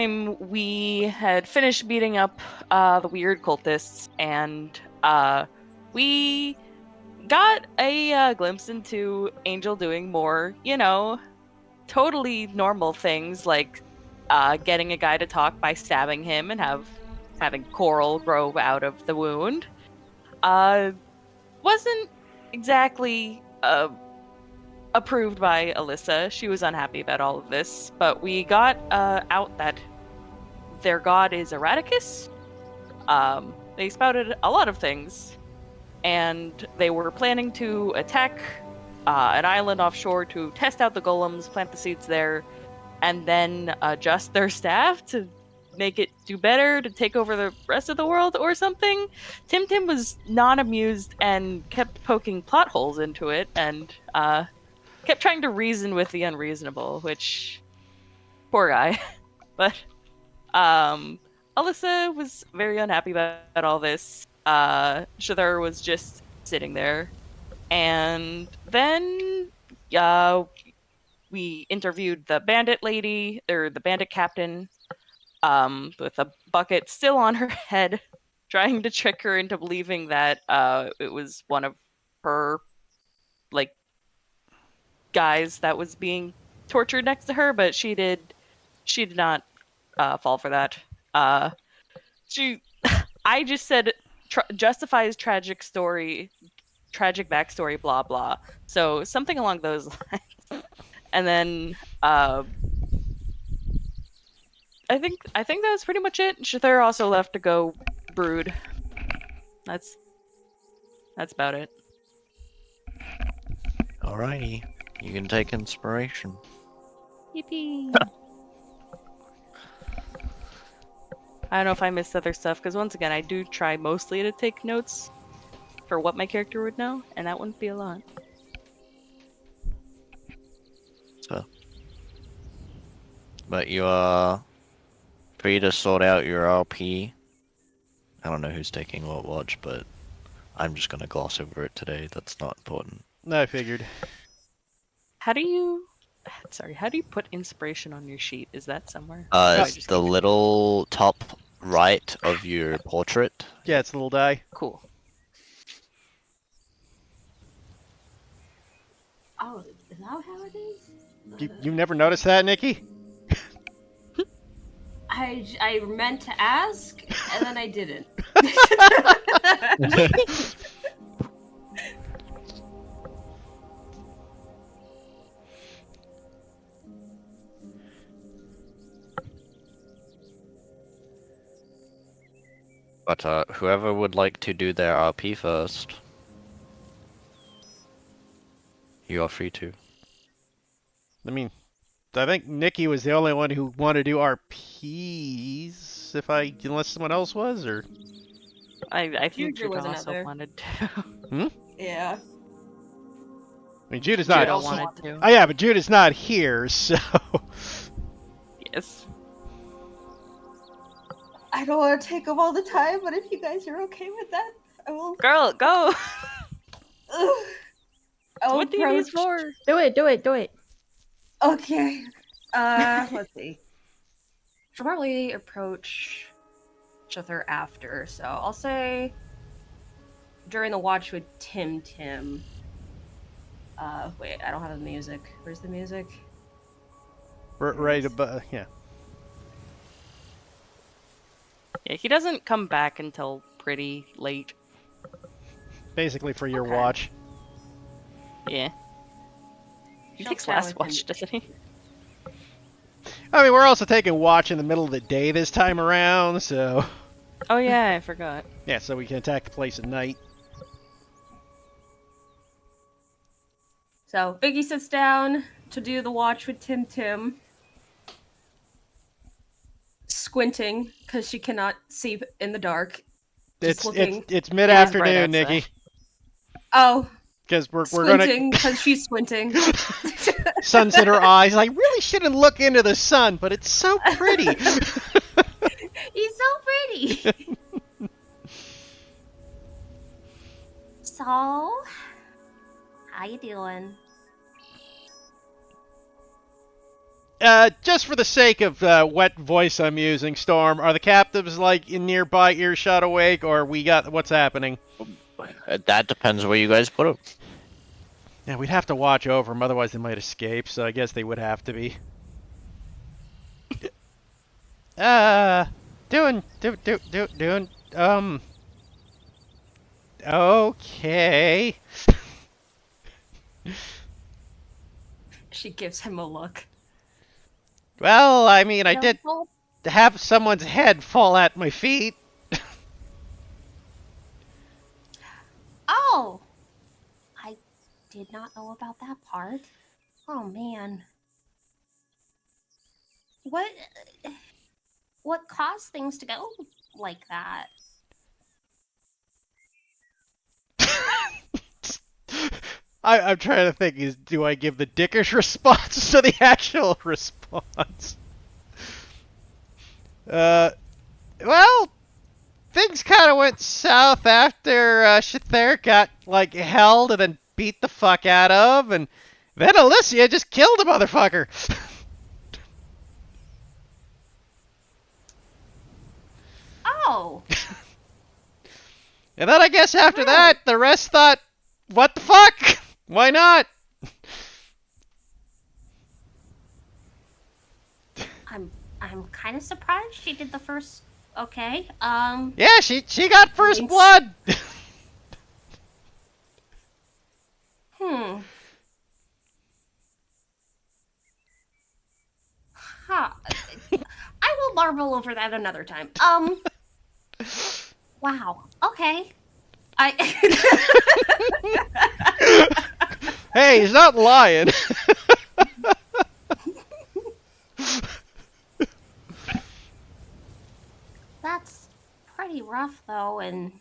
we had finished beating up the weird cultists, and we got a glimpse into Angel doing more, totally normal things like getting a guy to talk by stabbing him and having coral grow out of the wound. Wasn't exactly approved by Alyssa. She was unhappy about all of this, but we got out that their god is Erraticus. They spouted a lot of things, and they were planning to attack an island offshore to test out the golems, plant the seeds there, and then adjust their staff to make it do better to take over the rest of the world or something. Tim was not amused and kept poking plot holes into it and kept trying to reason with the unreasonable, which poor guy. But Alyssa was very unhappy about all this. Shadar was just sitting there. And then we interviewed the bandit lady, or the bandit captain, with a bucket still on her head, trying to trick her into believing that it was one of her, like, guys that was being tortured next to her, but she did not fall for that. She, I just said justifies tragic backstory, blah blah. So something along those lines. And then I think that was pretty much it. Shathur also left to go brood. That's about it. Alrighty, you can take inspiration. Yippee! I don't know if I missed other stuff, because once again, I do try mostly to take notes for what my character would know, and that wouldn't be a lot. So, but you are free to sort out your RP. I don't know who's taking what watch, but I'm just gonna gloss over it today. That's not important. I figured. How do you put inspiration on your sheet? Is that somewhere? It's the little top right of your portrait. Yeah, it's a little die. Cool. Oh, is that how it is? You never noticed that, Nikki? I meant to ask, and then I didn't. But whoever would like to do their RP first, you are free to. I mean, I think Nikki was the only one who wanted to do RPs, unless someone else was, or... I think Jude was also another. wanted to. Yeah. I mean, Jude is not... Jude also wanted to. Oh yeah, but Jude is not here, so... Yes. I don't want to take up all the time, but if you guys are okay with that, I will... Girl, go! What do these for? Do it. Okay. Let's see. She'll probably approach Chither after, so I'll say during the watch with Tim. Wait, I don't have the music. Where's the music? Right above, yeah. Yeah, he doesn't come back until pretty late. Basically for your Okay. watch. Yeah. He She'll takes chat last with watch, him. doesn't he? I mean, we're also taking watch in the middle of the day this time around, so... Oh yeah, I forgot. Yeah, so we can attack the place at night. So Biggie sits down to do the watch with Tim. Squinting because she cannot see in the dark. Just looking. It's mid-afternoon, bright outside. Nikki. Oh, Because we're squinting because she's squinting. Sun's in her eyes. I really shouldn't look into the sun, but it's so pretty. He's so pretty. So, how you doing? Just for the sake of what voice I'm using, Storm, are the captives like in nearby earshot awake, or we got what's happening? That depends where you guys put them. Yeah, we'd have to watch over them, otherwise they might escape. So I guess they would have to be. Doing. Okay. She gives him a look. Well, I mean, I did Careful. have someone's head fall at my feet. Oh, I did not know about that part. Oh man. What caused things to go like that? I'm trying to think, do I give the dickish response to the actual response? Well, things kind of went south after Shather got, like, held and then beat the fuck out of, and then Alicia just killed the motherfucker. Oh, And then I guess after Really? that, the rest thought, what the fuck? Why not? I'm kind of surprised she did the first. Okay. Yeah, she got first Thanks. blood. Hmm. Huh. I will marvel over that another time. Wow. Okay. I. Hey, he's not lying. That's pretty rough, though, and.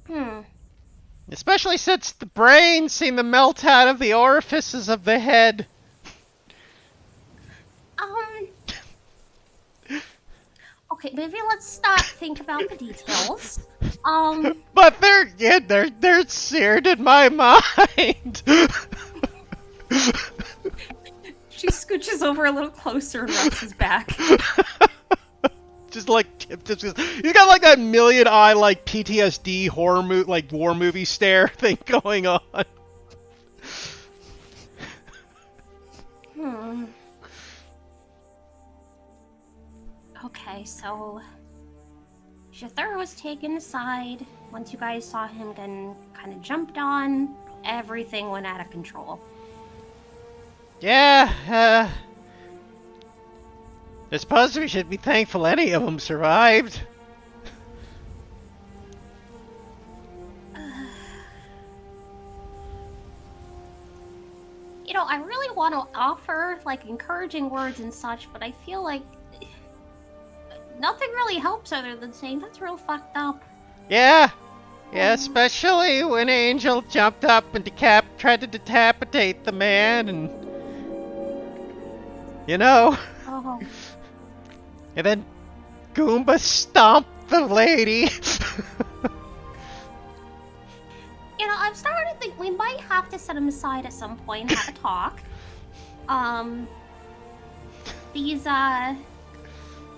Hmm. Especially since the brain seemed to melt out of the orifices of the head. Um. Okay, maybe let's not think about the details. But they're seared in my mind. She scooches over a little closer and rubs his back. Just like he's got like that million eye like PTSD horror like war movie stare thing going on. Hmm. Okay, so Shather was taken aside. Once you guys saw him getting kind of jumped on, everything went out of control. Yeah, I suppose we should be thankful any of them survived. You know, I really want to offer like encouraging words and such, but I feel like nothing really helps other than saying that's real fucked up. Yeah, especially when Angel jumped up and tried to decapitate the man, and you know, Oh, and then Goomba stomped the lady. you know, I'm starting to think we might have to set him aside at some point and have a talk. These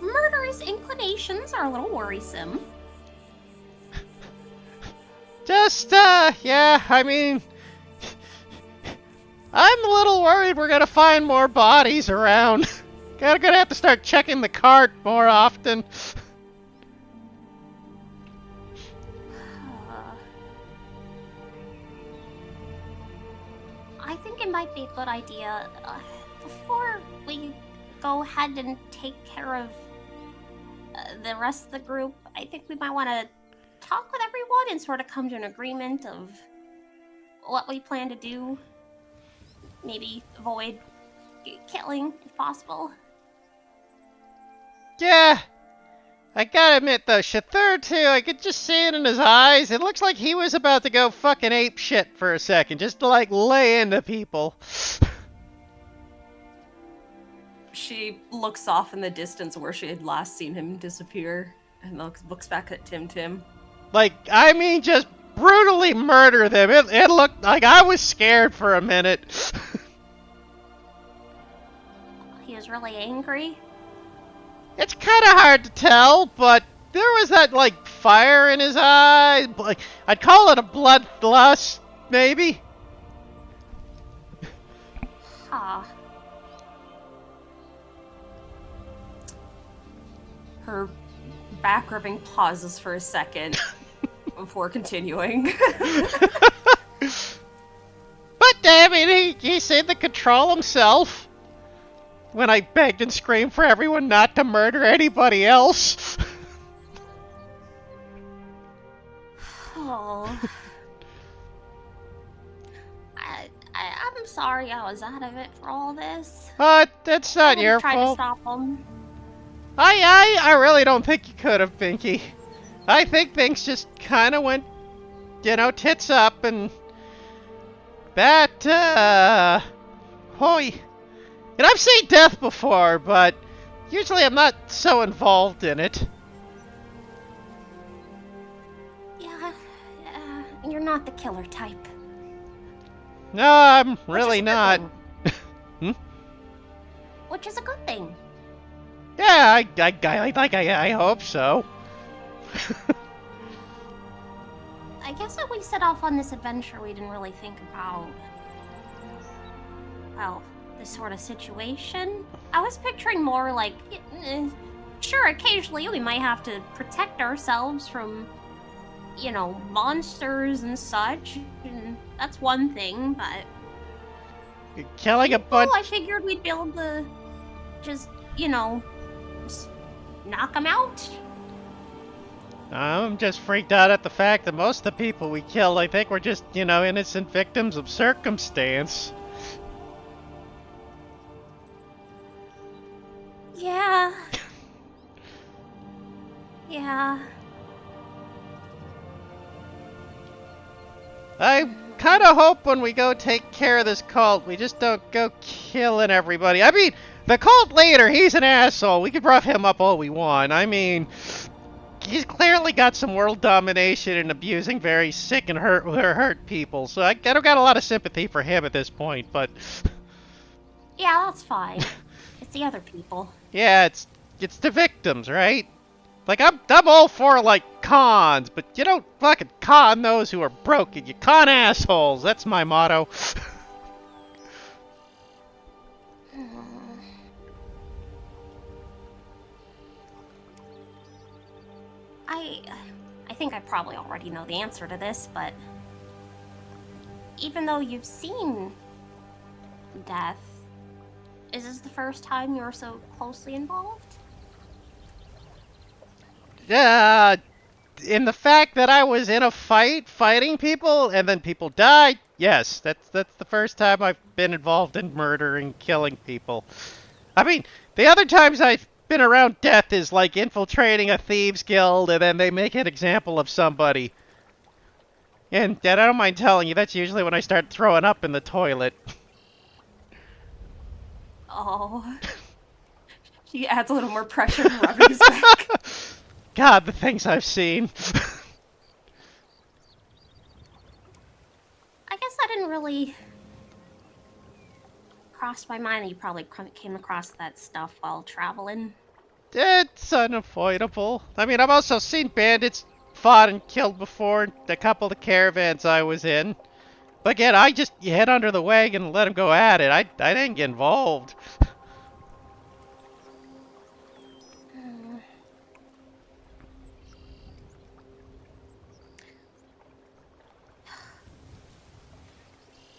murderous inclinations are a little worrisome. Just, yeah, I mean, I'm a little worried we're gonna find more bodies around. Gonna have to start checking the cart more often. I think it might be a good idea before we go ahead and take care of the rest of the group. I think we might want to talk with everyone and sort of come to an agreement of what we plan to do. Maybe avoid killing if possible. Yeah, I gotta admit though, Shather too, I could just see it in his eyes. It looks like he was about to go fucking ape shit for a second, just to like lay into people. She looks off in the distance where she had last seen him disappear and looks back at Tim. Like, I mean, just brutally murder them. It looked like I was scared for a minute. was really angry? It's kind of hard to tell, but there was that, like, fire in his eyes. Like, I'd call it a bloodlust, maybe. Huh. Her back rubbing pauses for a second before continuing. But, damn it, he seemed to control himself. When I begged and screamed for everyone not to murder anybody else. Oh. I'm sorry I was out of it for all this. That's not I your tried to fault. stop him. I really don't think you could have, Pinky. I think things just kind of went, tits up, and that, hoy. And I've seen death before, but usually I'm not so involved in it. Yeah, you're not the killer type. No, I'm Which is really a good not. thing. Which is a good thing. Yeah, I hope so. I guess when we set off on this adventure, we didn't really think about, well, this sort of situation. I was picturing more like, sure, occasionally we might have to protect ourselves from, monsters and such. And that's one thing, but Killing a bunch. I figured we'd be able to just, just knock them out. I'm just freaked out at the fact that most of the people we killed, I think, were just, innocent victims of circumstance. Yeah. Yeah. I kind of hope when we go take care of this cult, we just don't go killing everybody. I mean, the cult leader, he's an asshole. We can rough him up all we want. I mean, he's clearly got some world domination and abusing very sick and hurt people. So I don't got a lot of sympathy for him at this point, but Yeah, that's fine. It's the other people. yeah, it's the victims, right? Like, I'm all for, like, cons, but you don't fucking con those who are broken. You con assholes. That's my motto. I think I probably already know the answer to this, but even though you've seen death, is this the first time you're so closely involved? Yeah, in the fact that I was in a fight fighting people and then people died, yes, that's the first time I've been involved in murder and killing people. I mean, the other times I've been around death is like infiltrating a thieves guild and then they make an example of somebody. And I don't mind telling you, that's usually when I start throwing up in the toilet. Oh. She adds a little more pressure to rubbing his back. God, the things I've seen. I guess I didn't really cross my mind that you probably came across that stuff while traveling. It's unavoidable. I mean, I've also seen bandits fought and killed before in a couple of the caravans I was in. But again, you head under the wagon and let them go at it. I didn't get involved.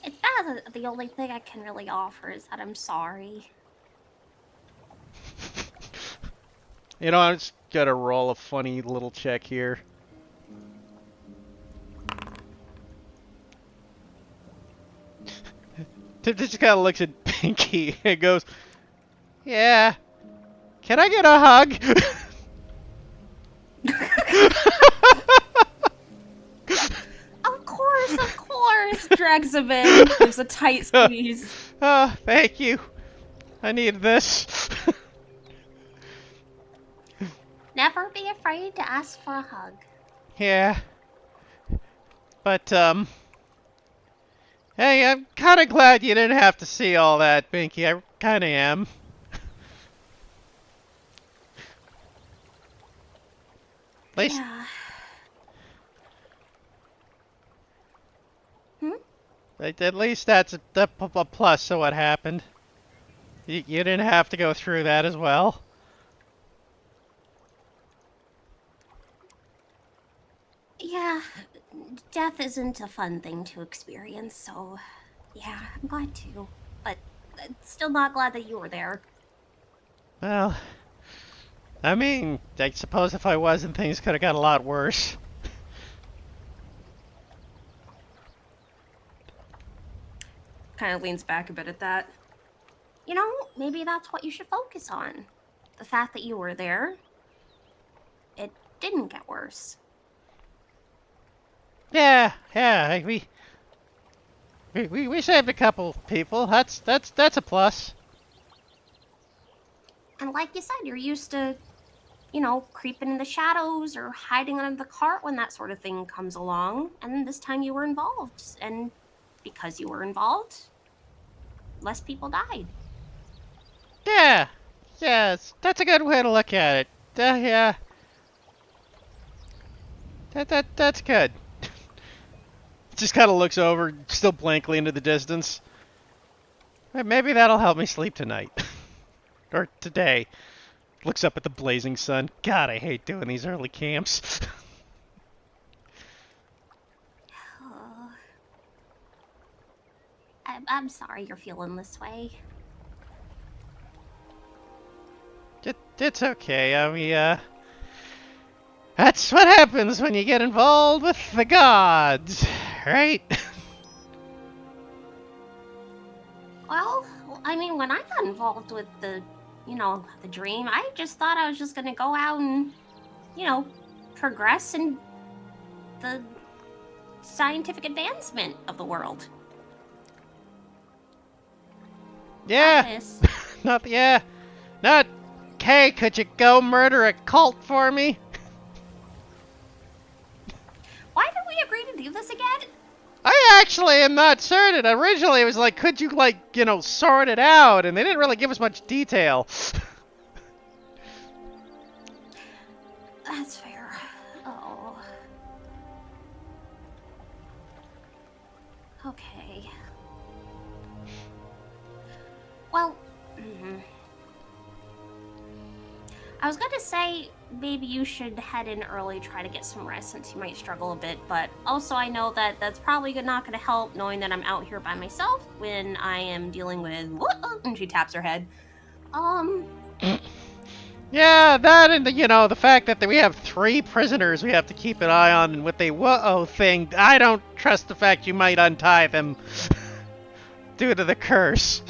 It's bad that the only thing I can really offer is that I'm sorry. I'm just gonna roll a funny little check here. Tip just kind of looks at Pinky and goes, "Yeah, can I get a hug?" Of course. Drags him in. There's a tight squeeze. Oh, thank you. I need this. Never be afraid to ask for a hug. Yeah. But, hey, I'm kind of glad you didn't have to see all that, Pinky. I kind of am. At least, Yeah. Hmm? at least that's a plus to what happened. You didn't have to go through that as well. Yeah. Death isn't a fun thing to experience, so yeah, I'm glad to. But still not glad that you were there. Well, I mean, I suppose if I wasn't, things could have got a lot worse. Kind of leans back a bit at that. You know, maybe that's what you should focus on. The fact that you were there, it didn't get worse. Yeah, yeah, we saved a couple people. That's a plus. And like you said, you're used to, creeping in the shadows or hiding under the cart when that sort of thing comes along. And this time you were involved. And because you were involved, less people died. Yeah, yes, that's a good way to look at it. Yeah, that's good. Just kind of looks over, still blankly into the distance. Maybe that'll help me sleep tonight. Or today. Looks up at the blazing sun. God, I hate doing these early camps. Oh, I'm sorry you're feeling this way. It's okay. I mean, that's what happens when you get involved with the gods, right? Well, I mean, when I got involved with the dream, I just thought I was just gonna go out and, progress in the scientific advancement of the world. Yeah. Not this. Yeah. Not. Hey, could you go murder a cult for me? Why did we agree to do this again? I actually am not certain. Originally, it was like, could you, sort it out? And they didn't really give us much detail. That's fair. Oh. Okay. Well, I was gonna say maybe you should head in early, try to get some rest since you might struggle a bit, but also I know that that's probably not gonna help knowing that I'm out here by myself when I am dealing with And she taps her head. Yeah, that and the fact that we have 3 prisoners we have to keep an eye on, and with a whoa thing, I don't trust the fact you might untie them due to the curse.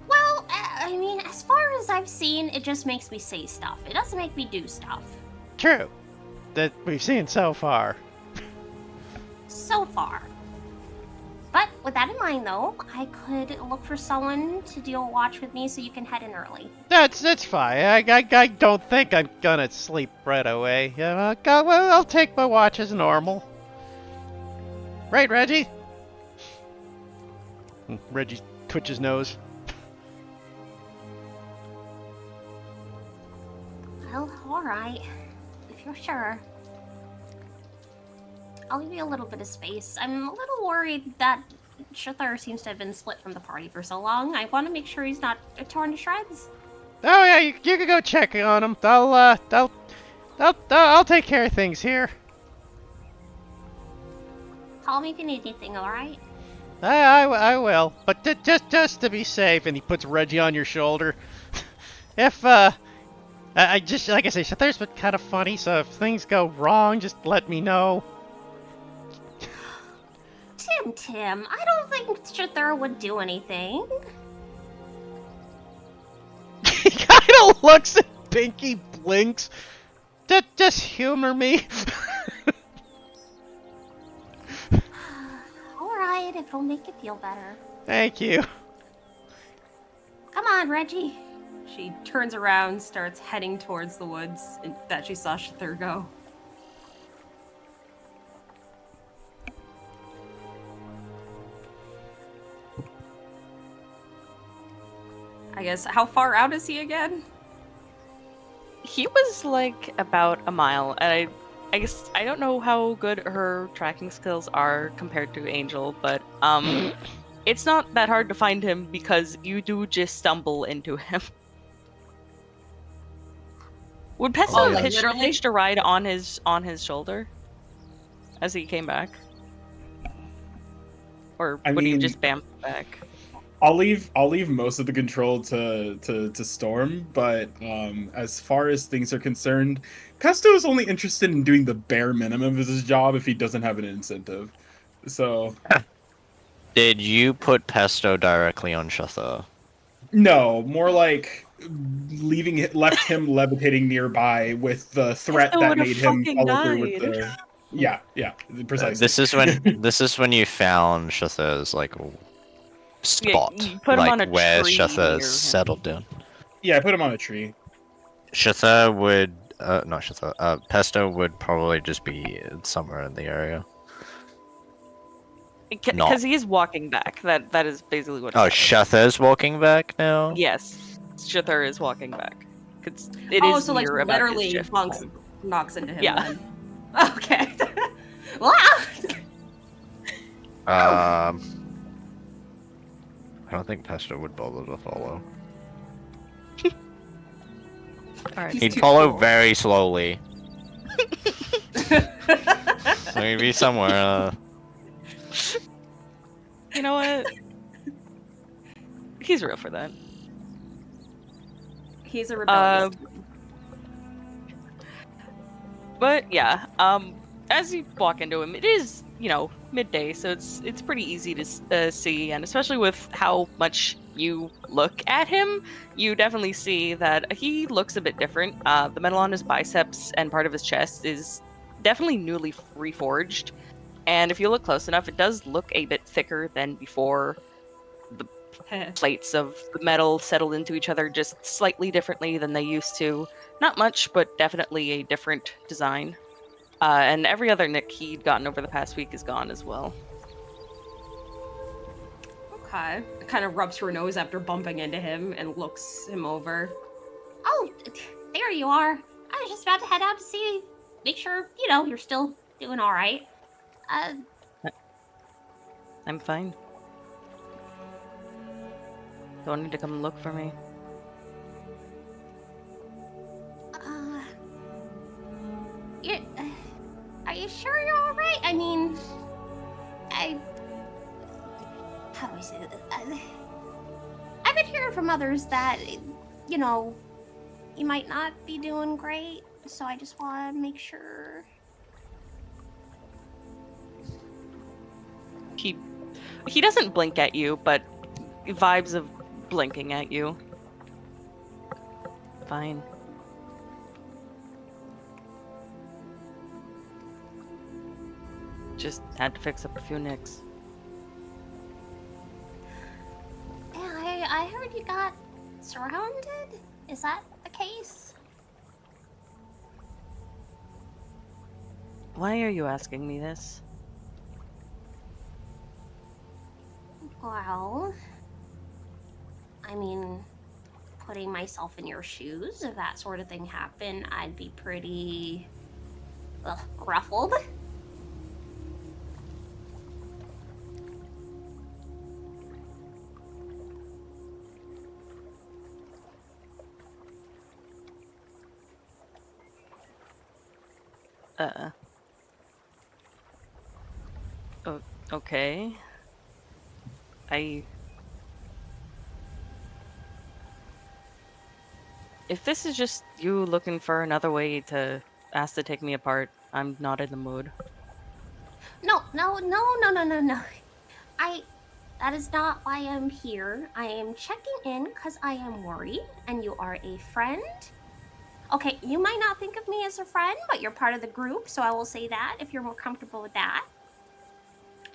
Well, I mean, as far as I've seen, it just makes me say stuff. It doesn't make me do stuff. True, that we've seen so far. So far. But with that in mind, though, I could look for someone to deal watch with me so you can head in early. That's fine. I don't think I'm gonna sleep right away. Yeah, I'll take my watch as normal. Right, Reggie? Reggie twitches nose. Well, alright. If you're sure. I'll give you a little bit of space. I'm a little worried that Shathar seems to have been split from the party for so long. I want to make sure he's not torn to shreds. Oh yeah, you can go check on him. I'll take care of things here. Call me if you need anything, alright? I will, but just to be safe. And he puts Reggie on your shoulder. If I just like I say, Shathar's been kind of funny. So if things go wrong, just let me know. Tim, I don't think Shathar would do anything. He kind of looks at Pinky, blinks. Just humor me. Alright, if it'll make you feel better. Thank you. Come on, Reggie. She turns around, starts heading towards the woods that she saw Shathar go. I guess, how far out is he again? He was like about a mile, and I guess I don't know how good her tracking skills are compared to Angel, but it's not that hard to find him because you do just stumble into him. Would Pesto Oh, have like literally? hitched a ride on his shoulder as he came back, or I would he have mean, just bamfed back? I'll leave most of the control to Storm, but as far as things are concerned, Pesto is only interested in doing the bare minimum of his job if he doesn't have an incentive. So Did you put pesto directly on Shatha? no, more like left him levitating nearby with the threat Pesto that would have made him fucking follow through with died. the yeah, precisely. This is when you found Shatha's like Yeah, spot, you put him like on a where tree Shatha near him. settled down. Yeah, I put him on a tree. Shatha would, not Shatha, Pesto would probably just be somewhere in the area. Not. Because he's walking back. That is basically what. Oh, Happened. Shatha's walking back now? Yes, Shithar is walking back. It Oh, is so like near about his literally shift time. knocks into him Yeah. then. Okay. Wow. I don't think Pesto would bother to follow. All right. He's He'd too follow cool. very slowly. Maybe somewhere. You know what? He's real for that. He's a rebellious. But yeah, as you walk into him, it is, midday, so it's pretty easy to see, and especially with how much you look at him, you definitely see that he looks a bit different. The metal on his biceps and part of his chest is definitely newly reforged, and if you look close enough, it does look a bit thicker than before. The plates of the metal settled into each other just slightly differently than they used to. Not much, but definitely a different design. And every other nick he'd gotten over the past week is gone as well. Okay. Kind of rubs her nose after bumping into him and looks him over. Oh, there you are. I was just about to head out to see, make sure, you're still doing all right. I'm fine. Don't need to come look for me. You, are you sure you're all right? I mean, how do I say this? I've been hearing from others that, you might not be doing great, so I just want to make sure. He doesn't blink at you, but vibes of blinking at you. Fine. Just had to fix up a few nicks. Yeah, I heard you got surrounded. Is that the case? Why are you asking me this? Well, I mean, putting myself in your shoes, if that sort of thing happened, I'd be pretty ruffled. Okay. If this is just you looking for another way to ask to take me apart, I'm not in the mood. No. That is not why I'm here. I am checking in because I am worried, and you are a friend. Okay, you might not think of me as a friend, but you're part of the group, so I will say that if you're more comfortable with that.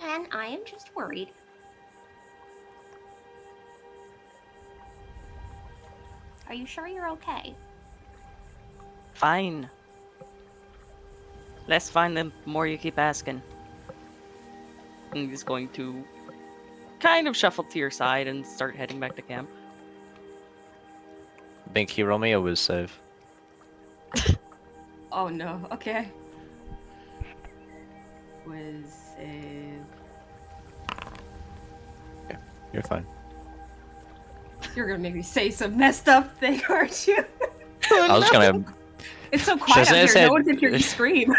And I am just worried. Are you sure you're okay? Fine. Less fine the more you keep asking. And he's going to kind of shuffle to your side and start heading back to camp. Binky, roll me a whiz save. Oh no, okay. Was save. You're fine. You're gonna make me say some messed up thing, aren't you? I was gonna. It's so quiet out Shazam here. said. No one can hear you scream.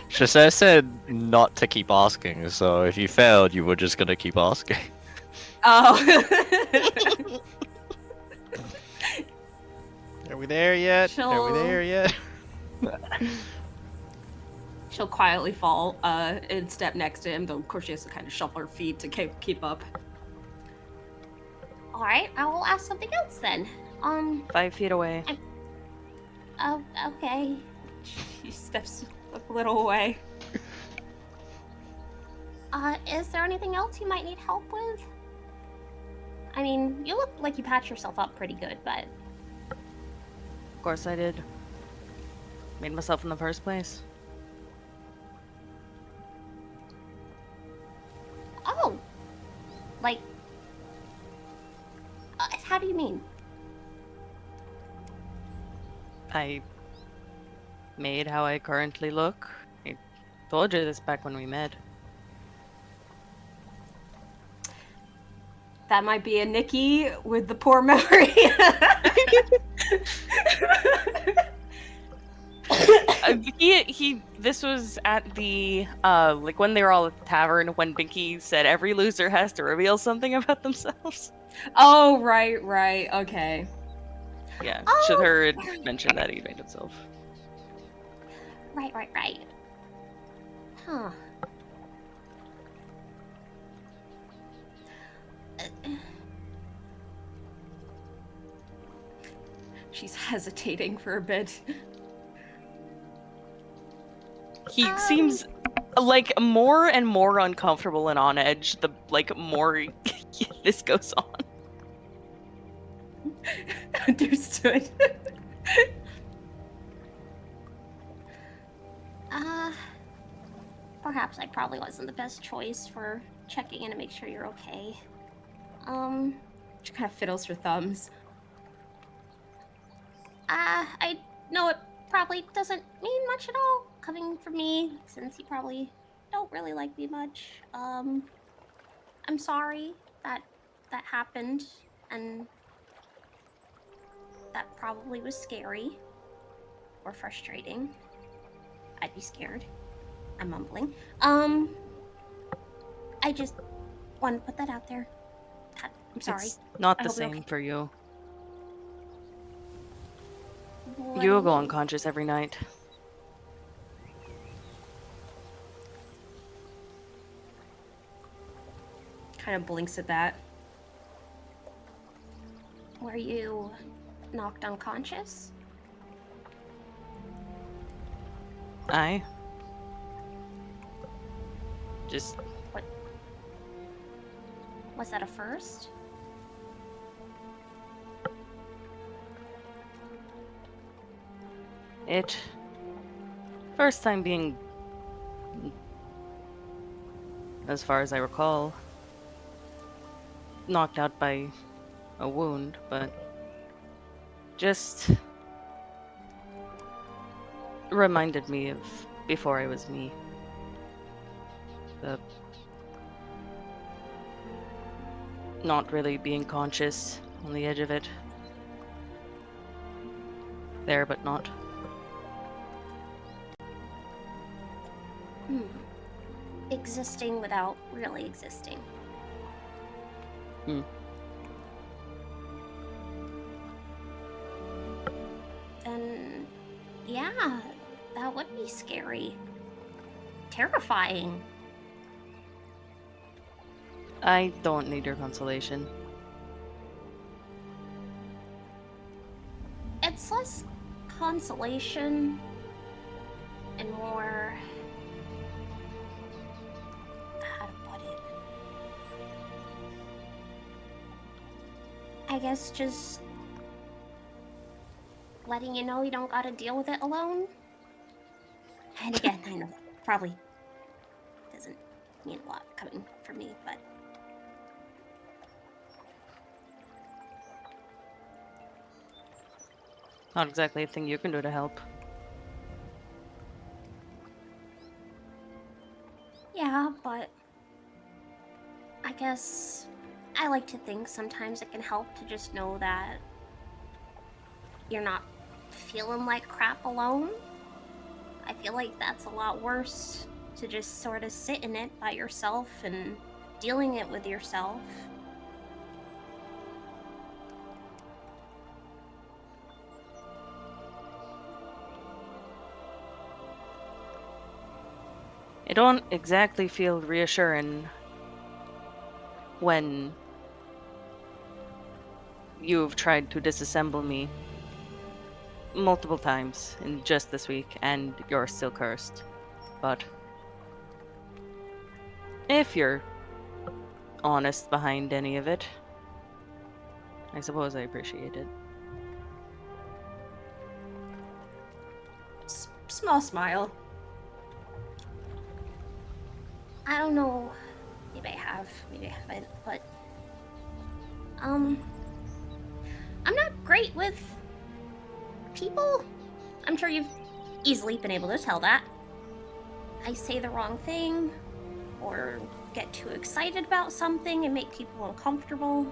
Shazam said not to keep asking, so if you failed, you were just gonna keep asking. Oh. Are we there yet? Are we there yet? She'll quietly fall and step next to him, though of course she has to kind of shuffle her feet to keep up. All right, I will ask something else then. 5 feet away. Oh, okay. She steps a little away. Is there anything else you might need help with? I mean, you look like you patched yourself up pretty good, but Of course I did. Made myself in the first place. oh, like, how do you mean? I made how I currently look. I told you this back when we met. That might be a Nikki with the poor memory. This was at the, like when they were all at the tavern when Binky said every loser has to reveal something about themselves. Oh, right, okay. Yeah, Oh. Shadhur had mentioned that he made himself. Right. Huh. She's hesitating for a bit. He seems like more and more uncomfortable and on edge the more this goes on. Understood. Perhaps I probably wasn't the best choice for checking in to make sure you're okay. She kind of fiddles her thumbs. I know it probably doesn't mean much at all coming from me, since you probably don't really like me much. I'm sorry that that happened, and that probably was scary or frustrating. I'd be scared. I'm mumbling. I just wanted to put that out there. I'm sorry. It's not I the hope you're same okay. for you. What You do will go mean? unconscious every night. Kind of blinks at that. Were you knocked unconscious? I just Was that a first? it first time being, as far as I recall, knocked out by a wound, but just reminded me of before I was me. The not really being conscious, on the edge of it. There, but not. Existing without really existing. Hmm. Then, yeah, that would be scary. Terrifying. I don't need your consolation. It's less consolation and more. How to put it? I guess just letting you know you don't gotta deal with it alone. And again, I know probably doesn't mean a lot coming from me, but Not exactly a thing you can do to help. Yeah, but I guess I like to think sometimes it can help to just know that you're not feeling like crap alone. I feel like that's a lot worse to just sort of sit in it by yourself and dealing it with yourself. It don't exactly feel reassuring when you've tried to disassemble me multiple times in just this week, and you're still cursed. But if you're honest behind any of it, I suppose I appreciate it. Small smile. I don't know. Maybe I haven't, but I'm not great with people. I'm sure you've easily been able to tell that. I say the wrong thing, or get too excited about something and make people uncomfortable.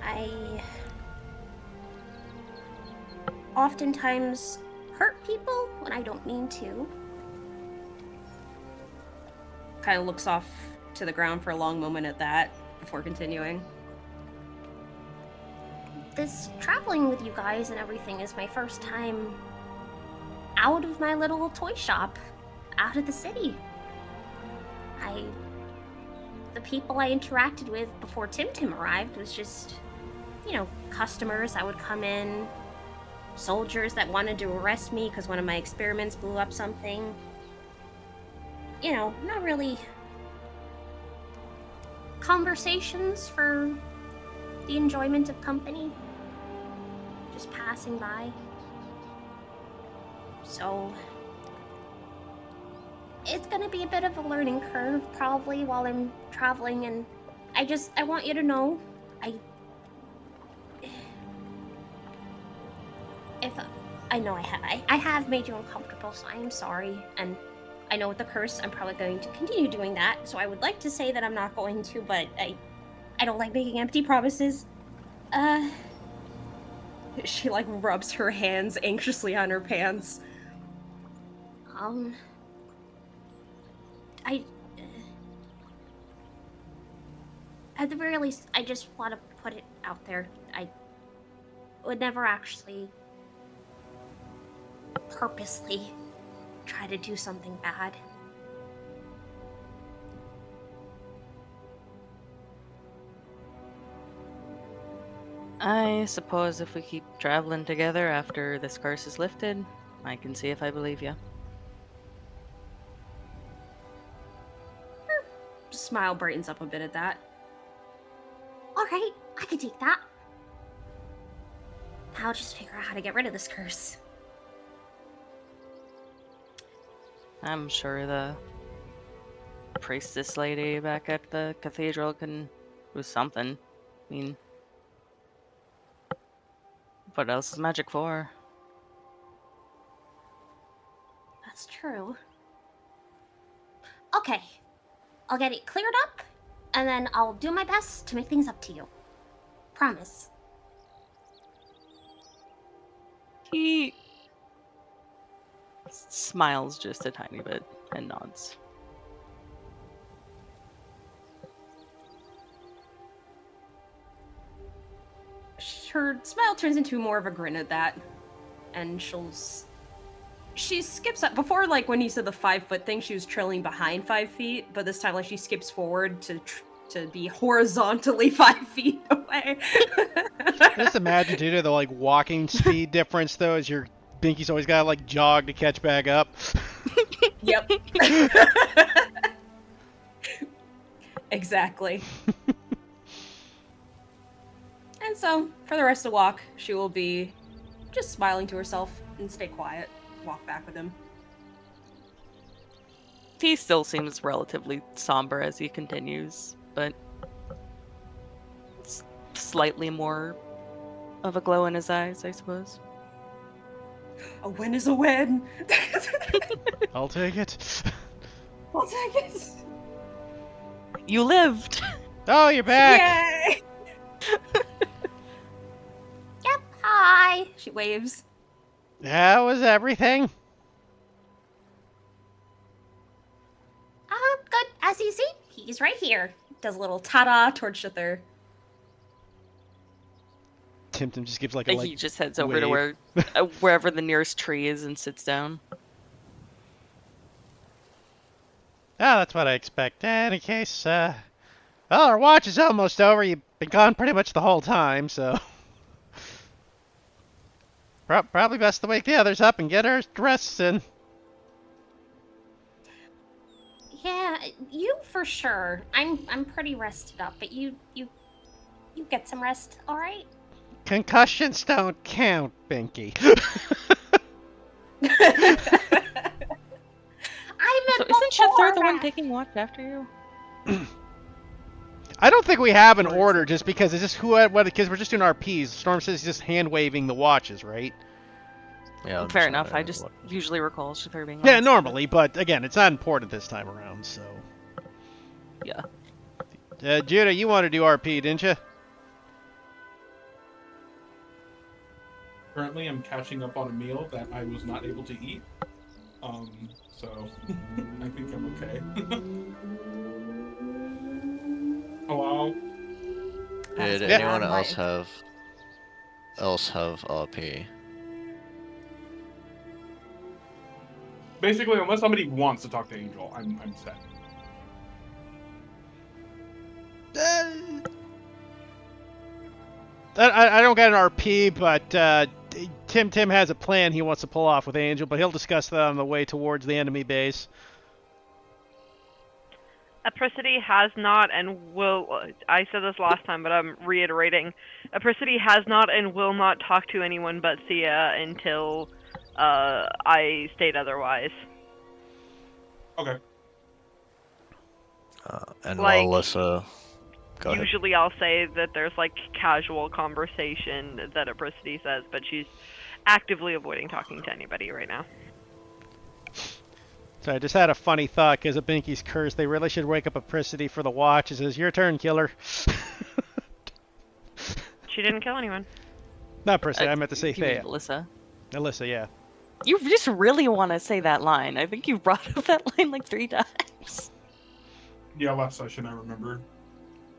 I oftentimes hurt people when I don't mean to. Kind of looks off to the ground for a long moment at that before continuing. This traveling with you guys and everything is my first time out of my little toy shop, out of the city. The people I interacted with before Tim Tim arrived was just, customers that would come in, soldiers that wanted to arrest me because one of my experiments blew up something. Not really conversations for the enjoyment of company. Just passing by. So it's gonna be a bit of a learning curve probably while I'm traveling, and I want you to know I have made you uncomfortable, so I am sorry, and I know with the curse I'm probably going to continue doing that, so I would like to say that I'm not going to, but I don't like making empty promises. She rubs her hands anxiously on her pants. I at the very least, I just want to put it out there. I would never actually purposely try to do something bad. I suppose if we keep traveling together after this curse is lifted, I can see if I believe you. Her smile brightens up a bit at that. Alright, I can take that. I'll just figure out how to get rid of this curse. I'm sure the priestess lady back at the cathedral can do something. I mean, what else is magic for? That's true. Okay, I'll get it cleared up, and then I'll do my best to make things up to you. Promise. He smiles just a tiny bit and nods. Her smile turns into more of a grin at that, and she skips up. Before, when you said the 5-foot thing, she was trailing behind 5 feet, but this time, she skips forward to be horizontally 5 feet away. Just imagine due to the walking speed difference though, as your Binky's always gotta jog to catch back up. Yep. Exactly. And so, for the rest of the walk, she will be just smiling to herself and stay quiet. Walk back with him. He still seems relatively somber as he continues, but slightly more of a glow in his eyes, I suppose. A win is a win. I'll take it. I'll take it. You lived. Oh, you're back. Yay! Yep, hi. She waves. How was everything? Good. As you see, he's right here. Does a little ta-da towards Shithir. Tim just gives like a He just heads over to wave. wherever the nearest tree is and sits down. Oh, that's what I expect. In any case, well, our watch is almost over. You've been gone pretty much the whole time, so probably best to wake the others up and get our rests in. Yeah, you for sure. I'm pretty rested up, but you get some rest, all right? Concussions don't count, Binky. I'm So isn't Shithir the one taking watch after you? I don't think we have an order just because it's just because we're just doing RPs. Storm says he's just hand waving the watches, right? Yeah. I'm Fair just enough. I wondering just what- usually recall Shithir being Yeah, last. normally, but again, it's not important this time around, so. Yeah. Judah, you want to do RP, didn't you? Currently, I'm catching up on a meal that I was not able to eat. So I think I'm okay. Hello. Did Yeah. anyone else Right. have RP? Basically, unless somebody wants to talk to Angel, I'm set. I don't got an RP, but Tim has a plan he wants to pull off with Angel, but he'll discuss that on the way towards the enemy base. Apricity has not and will. I said this last time, but I'm reiterating. Apricity has not and will not talk to anyone but Sia until I state otherwise. Okay. And Like, Alyssa, go ahead. Usually I'll say that there's like casual conversation that Apricity says, but she's actively avoiding talking to anybody right now. So I just had a funny thought because of Binky's curse. They really should wake up Apricity for the watch. It says, "Your turn, killer." She didn't kill anyone. Not Apricity, I meant to say You mean Thea. Alyssa. Alyssa, yeah. You just really want to say that line. I think you brought up that line like 3 times. Yeah, last session I remember.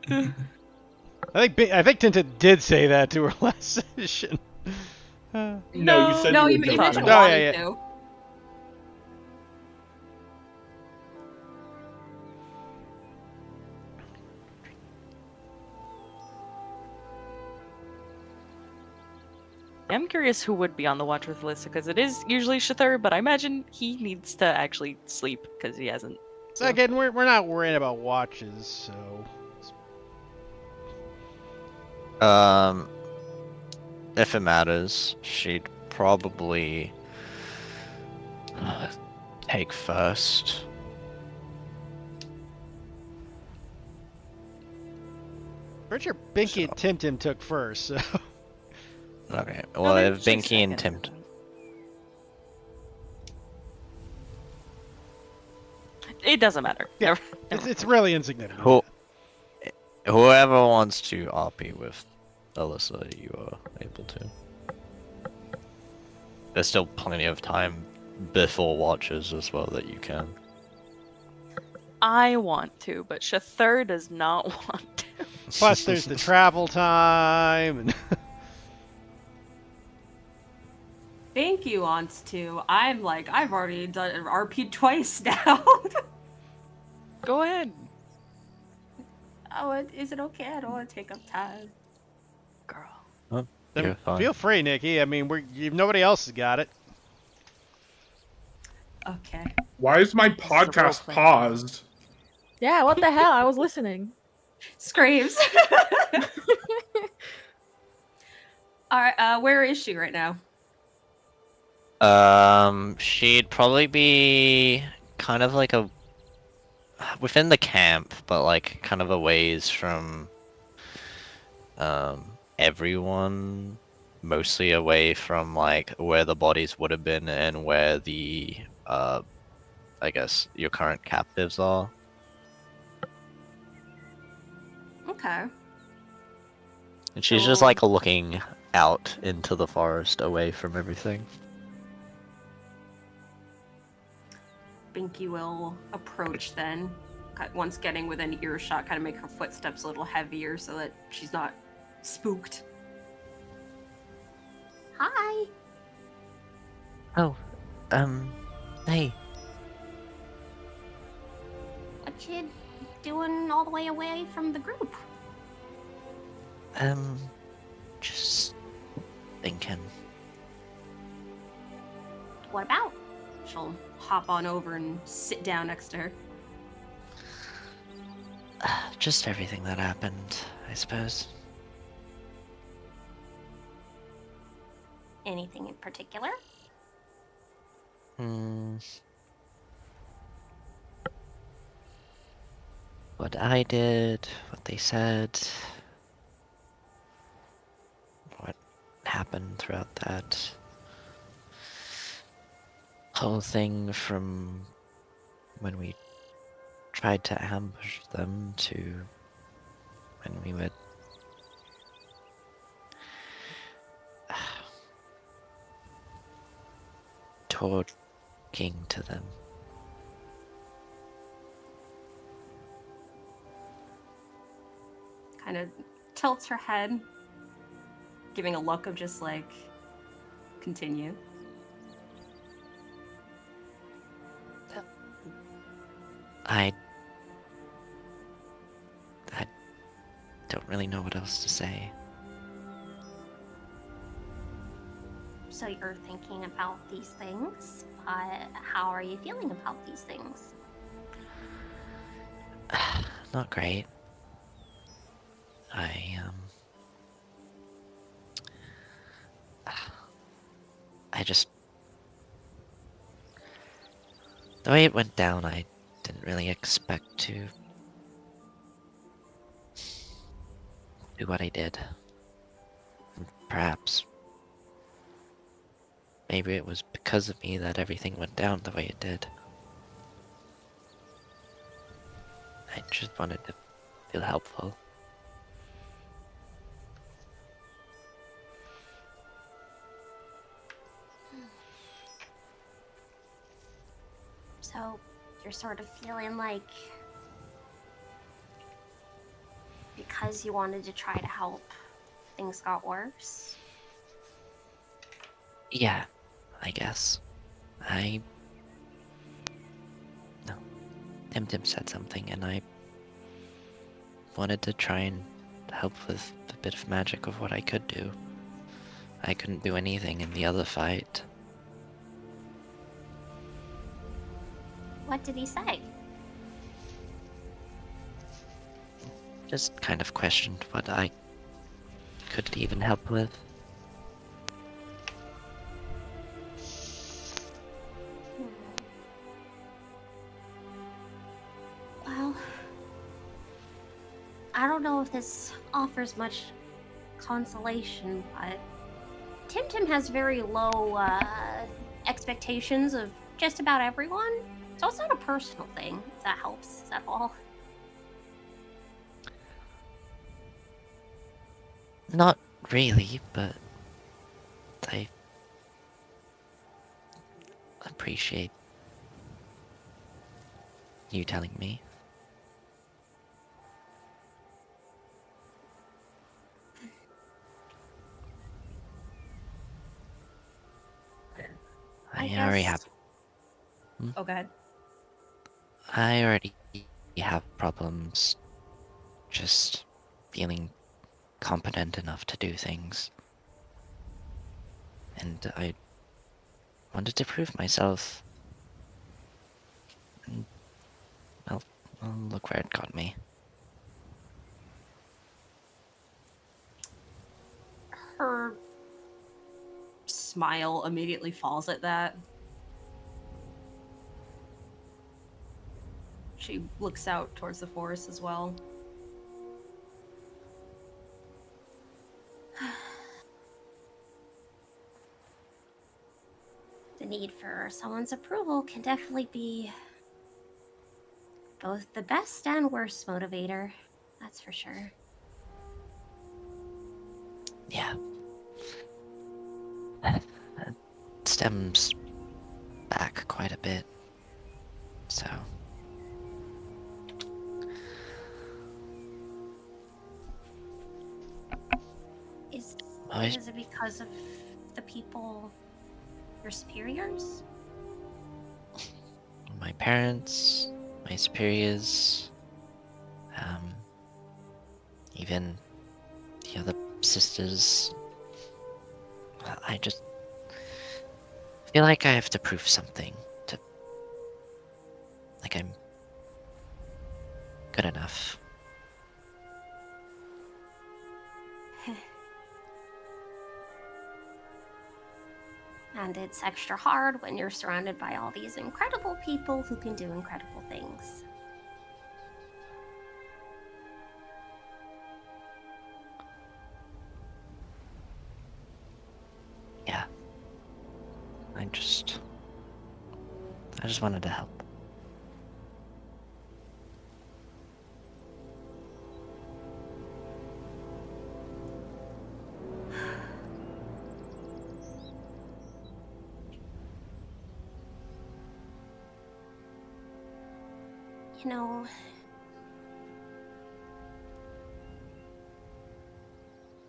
I think Tintin did say that to her last session. No, you said No, you you were joking. mentioned Oh, wanting yeah. to. I'm curious who would be on the watch with Alyssa, because it is usually Shithir, but I imagine he needs to actually sleep because he hasn't. So again, we're not worrying about watches, so. If it matters, she'd probably take first. Pretty sure Binky and Tim took first, so. Okay. No, Well, they're if usually Binky and second. Tim. It doesn't matter. Yeah. Never- It's really insignificant. Whoever wants to RP with Alyssa, you are able to. There's still plenty of time before watches as well that you can. I want to, but Shithir does not want to. Plus, there's the travel time. And Thank you, wants to. I'm like, I've already done RP twice now. Go ahead, Oh, is it okay? I don't want to take up time. girl. You're fine. feel free, Nikki. I mean, nobody else has got it. Okay. Why is my a podcast role-playing paused? Yeah, what the hell? I was listening. Screams. Alright, where is she right now? She'd probably be kind of like within the camp, but like kind of a ways from everyone. mostly away from like where the bodies would have been and where the I guess your current captives are. Okay. And she's just So- like looking out into the forest away from everything. Binky will approach then, once getting within earshot, kind of make her footsteps a little heavier so that she's not spooked. Hi. Oh, hey. What you doing all the way away from the group? Just thinking. What about? She'll hop on over and sit down next to her. Just everything that happened, I suppose. Anything in particular? What I did, what they said, what happened throughout that whole thing from when we tried to ambush them to when we were talking to them. Kind of tilts her head, giving a look of just like, continue. I don't really know what else to say. So you're thinking about these things, but how are you feeling about these things? Not great. I just... The way it went down, I didn't really expect to do what I did. And perhaps... maybe it was because of me that everything went down the way it did. I just wanted to feel helpful. So you're sort of feeling like because you wanted to try to help, things got worse? Yeah, I guess. No. Tim said something and I wanted to try and help with a bit of magic of what I could do. I couldn't do anything in the other fight. What did he say? Just kind of questioned what I could even help with. Well, I don't know if this offers much consolation, but Tim has very low expectations of just about everyone, so it's not a personal thing, if that helps at all. Not really, but I appreciate you telling me. I already guess- have. Oh, go ahead. I already have problems just feeling competent enough to do things. And I wanted to prove myself. And, well, look where it got me. Her smile immediately falls at that. She looks out towards the forest as well. the need for someone's approval can definitely be both the best and worst motivator. That's for sure. Yeah. It stems back quite a bit. So. Is I- it because of the people, your superiors? My parents, my superiors, even the other sisters. I just feel like I have to prove something to. Like I'm good enough. And it's extra hard when you're surrounded by all these incredible people who can do incredible things. Yeah. I just wanted to help. You know,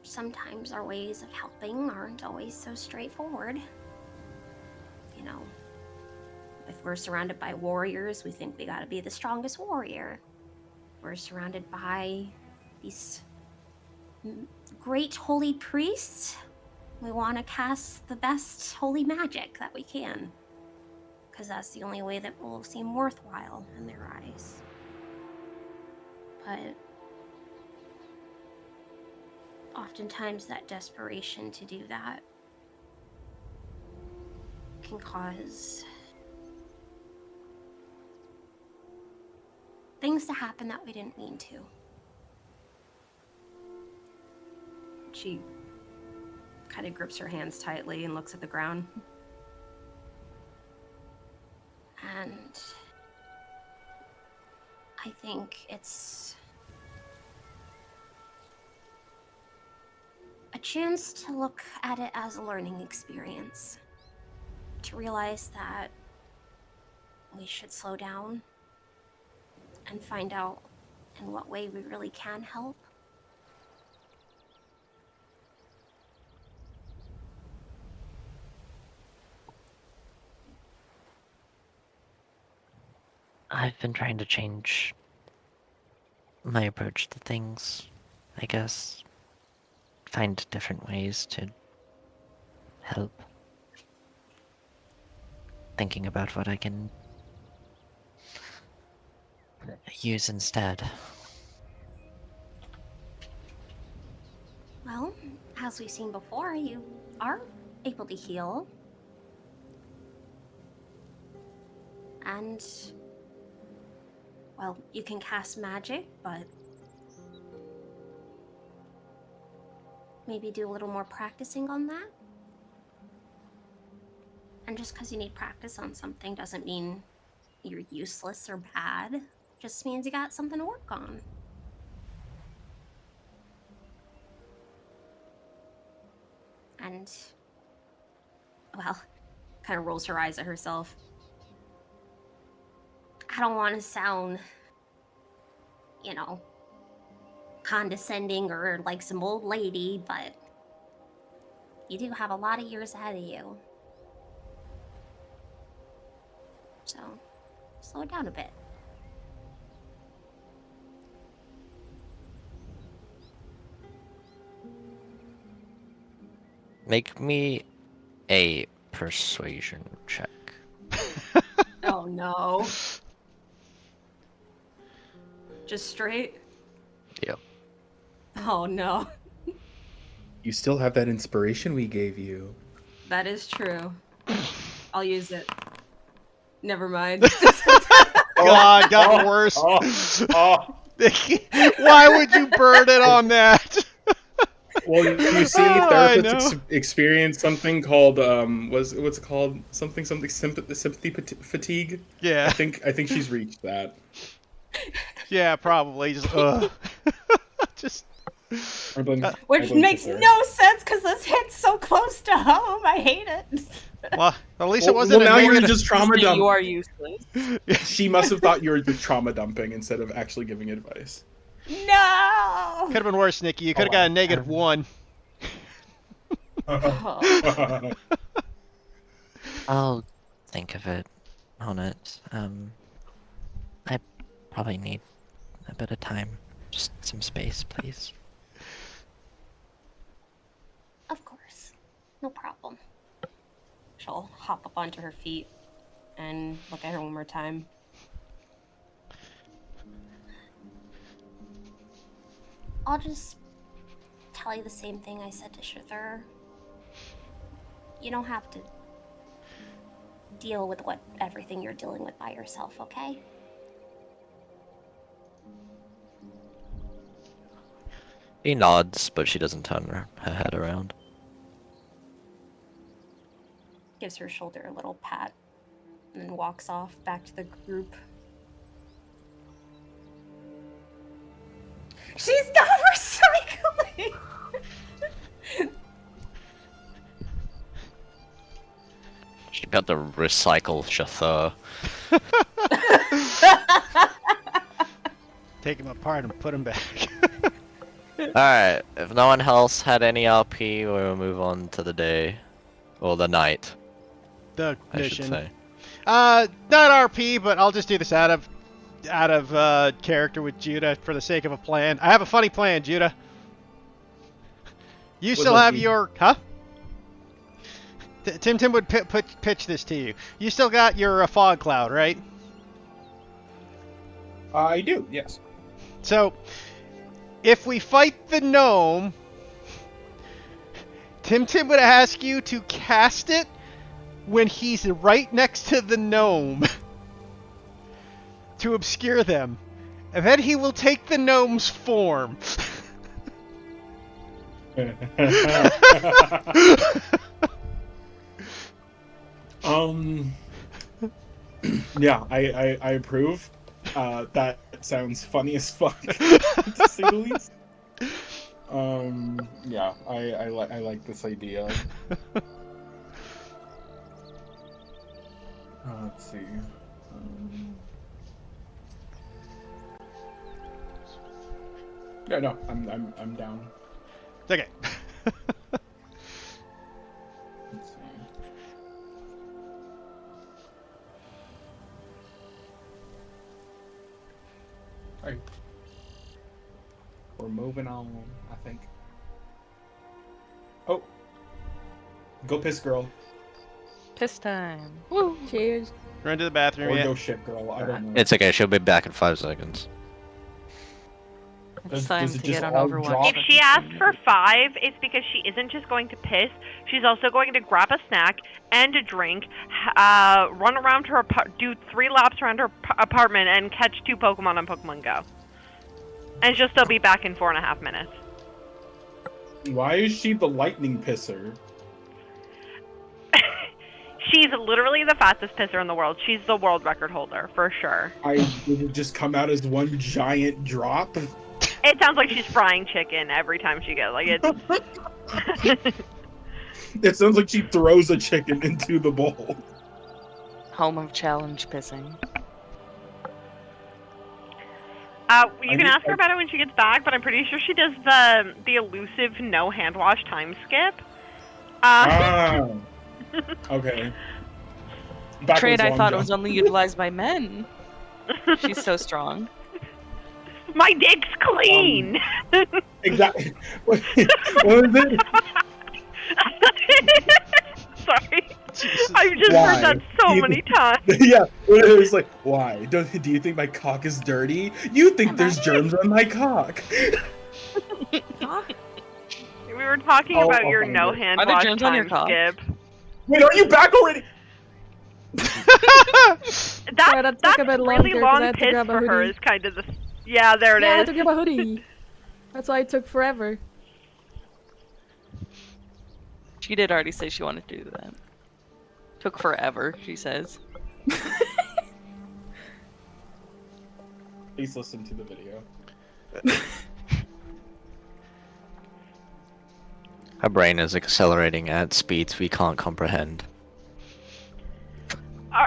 sometimes our ways of helping aren't always so straightforward. You know, if we're surrounded by warriors, we think we gotta be the strongest warrior. We're surrounded by these great holy priests. We want to cast the best holy magic that we can, because that's the only way that will seem worthwhile in their eyes. But oftentimes that desperation to do that can cause things to happen that we didn't mean to. She kind of grips her hands tightly and looks at the ground. And I think it's a chance to look at it as a learning experience. To realize that we should slow down and find out in what way we really can help. I've been trying to change my approach to things, I guess. Find different ways to help. Thinking about what I can use instead. Well, as we've seen before, you are able to heal. And, well, you can cast magic, but maybe do a little more practicing on that. And just because you need practice on something doesn't mean you're useless or bad. Just means you got something to work on. And, well, Kind of rolls her eyes at herself. I don't want to sound, you know, condescending or like some old lady, but you do have a lot of years ahead of you. So, slow it down a bit. Make me a persuasion check. Oh no. Just straight? Yep. Oh no. You still have that inspiration we gave you. That is true. I'll use it. Never mind. God, got worse. Oh, Why would you burn it on that? Well, you see, Oh, I therapists know. experience something called what's it called? Something sympathy fatigue. Yeah. I think she's reached that. Yeah, probably. Just just. I blame I Which blame makes Chither. no sense because this hits so close to home. I hate it. Well, at least it Well, wasn't a now you're negative. just trauma Say you dump. are useless. She must have thought you were just trauma dumping instead of actually giving advice. No. Could have been worse, Nikki. You could have got a -1. Oh. I'll think of it on it. I probably need a bit of time. Just some space, please. Of course. No problem. She'll hop up onto her feet and look at her one more time. I'll just tell you the same thing I said to Shither. You don't have to deal with everything you're dealing with by yourself, okay? He nods, but she doesn't turn her head around. Gives her shoulder a little pat and then walks off back to the group. She's not recycling! She got the recycle chauffeur. Take him apart and put him back. Alright, if no one else had any RP, we'll move on to the day. Or the night, The I should mission. say. Not RP, but I'll just do this out of character with Judah for the sake of a plan. I have a funny plan, Judah. You What's still that have mean? your Tim would pitch this to you. You still got your fog cloud, right? I do, yes. So, if we fight the gnome, Tim would ask you to cast it when he's right next to the gnome to obscure them. And then he will take the gnome's form. Yeah, I approve. That sounds funny as fuck, to say the least. Yeah, I like this idea. Let's see. Yeah, no, I'm down. It's okay. Let's see. Alright. We're moving on, I think. Oh. Go piss, girl. Piss time. Woo. Cheers. Run to the bathroom, Or yeah. go shit, girl. I don't know. It's okay, she'll be back in 5 seconds. It's time does it to just get on all Overwatch. drop? If she asks for 5, it's because she isn't just going to piss. She's also going to grab a snack and a drink, run around her do 3 laps around her apartment, and catch 2 Pokemon on Pokemon Go. And she'll still be back in 4.5 minutes. Why is she the lightning pisser? She's literally the fastest pisser in the world. She's the world record holder, for sure. Did it just come out as one giant drop? It sounds like she's frying chicken every time she goes. Like, it's... It sounds like she throws a chicken into the bowl. Home of challenge pissing. You can ask her about it when she gets back, but I'm pretty sure she does the elusive no hand wash time skip. Ah. Okay. Trade I long thought jump. was only utilized by men. She's so strong. My dick's clean! Exactly. What is it? Sorry. Jesus. I've just Why? heard that so many times. Yeah. It was like, why? Do you think my cock is dirty? You think there's germs on my cock? We were talking I'll about your find no it. hand Are there wash germs on your time cock? skip. Wait, are you back already? Sorry, that took That's a bit really longer 'cause I long had to piss grab a for her hoodie. is kind of the... Yeah, there it Yeah, I had is. to grab a hoodie. That's why it took forever. she did already say she wanted to do that. Took forever, she says. Please listen to the video. Her brain is accelerating at speeds we can't comprehend.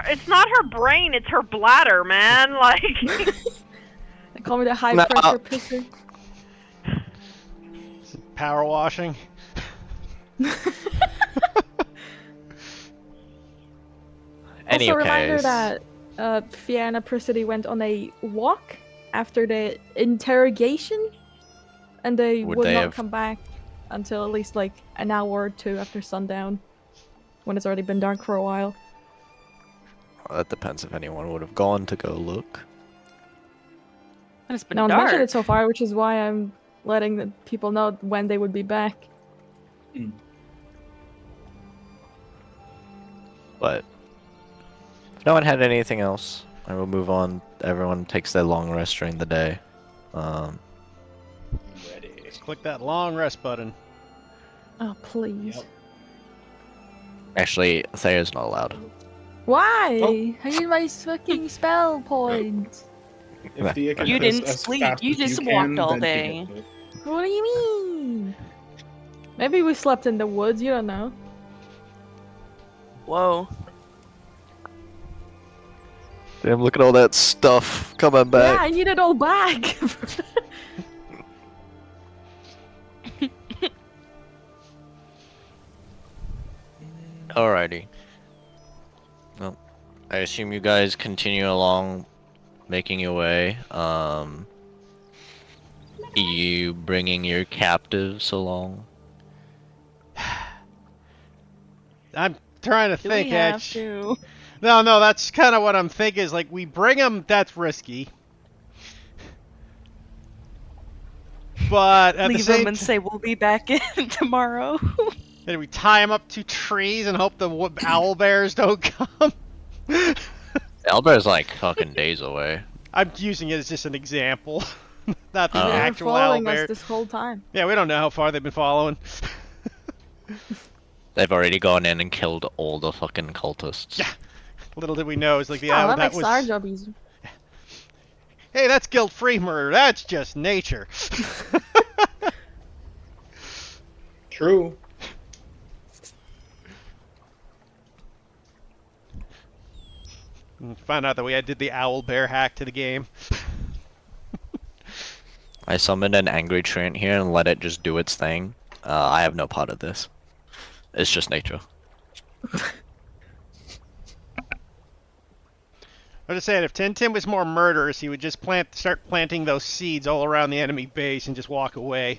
It's not her brain, it's her bladder, man. Like, They call me the high No. pressure pisser. Power washing. Any Also, a reminder case, that Fiona Priscity went on a walk after the interrogation, and they Would would they not have- come back until at least like an hour or two after sundown, when it's already been dark for a while. well, that depends if anyone would have gone to go look. And it's been No one's dark. mentioned it so far, which is why I'm letting the people know when they would be back. But if no one had anything else, I will move on. Everyone takes their long rest during the day. Ready. Just click that long rest button. Oh, please. Yep. Actually, Thayer's not allowed. Why? Oh. I need my fucking spell points. If Thea can You piss didn't as sleep, fast you as just can, walked all then she day. gets it. What do you mean? Maybe we slept in the woods, you don't know. Whoa. Damn, look at all that stuff coming Yeah, back. I need it all back. Alrighty. Well, I assume you guys continue along, making your way. You bringing your captives along? I'm trying to Do think. we have actually. to? No, that's kind of what I'm thinking. Is like we bring them. That's risky. But at the Leave same them and say we'll be back in tomorrow. and we tie them up to trees and hope the owl bears don't come. Albert's like fucking days away. I'm using it as just an example, not the Oh. They were actual owl following bear. us this whole time. Yeah, we don't know how far they've been following. They've already gone in and killed all the fucking cultists. Yeah. Little did we know, it's like the Oh, owl that that makes was. our job easier. Hey, that's guilt-free murder. That's just nature. True. Found out that we did the owl bear hack to the game. I summoned an angry treant here and let it just do its thing. I have no part of this. It's just nature. I'm just saying, if Tintin was more murderous, he would just start planting those seeds all around the enemy base and just walk away.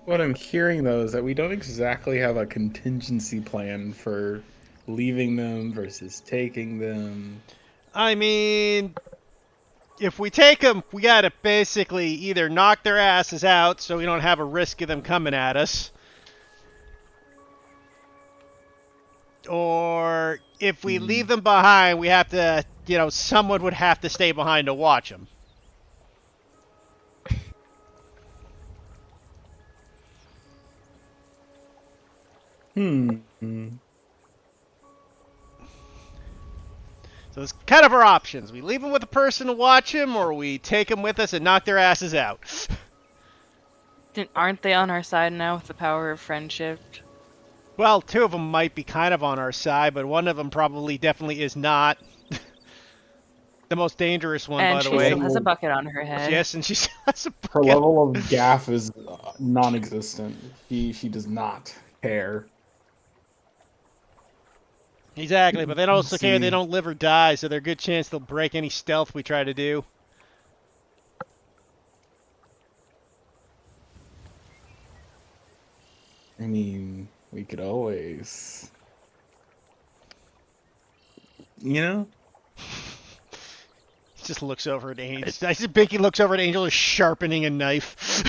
What I'm hearing though is that we don't exactly have a contingency plan for leaving them versus taking them. I mean, if we take them, we gotta basically either knock their asses out so we don't have a risk of them coming at us. Or if we leave them behind, we have to, someone would have to stay behind to watch them. So it's kind of our options. We leave them with a person to watch them, or we take them with us and knock their asses out. Aren't they on our side now with the power of friendship? Well, two of them might be kind of on our side, but one of them probably definitely is not. The most dangerous one, And by she the way. still has a bucket on her head. Yes, and she still has a Her bucket. level of gaff is non-existent. She does not care. Exactly, but they don't also care See. they don't live or die, so there's a good chance they'll break any stealth we try to do. I mean, we could always, you know. He just looks over at Angel. I see Binky looks over at Angel is sharpening a knife.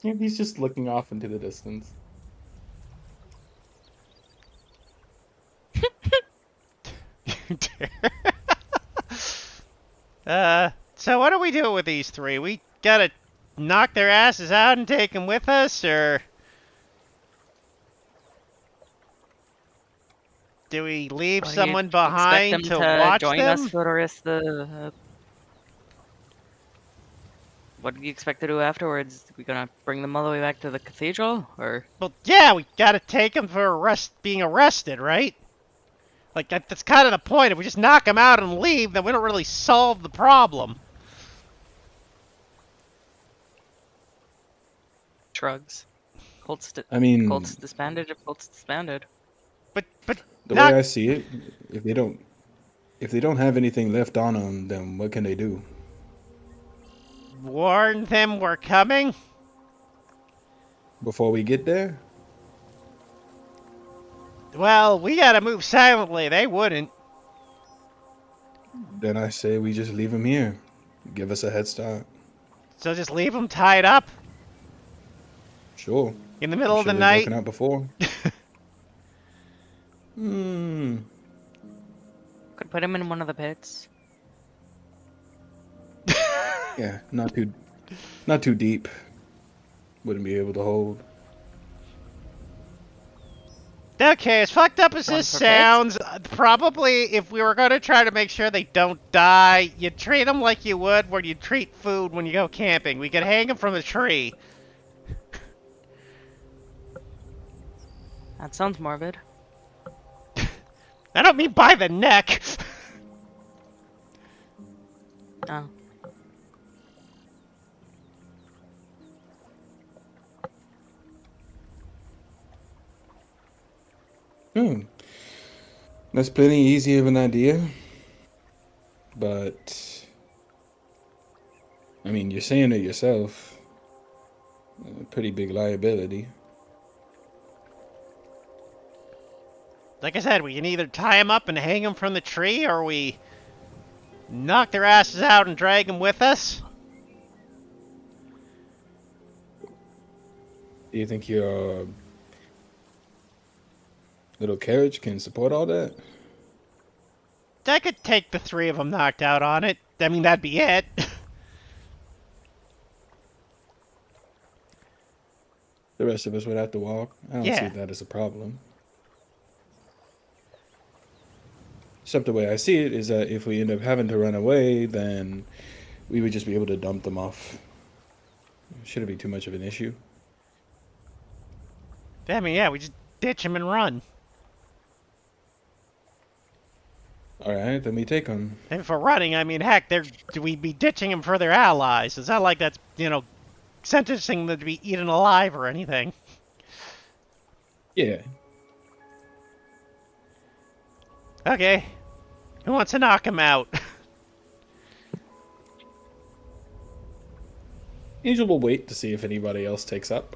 Yeah, he's just looking off into the distance. So what do we do with these three? We gotta knock their asses out and take them with us, or do we leave What do you someone expect behind them to to watch join us them? for the rest of the? What do you expect to do afterwards? We gonna bring them all the way back to the cathedral, or? Well, yeah, we gotta take them for being arrested, right? Like, that's kind of the point. If we just knock them out and leave, then we don't really solve the problem. Shrugs. I mean, Cults disbanded. If cults disbanded. But the not way I see it, if they don't have anything left on them, then what can they do? warn them we're coming? Before we get there? Well, we gotta move silently. They wouldn't. Then I say we just leave them here. Give us a head start. So just leave them tied up Sure. in the middle I'm of sure the they've night. broken out before. Hmm. Could put him in one of the pits. Yeah, not too deep. Wouldn't be able to hold. Okay, as fucked up as One this for sounds, probably if we were going to try to make sure they don't die, you'd treat them like you would when you treat food when you go camping. We could hang them from a tree. That sounds morbid. I don't mean by the neck. Oh. That's plenty easy of an idea. But I mean, you're saying it yourself. A pretty big liability. Like I said, we can either tie them up and hang them from the tree, or we knock their asses out and drag them with us. Do you think your little carriage can support all that? I could take the three of them knocked out on it. I mean, that'd be it. The rest of us would have to walk. I don't see Yeah. that as a problem. Except the way I see it is that if we end up having to run away, then we would just be able to dump them off. Shouldn't be too much of an issue. I mean, yeah, we just ditch them and run. All right, then we take them. And for running, I mean, heck, we'd be ditching them for their allies. It's not like that's, sentencing them to be eaten alive or anything. Yeah. Okay. Who wants to knock him out? Angel will wait to see if anybody else takes up.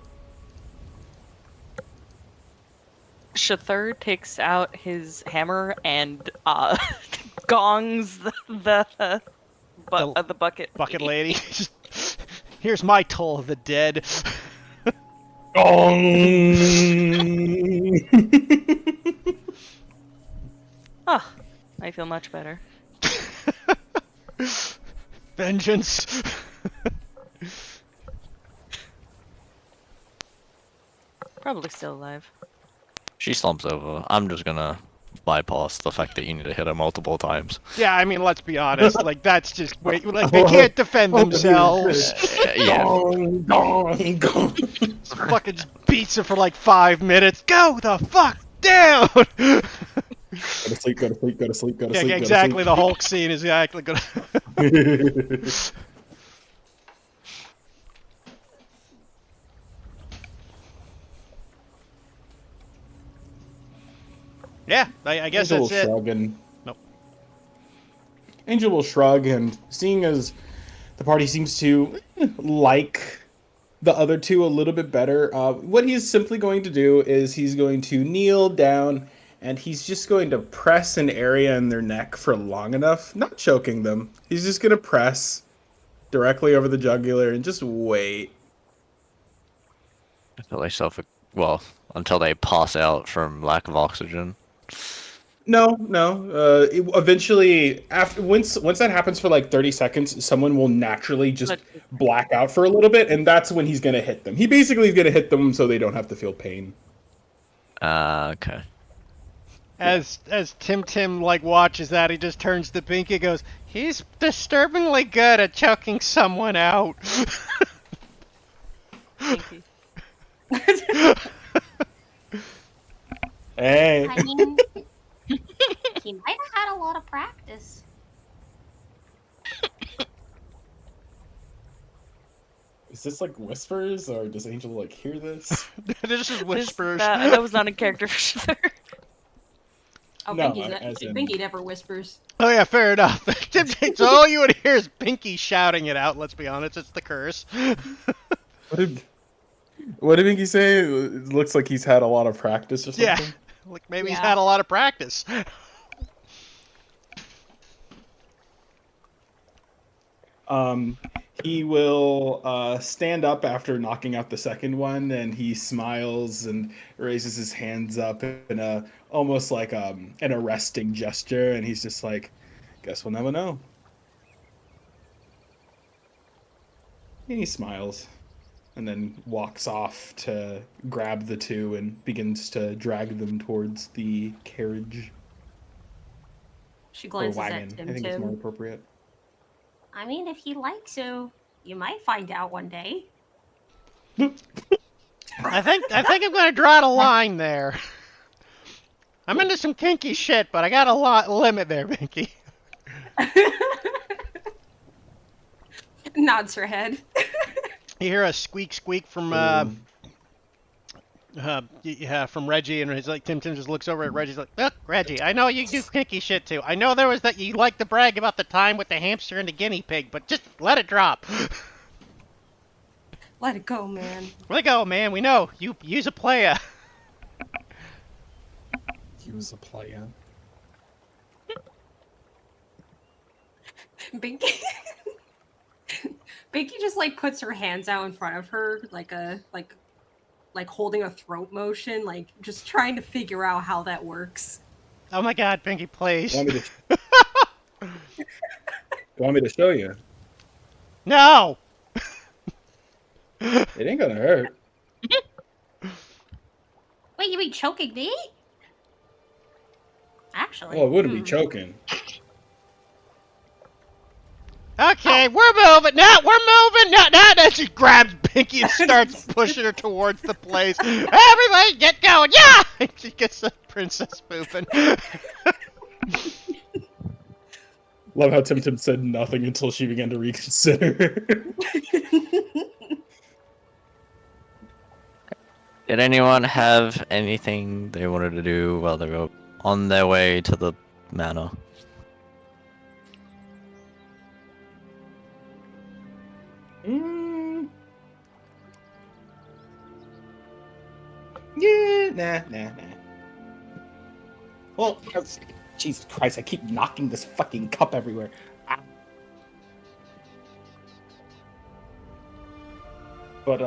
Shathur takes out his hammer and gongs the bucket. Bucket lady. Here's my toll of the dead. Oh, I feel much better. Vengeance. Probably still alive. She slumps over. I'm just gonna bypass the fact that you need to hit her multiple times. Yeah, I mean, let's be honest. Like, that's just wait. Like, they can't defend themselves. Yeah. Fucking just beats her for like 5 minutes. Go the fuck down. Gotta sleep, gotta sleep, gotta sleep, gotta Yeah, sleep. exactly. The Hulk scene is exactly gonna. Yeah, I guess Angel will that's it. shrug and Nope. Angel will shrug, and seeing as the party seems to like the other two a little bit better, what he's simply going to do is he's going to kneel down and he's just going to press an area in their neck for long enough, not choking them. He's just going to press directly over the jugular and just wait. Until they until they pass out from lack of oxygen. No. Eventually, after once that happens for like 30 seconds, someone will naturally just But black out for a little bit, and that's when he's gonna hit them. He basically is gonna hit them so they don't have to feel pain. Okay. As Tim like watches that, he just turns to Pinky and goes, "He's disturbingly good at choking someone out." Pinky. Hey, I mean, he might have had a lot of practice. is this like whispers, or does Angel like hear this? This is whispers. That was not in character for sure. Oh, No, Pinky never whispers. Oh yeah, fair enough. So all you would hear is Pinky shouting it out. Let's be honest, it's the curse. What did Pinky say? It looks like he's had a lot of practice or something. Yeah, like maybe he's Yeah. had a lot of practice. He will stand up after knocking out the second one, and he smiles and raises his hands up in a almost like an arresting gesture, and he's just like, "Guess we'll never know." And he smiles, and then walks off to grab the two and begins to drag them towards the carriage She or glances wagon. at Tim I think it's more Tim. appropriate. I mean, if he likes you, you might find out one day. I think I'm gonna draw the line there. I'm into some kinky shit, but I got a limit there, Pinky. Nods her head. You hear a squeak from from Reggie, and he's like, Tim just looks over at Reggie. He's like, "Look, Reggie, I know you do kinky shit too. I know there was that you like to brag about the time with the hamster and the guinea pig, but just let it drop." Let it go, man. Let it go, man. We know you use a playa. He was a player. Binky. Binky just like puts her hands out in front of her, like holding a throat motion, like just trying to figure out how that works. Oh my God, Pinky, please. You want me to show you? No. It ain't gonna hurt. Wait, you mean choking me? Actually. Well, it wouldn't be choking. Okay, we're moving. Now we're moving. Now she grabs Pinky and starts pushing her towards the place. Everybody, get going! Yeah! And she gets the princess moving. Love how Tim said nothing until she began to reconsider. Did anyone have anything they wanted to do while they were on their way to the manor? Yeah, nah. Well, Jesus Christ, I keep knocking this fucking cup everywhere. Ah. But,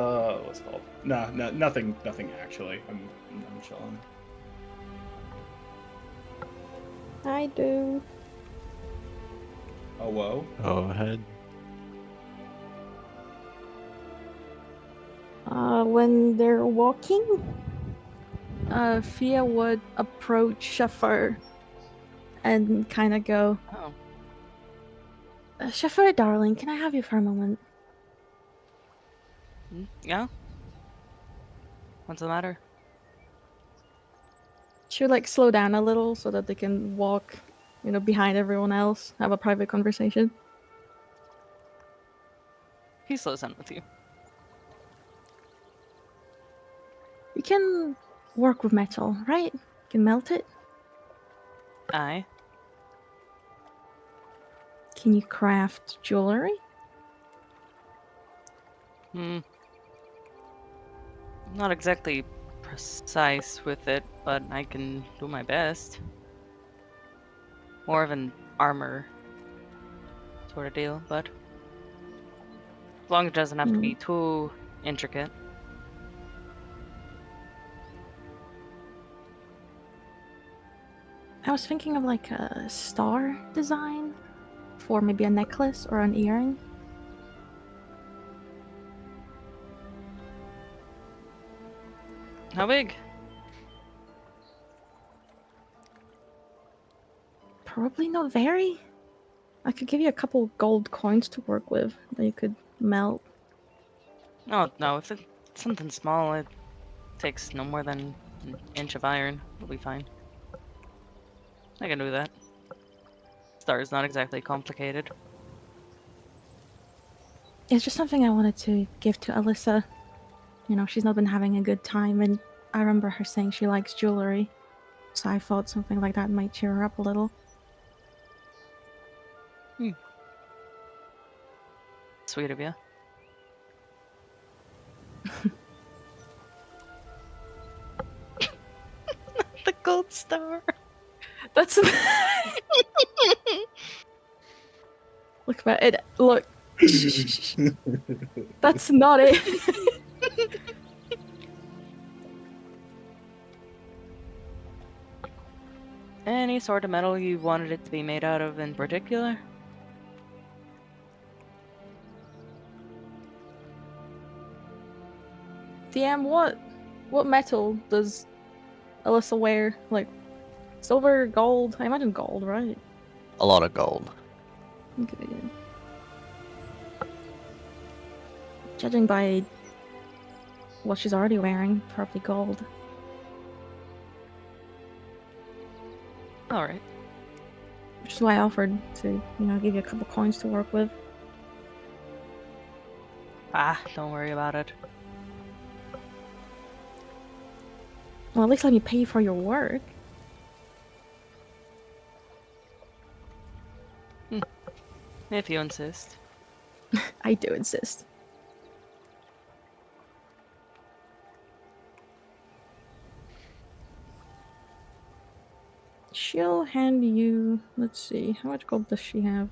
what's it called? Nah, nothing actually. I'm chilling. I do. Oh, whoa. Go ahead. When they're walking, Fia would approach Shafar and kind of go, Oh. Shafar, darling, can I have you for a moment? Yeah? What's the matter? She would like slow down a little so that they can walk, behind everyone else, have a private conversation. He slows down with you. You can work with metal, right? You can melt it. Aye. Can you craft jewelry? Not exactly precise with it, but I can do my best. More of an armor sort of deal, but as long as it doesn't have to be too intricate. I was thinking of like a star design for maybe a necklace or an earring. How big? Probably not very. I could give you a couple gold coins to work with that you could melt. Oh, no, if it's something small, it takes no more than an inch of iron. It'll be fine. I can do that. Star is not exactly complicated. It's just something I wanted to give to Alyssa. You know, she's not been having a good time, and I remember her saying she likes jewelry. So I thought something like that might cheer her up a little. Sweet of you. The gold star. That's look about it. Look, that's not it. Any sort of metal you wanted it to be made out of in particular? DM, what metal does Alyssa wear? Like silver, gold? I imagine gold, right? A lot of gold. Okay. Judging by what she's already wearing, probably gold. Alright. Which is why I offered to, you know, give you a couple coins to work with. Ah, don't worry about it. Well, at least let me pay for your work. If you insist. I do insist. She'll hand you, let's see, how much gold does she have?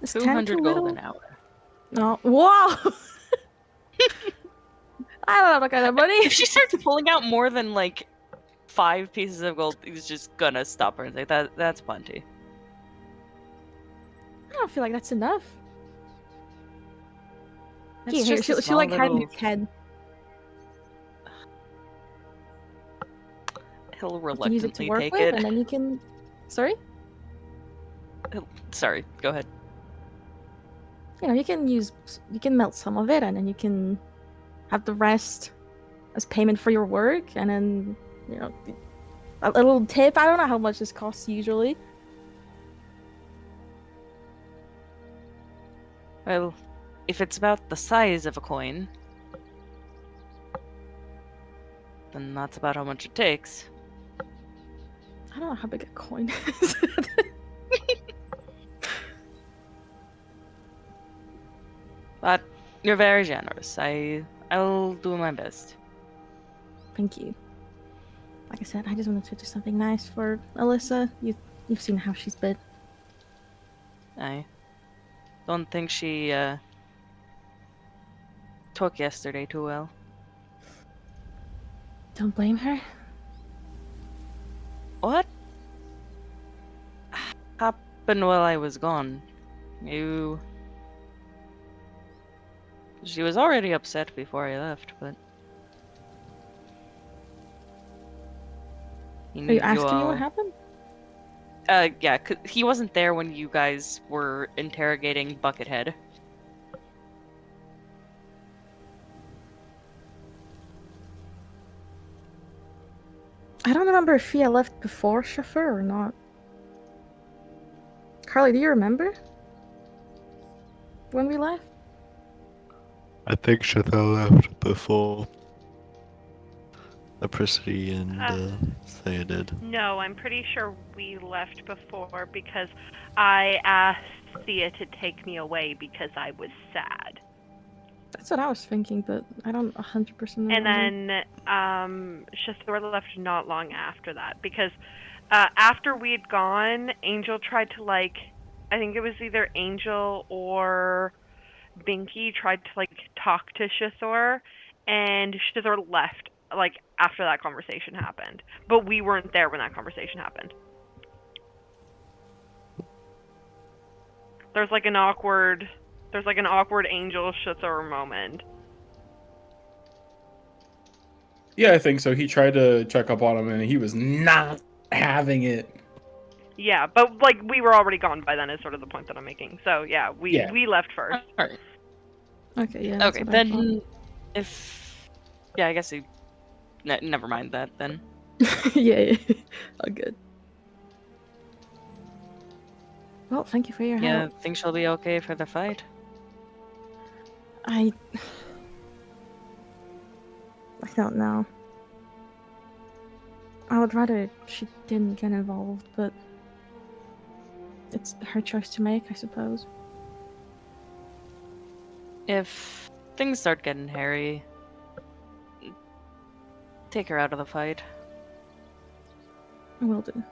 Is 10 200 too gold little? an hour. No. Whoa! I don't have that kind of money. If she starts pulling out more than like 5 pieces of gold, he's just gonna stop her and say that's plenty. I don't feel like that's enough. It's Here, just a she'll like small hand you little- 10. He'll You can use it to reluctantly work take with, it. and then you can. Sorry? Sorry, go ahead. You know, you can melt some of it, and then you can have the rest as payment for your work, and then, you know, a little tip. I don't know how much this costs usually. Well, if it's about the size of a coin, then that's about how much it takes. I don't know how big a coin is. But you're very generous. I'll do my best. Thank you. Like I said, I just wanted to do something nice for Alyssa. You've seen how she's been. I don't think she took yesterday too well. Don't blame her. What happened while I was gone? She was already upset before I left, but... Are you asking me what happened? Yeah, he wasn't there when you guys were interrogating Buckethead. I don't remember if Fia left before Chauffeur or not. Carly, do you remember? When we left? I think Chateau left before Apricity and Thea did. No, I'm pretty sure we left before because I asked Thea to take me away because I was sad. That's what I was thinking, but I don't 100% remember. And then Shasthor left not long after that because after we'd gone, Angel tried to I think it was either Angel or Binky tried to talk to Shasthor, and Shasthor left like after that conversation happened, but we weren't there when that conversation happened. There's like an awkward Angel Shitsur moment. Yeah, I think so. He tried to check up on him, and he was not having it. Yeah, but like we were already gone by then is sort of the point that I'm making. So yeah, we left first. All right. Okay, yeah. That's Okay, what I thought. then yeah, I guess never mind that then. Yeah. Oh, good. Well, thank you for your Yeah, help. think she'll be okay for the fight. I don't know. I would rather she didn't get involved, but it's her choice to make, I suppose. If things start getting hairy, take her out of the fight. I will do.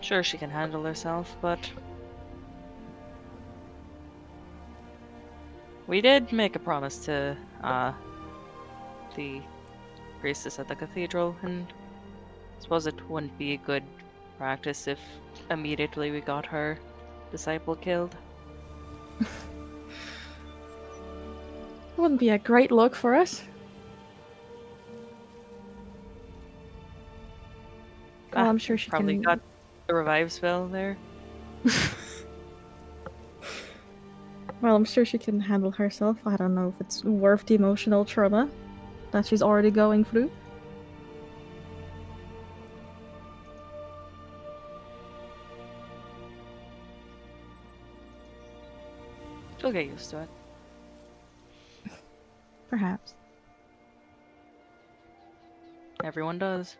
Sure, she can handle herself, but we did make a promise to the priestess at the cathedral, and I suppose it wouldn't be a good practice if immediately we got her disciple killed. It wouldn't be a great look for us. Well, I'm sure she Probably can. got the revive spell there. Well, I'm sure she can handle herself. I don't know if it's worth the emotional trauma that she's already going through. She'll get used to it. Perhaps. Everyone does.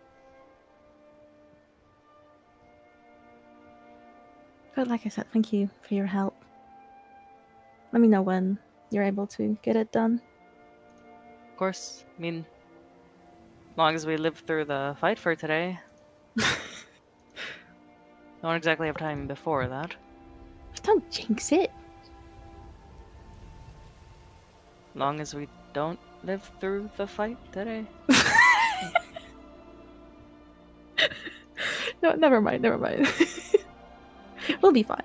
But like I said, thank you for your help. Let me know when you're able to get it done. Of course, I mean, as long as we live through the fight for today. Don't exactly have time before that. Don't jinx it. As long as we don't live through the fight today. No, never mind, never mind. We'll be fine.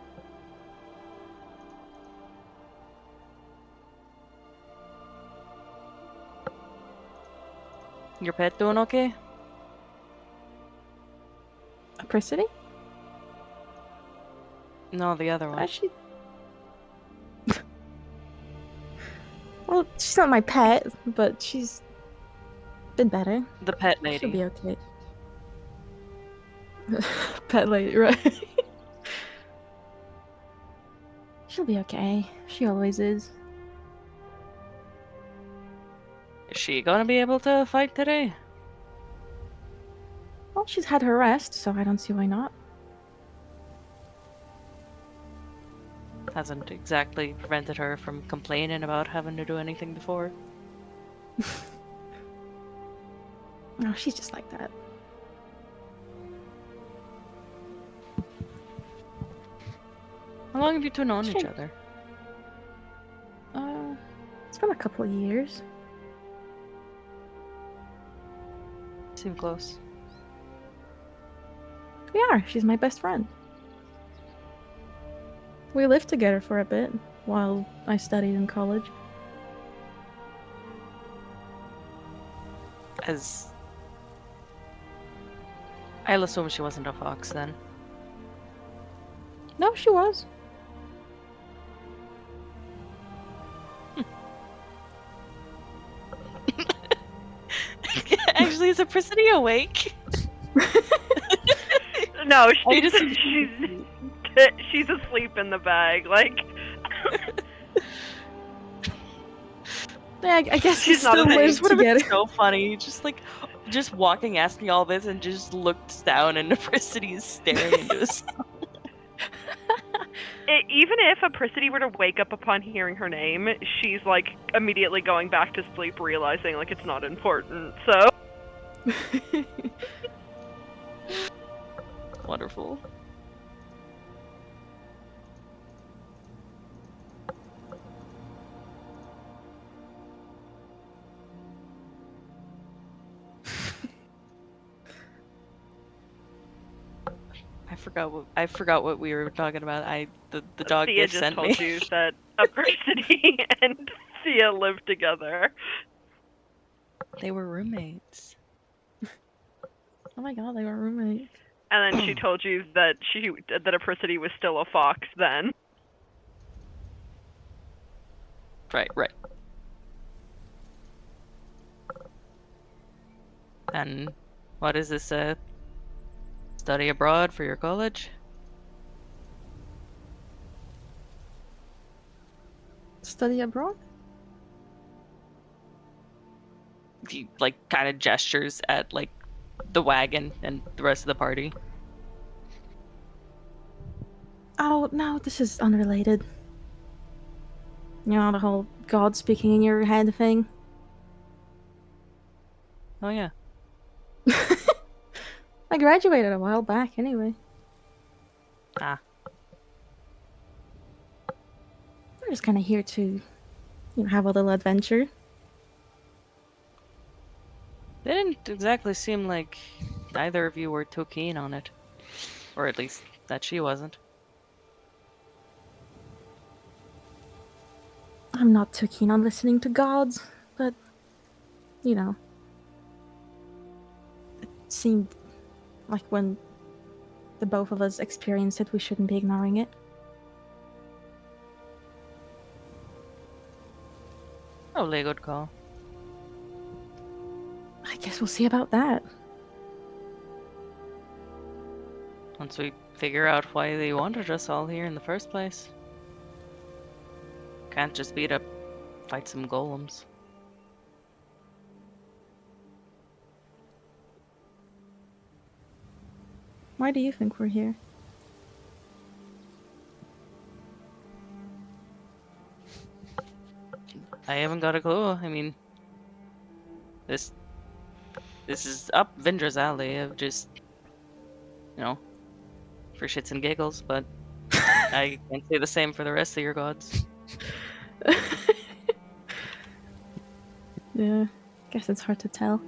Your pet doing okay? Apricity? No, the other one. Actually. Well, she's not my pet, but she's been better. The pet She'll lady. be okay. Pet lady, right? She'll be okay. She always is. Is she gonna be able to fight today? Well, she's had her rest, so I don't see why not. Hasn't exactly prevented her from complaining about having to do anything before. No, she's just like that. How long have you two known each Sure. other? It's been a couple of years. Seem close. We are. She's my best friend. We lived together for a bit while I studied in college. As I'll assume she wasn't a fox then. No, she was. Actually, is Apricity awake? No, I she's just- she's asleep in the bag. Like Yeah, I guess she She's not still a lives This would have been together. so funny. Just walking, asking all this, and just looks down, and Apricity is staring into his. even if Apricity were to wake up upon hearing her name, she's like immediately going back to sleep, realizing like it's not important. So Wonderful. forgot what we were talking about. The dog Thea gift just sent told me. you that Adversity and Thea live together. They were roommates. Oh my god, they were roommates. And then she told you that that Adversity was still a fox then. Right. And what is this? Study abroad for your college? Study abroad? He like kind of gestures at like the wagon and the rest of the party. Oh, no, this is unrelated. You know, the whole God speaking in your head thing. Oh yeah. I graduated a while back, anyway. Ah. We're just kind of here to, have a little adventure. They didn't exactly seem like either of you were too keen on it. Or at least that she wasn't. I'm not too keen on listening to gods, but, it seemed like when the both of us experienced it, we shouldn't be ignoring it. Probably a good call. I guess we'll see about that. Once we figure out why they wanted us all here in the first place. Can't just be to fight some golems. Why do you think we're here? I haven't got a clue. I mean, this is up Vindra's alley of just, for shits and giggles, but I can't say the same for the rest of your gods. Yeah, guess it's hard to tell.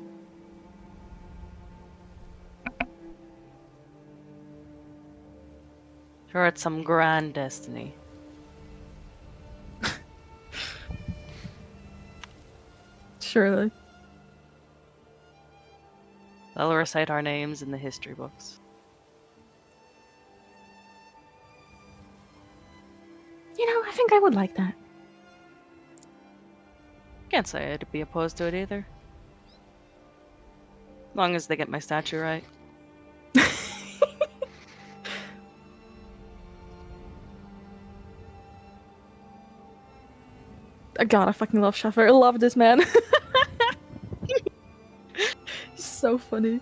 Sure, it's some grand destiny. Surely. They'll recite our names in the history books. I think I would like that. Can't say I'd be opposed to it either. As long as they get my statue right. God, I fucking love Shaffer. I love this man. He's so funny.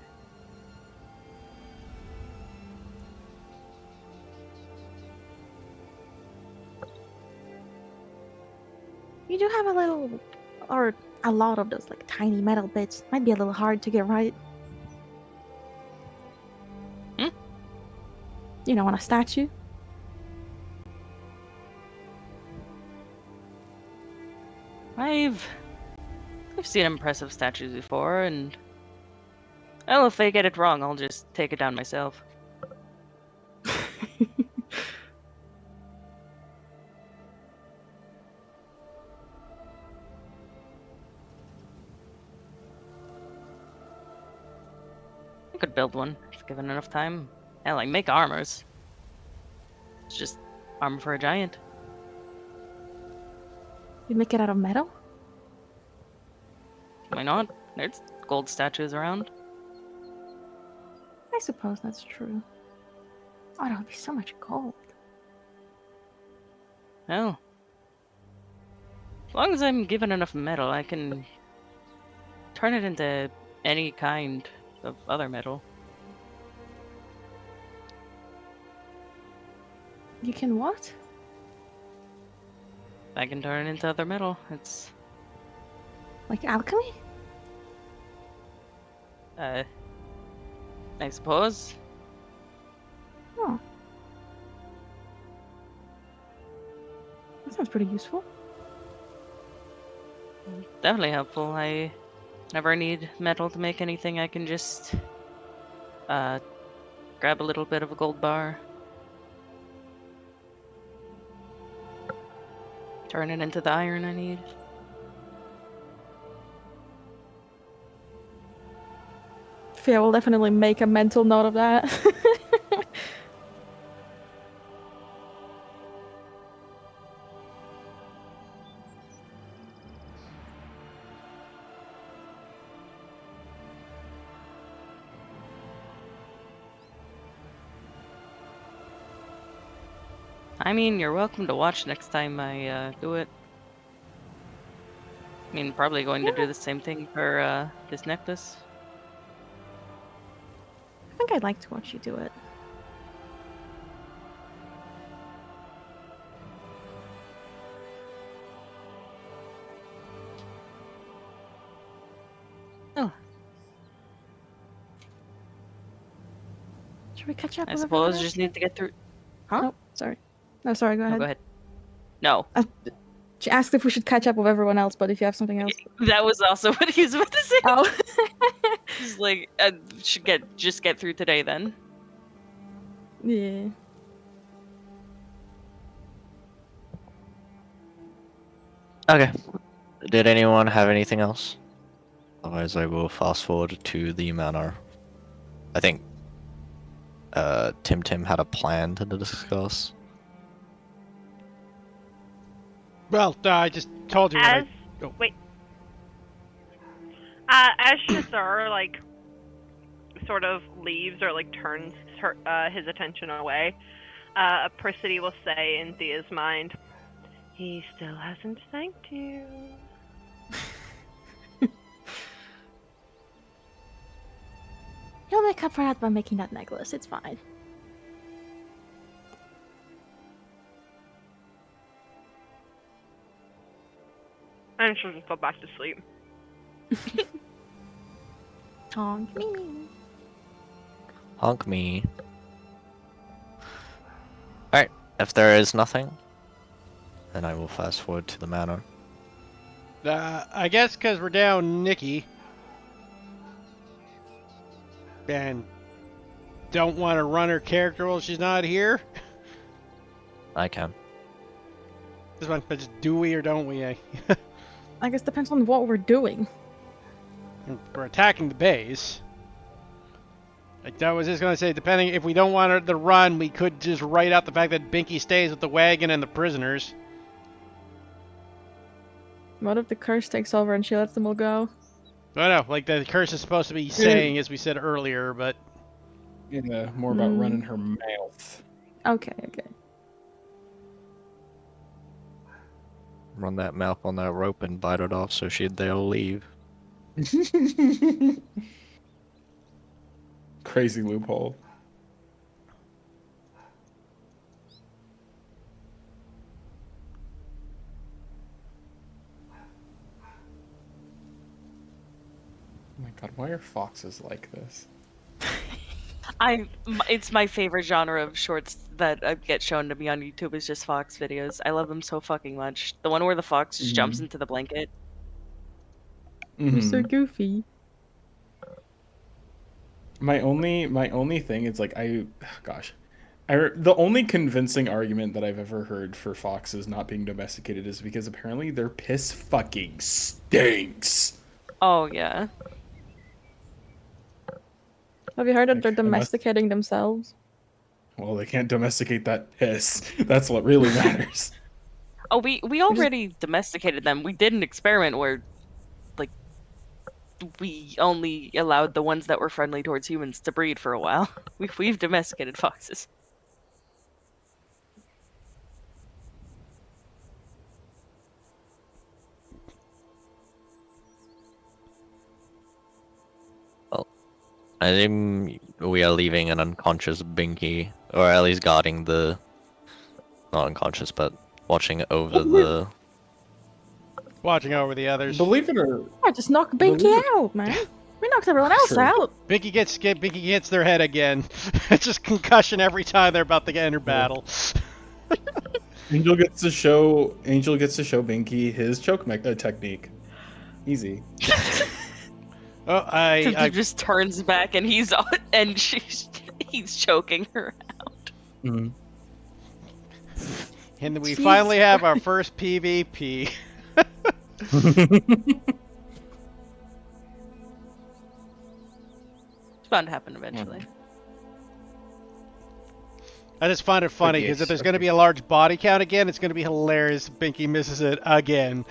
You do have a little, or a lot of those like tiny metal bits. Might be a little hard to get right. On a statue. I've seen impressive statues before, and well, if they get it wrong, I'll just take it down myself. I could build one if given enough time. Hell, I make armors. It's just armor for a giant. You make it out of metal? Why not? There's gold statues around. I suppose that's true. Oh, that would be so much gold. Well, as long as I'm given enough metal, I can turn it into any kind of other metal. You can what? I can turn it into other metal. It's, Like alchemy? I suppose. Oh. That sounds pretty useful. Definitely helpful. I never need metal to make anything. I can just grab grab a little bit of a gold bar. Turn it into the iron I need. Fia will definitely make a mental note of that. I mean, you're welcome to watch next time I do it. I mean, probably going to do the same thing for this necklace. I think I'd like to watch you do it. Oh. Should we catch up? I with suppose everyone just else? need to get through. Huh? Nope, sorry. No, sorry, go No, ahead. go ahead. No. She asked if we should catch up with everyone else, but if you have something else. That was also what he was about to say. Oh. He's like, should just get through today then. Yeah. Okay. Did anyone have anything else? Otherwise, I will fast forward to the manor. I think Tim had a plan to discuss. Well, I just told you what As I... Oh. wait, as Shazar like sort of leaves or like turns his attention away, Priscity will say in Thea's mind, "He still hasn't thanked you." He'll make up for that by making that necklace. It's fine. And she'll just go back to sleep. Honk me. Honk me. Alright, if there is nothing, then I will fast forward to the manor. I guess because we're down Nikki. And don't want to run her character while she's not here. I can. This one, but just do we or don't we? I guess depends on what we're doing. We're attacking the base. Like I was just gonna say, depending if we don't want her to run, we could just write out the fact that Binky stays with the wagon and the prisoners. What if the curse takes over and she lets them all go? I know, like the curse is supposed to be saying, as we said earlier, but Yeah, more about running her mouth. Okay. Run that mouth on that rope and bite it off so they'll leave. Crazy loophole. Oh my god, why are foxes like this? It's my favorite genre of shorts that get shown to me on YouTube is just fox videos. I love them so fucking much. The one where the fox just jumps into the blanket. You're so goofy. My only thing is like the only convincing argument that I've ever heard for foxes not being domesticated is because apparently their piss fucking stinks. Oh yeah. Have you heard that Like, they're domesticating themselves? Well, they can't domesticate that piss. That's what really matters. Oh, we already domesticated them. We did an experiment where, like, we only allowed the ones that were friendly towards humans to breed for a while. We've domesticated foxes. I think we are leaving an unconscious Binky, or at least guarding the... Not unconscious, but watching over the... watching over the others. Believe it or Yeah, just knock Binky out, man. We knocked everyone else True. out. Binky gets their head again. It's just concussion every time they're about to enter battle. Angel gets to show Binky his choke technique. Easy. Oh, He just turns back and he's and she's He's choking her out. Mm. And we Jeez. finally have our first PvP. It's bound to happen eventually. I just find it funny because if there's going to be a large body count again, it's going to be hilarious if Binky misses it again.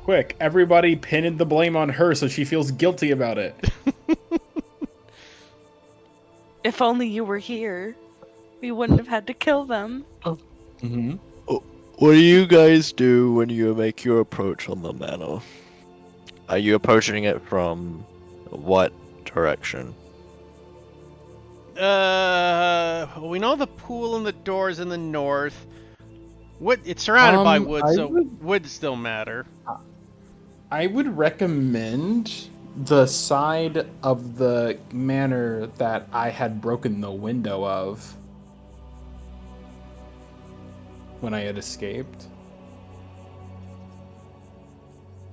Quick, everybody pinning the blame on her so she feels guilty about it. If only you were here, we wouldn't have had to kill them. Mm-hmm. What do you guys do when you make your approach on the manor? Are you approaching it from what direction? We know the pool and the doors in the north. It's surrounded by woods, so woods still matter. I would recommend the side of the manor that I had broken the window of when I had escaped.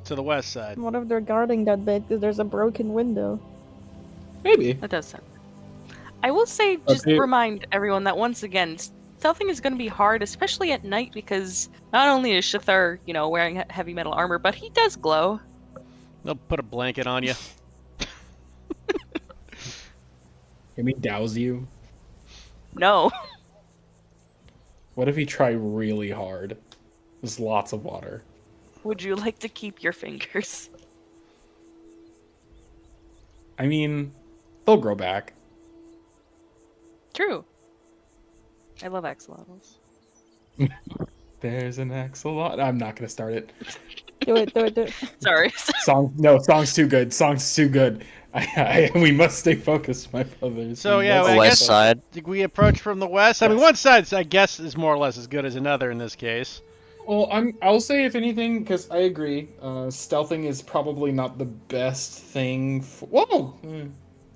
To the west side. What if they're guarding that bit because there's a broken window? Maybe. That does sound. I will say, just Okay. remind everyone that once again, stealthing is going to be hard, especially at night, because not only is Shathar, wearing heavy metal armor, but he does glow. They'll put a blanket on you. Can we douse you? No. What if we try really hard? There's lots of water. Would you like to keep your fingers? I mean, they'll grow back. True. I love axolotls. There's an axolotl. I'm not gonna start it. Do it. Sorry. Song's too good. Song's too good. We must stay focused, my brothers. So We yeah, must I stay west guess focused. side. we approach from the west. I mean, Yes. one side, I guess, is more or less as good as another in this case. Well, I'll say if anything, because I agree. Stealthing is probably not the best thing. Whoa.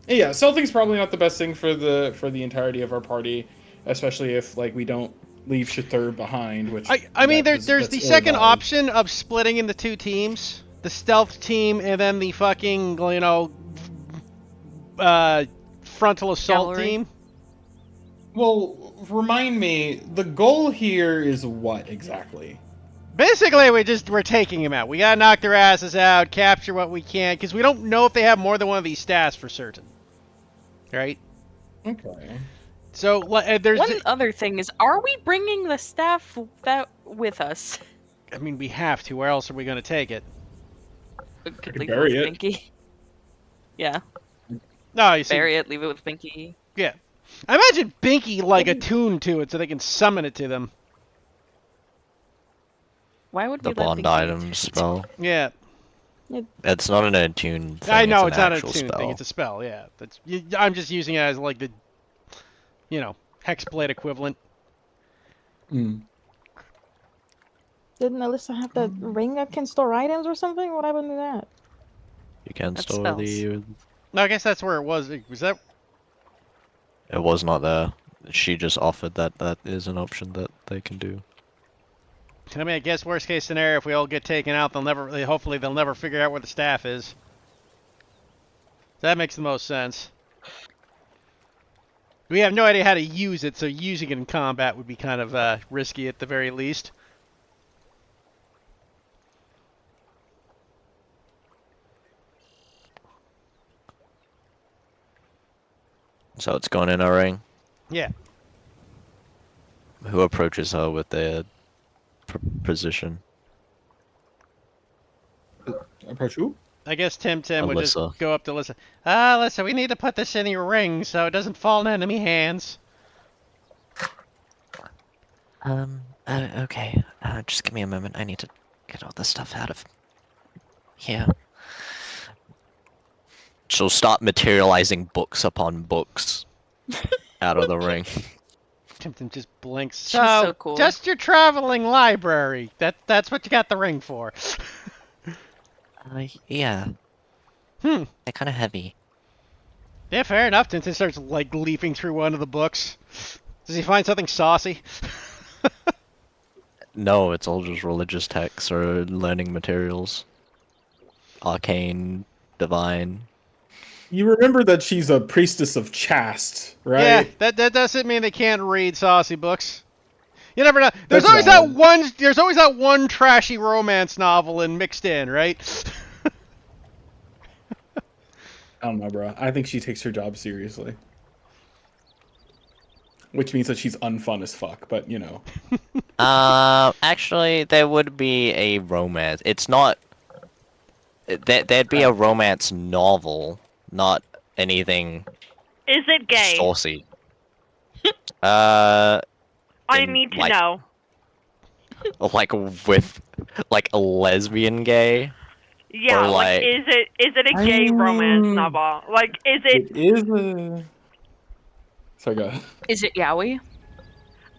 Yeah, stealthing's probably not the best thing for the entirety of our party, especially if we don't leave Shathar behind. Which I mean, there's that's the second ill-advised. option of splitting into two teams: the stealth team and then the fucking frontal assault Cavalry. team. Well, remind me. The goal here is what exactly? Basically, we're taking them out. We gotta knock their asses out, capture what we can, because we don't know if they have more than one of these stats for certain. Right? Okay. So there's. One other thing is, are we bringing the staff with us? I mean, we have to. Where else are we gonna take it? Could can leave bury it with it. Binky. Yeah, No, you see. bury it, leave it with Binky. Yeah. I imagine Binky attuned to it so they can summon it to them. Why would The we let bond Binky- item spell. Yeah. It's not an attuned thing. I know it's it's an not a actual tune spell. thing. It's a spell. Yeah. I'm just using it as the, hexblade equivalent. Hmm. Didn't Alyssa have that ring that can store items or something? What happened to that? You can That's store the. No, I guess that's where it was. Was that? It was not there. She just offered that is an option that they can do. I mean, I guess worst case scenario, if we all get taken out, hopefully they'll never figure out where the staff is. That makes the most sense. We have no idea how to use it, so using it in combat would be kind of risky at the very least. So it's gone in a ring. Yeah. Who approaches her with their position? Approach who? I guess Tim would just Alyssa. go up to Alyssa. Alyssa, we need to put this in your ring so it doesn't fall in enemy hands. Okay. Just give me a moment. I need to get all this stuff out of here. She'll start materializing books upon books out of the ring. Tim just blinks. She's so cool. Just your traveling library. That's what you got the ring for. Yeah. Hmm. They're kind of heavy. Yeah, fair enough. Tintin starts leafing through one of the books. Does he find something saucy? No, it's all just religious texts or learning materials. Arcane divine. You remember that she's a priestess of chaste, Yeah, right? that doesn't mean they can't read saucy books. You never know. There's That's always valid. that one. There's always that one trashy romance novel in mixed in, right? I don't know, bro. I think she takes her job seriously. Which means that she's unfun as fuck, but you know. Actually, there would be a romance. It's not. There'd be a romance novel, not anything Is it gay? saucy. I in, need to like, know. like with like a lesbian gay. Yeah, Or like- is it a gay romance novel? Like, is it It is a. Sorry, go ahead. Is it yaoi?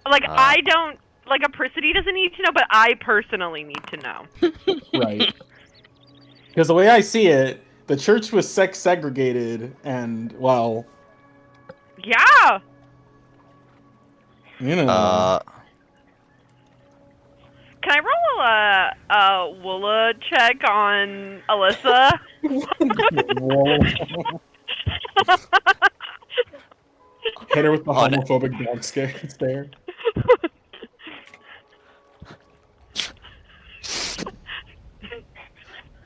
like Uh, I don't like a Priscity doesn't need to know, but I personally need to know. Right. Because the way I see it, the church was sex segregated, and well, Yeah. you know. Can I roll a Woola check on Alyssa? Hit her with the On- homophobic dog stare.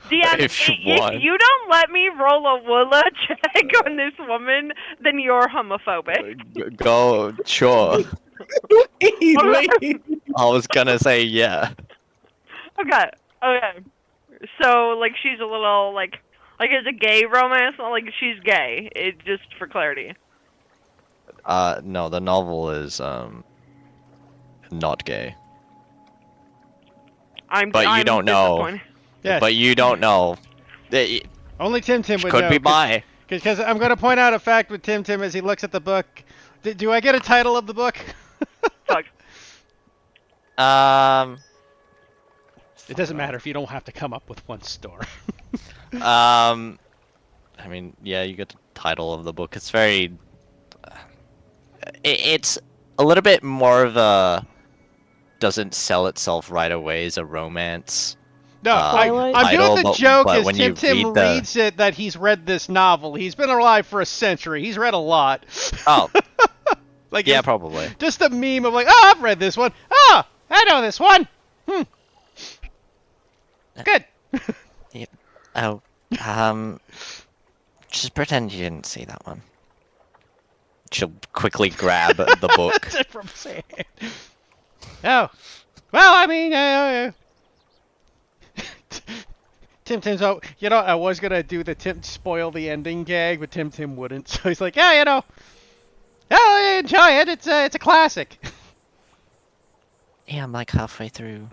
DM, If you if want. you don't let me roll a Woola check on this woman, then you're homophobic. Go, sure. Wait. I was gonna say yeah. Okay. So, like, she's a little, like it's a gay romance, not like she's gay. It just for clarity. No, the novel is not gay. But you I'm don't know. disappointed. Yes. But you don't know. It Only Tim would could know. be bi. Because I'm going to point out a fact with Tim as he looks at the book. Do I get a title of the book? Fuck. It doesn't matter if you don't have to come up with one store. I mean, yeah, you get the title of the book. It's very. It's a little bit more of a. Doesn't sell itself right away as a romance. No, Twilight? I'm title, doing the but- joke but as when you Tim read the- reads it that he's read this novel. He's been alive for a century. He's read a lot. Oh, Like yeah, it's probably. just a meme of like, oh, I've read this one. Oh, I know this one. Good. Oh, just pretend you didn't see that one. She'll quickly grab the book. From saying. Oh, well, I mean, Tim's. Oh, you know, I was gonna do the Tim spoil the ending gag, but Tim wouldn't. So he's like, yeah, you know, oh, enjoy it. It's a classic. Yeah, I'm like halfway through.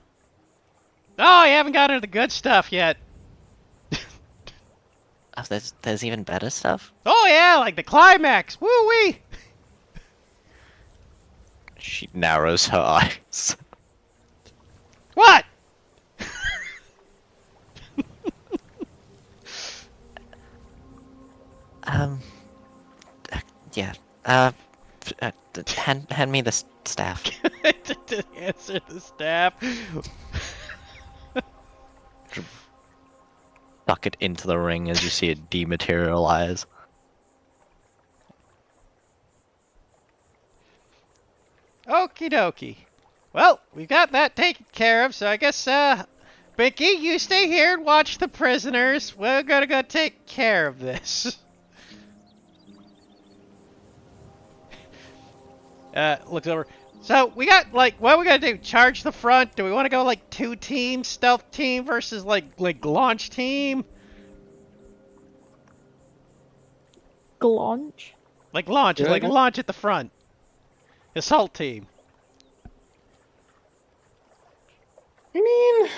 Oh, you haven't gotten to the good stuff yet. Oh, there's even better stuff. Oh yeah, like the climax. Woo wee. She narrows her eyes. What? Yeah. Hand me the staff. To answer the staff. Tuck it into the ring as you see it dematerialize. Okie dokie. Well, we've got that taken care of, so I guess, Becky, you stay here and watch the prisoners. We're gonna go take care of this. Looks over. So, we got, like, what are we gonna do? Charge the front? Do we want to go, like, 2 teams? Stealth team versus, like launch team? Glaunch? Like, launch. It's Yeah, like okay. launch at the front. Assault team. I mean,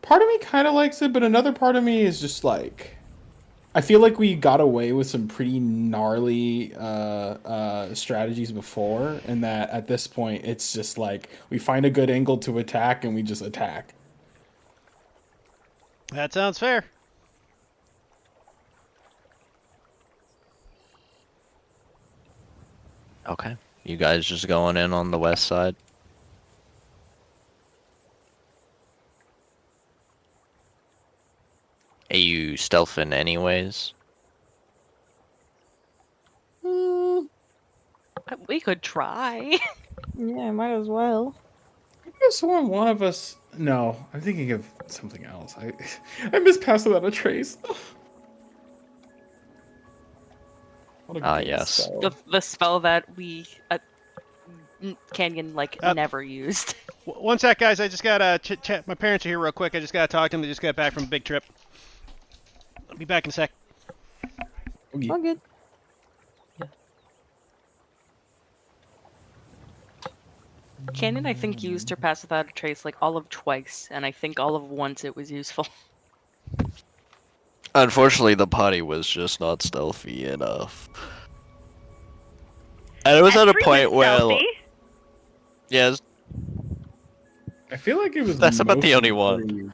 part of me kind of likes it, but another part of me is just like, I feel like we got away with some pretty gnarly strategies before, and that at this point it's just like we find a good angle to attack and we just attack. That sounds fair. Okay. You guys just going in on the west side? Are you stealthing anyways? We could try. Yeah, might as well. I just want one of us. No, I'm thinking of something else. I miss Pass Without a Trace. What a Ah, good yes. spell. The spell that we Canyon never used. One sec, guys. I just gotta chat. My parents are here real quick. I just gotta talk to them. They just got back from a big trip. I'll be back in a sec. Okay. All good. Canyon, I think, used her Pass Without a Trace like all of twice, and I think all of once it was useful. Unfortunately, the party was just not stealthy enough. And it was at a Estri point was where... stealthy. Yes, I feel like it was. that's about the most of only one. party-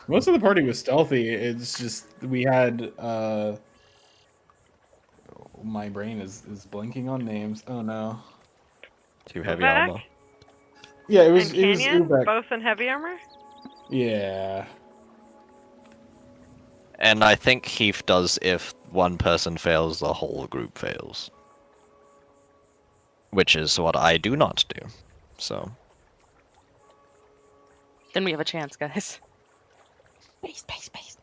Most of the party was stealthy. It's just we had. My brain is blinking on names. Oh no. Too heavy Ubek armor. Yeah, it and was Canyon, Ubek. both in heavy armor. Yeah. And I think Heath does if one person fails, the whole group fails. Which is what I do not do. So, Then we have a chance, guys. Space.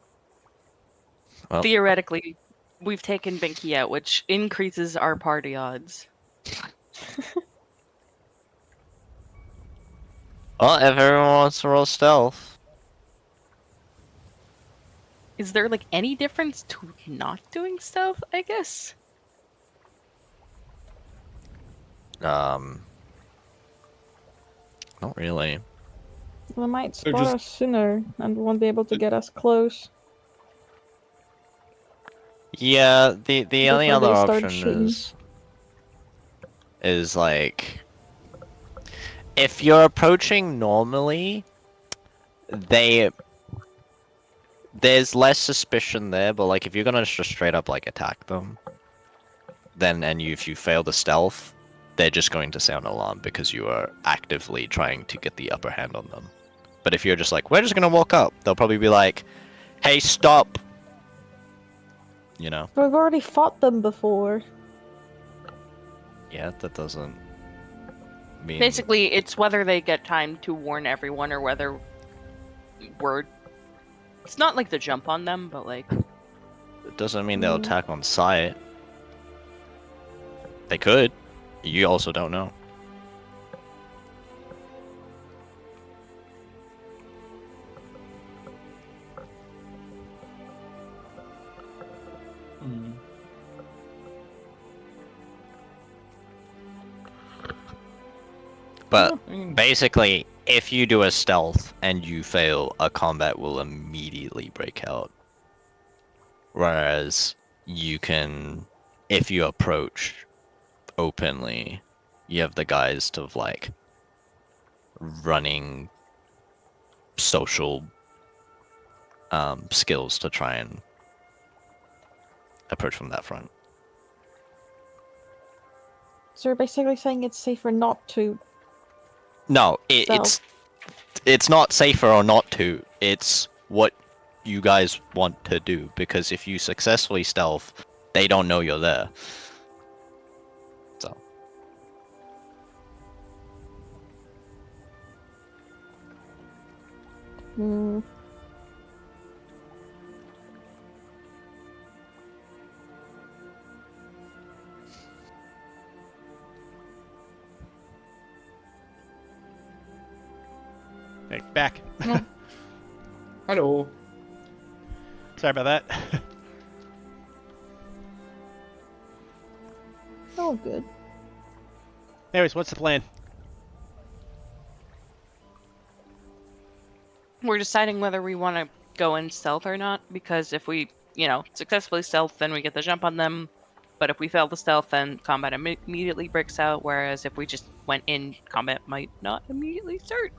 well, Theoretically, we've taken Binky out, which increases our party odds. well, if everyone wants to roll stealth, Is there like any difference to not doing stealth? I guess. not really. They might They're spot just- us sooner and won't be able to get us close. Yeah, the only Before other they start option shooting. is like if you're approaching normally, there's less suspicion there, but like if you're gonna just straight up like attack them, then if you fail the stealth, they're just going to sound alarm because you are actively trying to get the upper hand on them. But if you're just like, we're just gonna walk up, they'll probably be like, hey, stop. You know? We've already fought them before. Yeah, that doesn't mean... Basically, it's whether they get time to warn everyone or whether we're. It's not like the jump on them, but like. It doesn't mean they'll attack on sight. They could. You also don't know. But basically, if you do a stealth and you fail, a combat will immediately break out. Whereas you can, if you approach openly, you have the guise of like running social skills to try and approach from that front. So you're basically saying it's safer not to. No, Stealth. it's not safer or not to. It's what you guys want to do, because if you successfully stealth, they don't know you're there. So. Hmm. Hey, back. Hello. Sorry about that. Oh, good. Anyways, what's the plan? We're deciding whether we want to go in stealth or not, because if we, successfully stealth, then we get the jump on them. But if we fail the stealth, then combat immediately breaks out, whereas if we just went in, combat might not immediately start.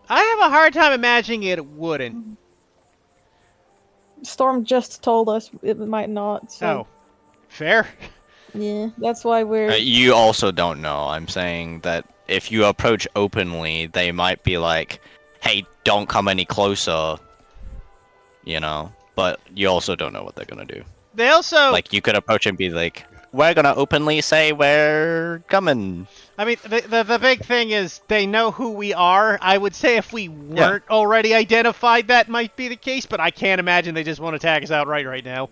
I have a hard time imagining it wouldn't. Storm just told us it might not, so Oh. Fair? yeah, that's why we're. You also don't know. I'm saying that if you approach openly, they might be like, hey, don't come any closer. you know. But you also don't know what they're gonna do. They also, Like, you could approach and be like, "We're gonna openly say we're coming." I mean, the big thing is they know who we are. I would say if we weren't already identified, that might be the case, but I can't imagine they just want to attack us outright right now.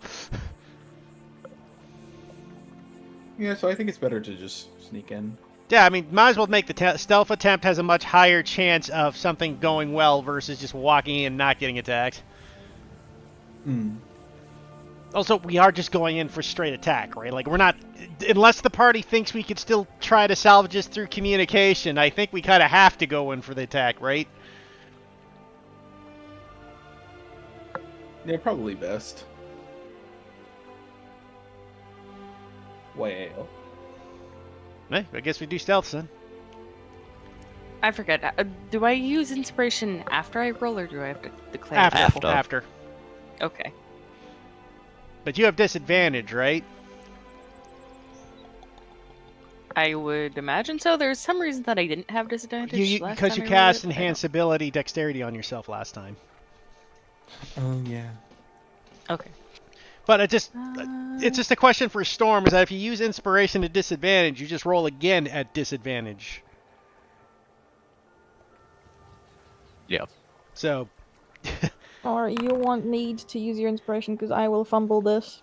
Yeah, so I think it's better to just sneak in. Yeah, I mean, might as well make the stealth attempt has a much higher chance of something going well versus just walking in and not getting attacked. Hmm. Also, we are just going in for straight attack, right? Like, we're not... Unless the party thinks we could still try to salvage this through communication, I think we kind of have to go in for the attack, right? Yeah, probably best. Well. I guess we do stealth, then. I forget. Do I use inspiration after I roll, or do I have to declare? After. Okay. But you have disadvantage, right? I would imagine so. There's some reason that I didn't have disadvantage last Because time you I cast rolled it, but I don't- enhanceability dexterity on yourself last time. Oh, yeah. Okay. But it's just a question for Storm, is that if you use inspiration at disadvantage, you just roll again at disadvantage. Yeah. So, Or you want me to use your inspiration because I will fumble this.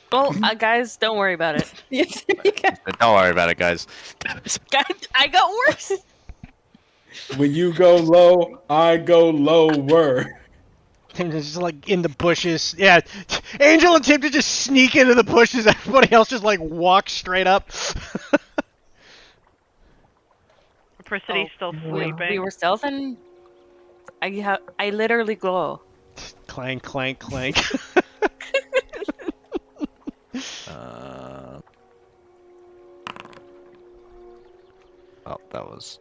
Well, guys, don't worry about it. Yes, you can. Don't worry about it, guys. Guys, I got worse. When you go low, I go lower. Tim is just like in the bushes. Yeah, Angel and Tim to just sneak into the bushes. Everybody else just like walks straight up. Persidy's still sleeping. We were stealthing. I literally glow. Clank, clank, clank. Oh, that was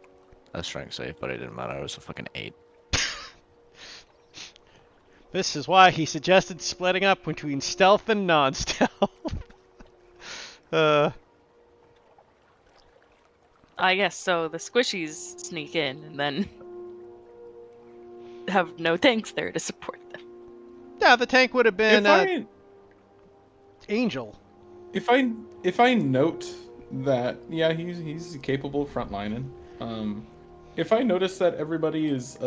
a strength save, but it didn't matter. It was a fucking 8. This is why he suggested splitting up between stealth and non-stealth. I guess so. The squishies sneak in and then have no tanks there to support them. Yeah, the tank would have been If Angel. I note that he's capable of frontlining. If I notice that everybody is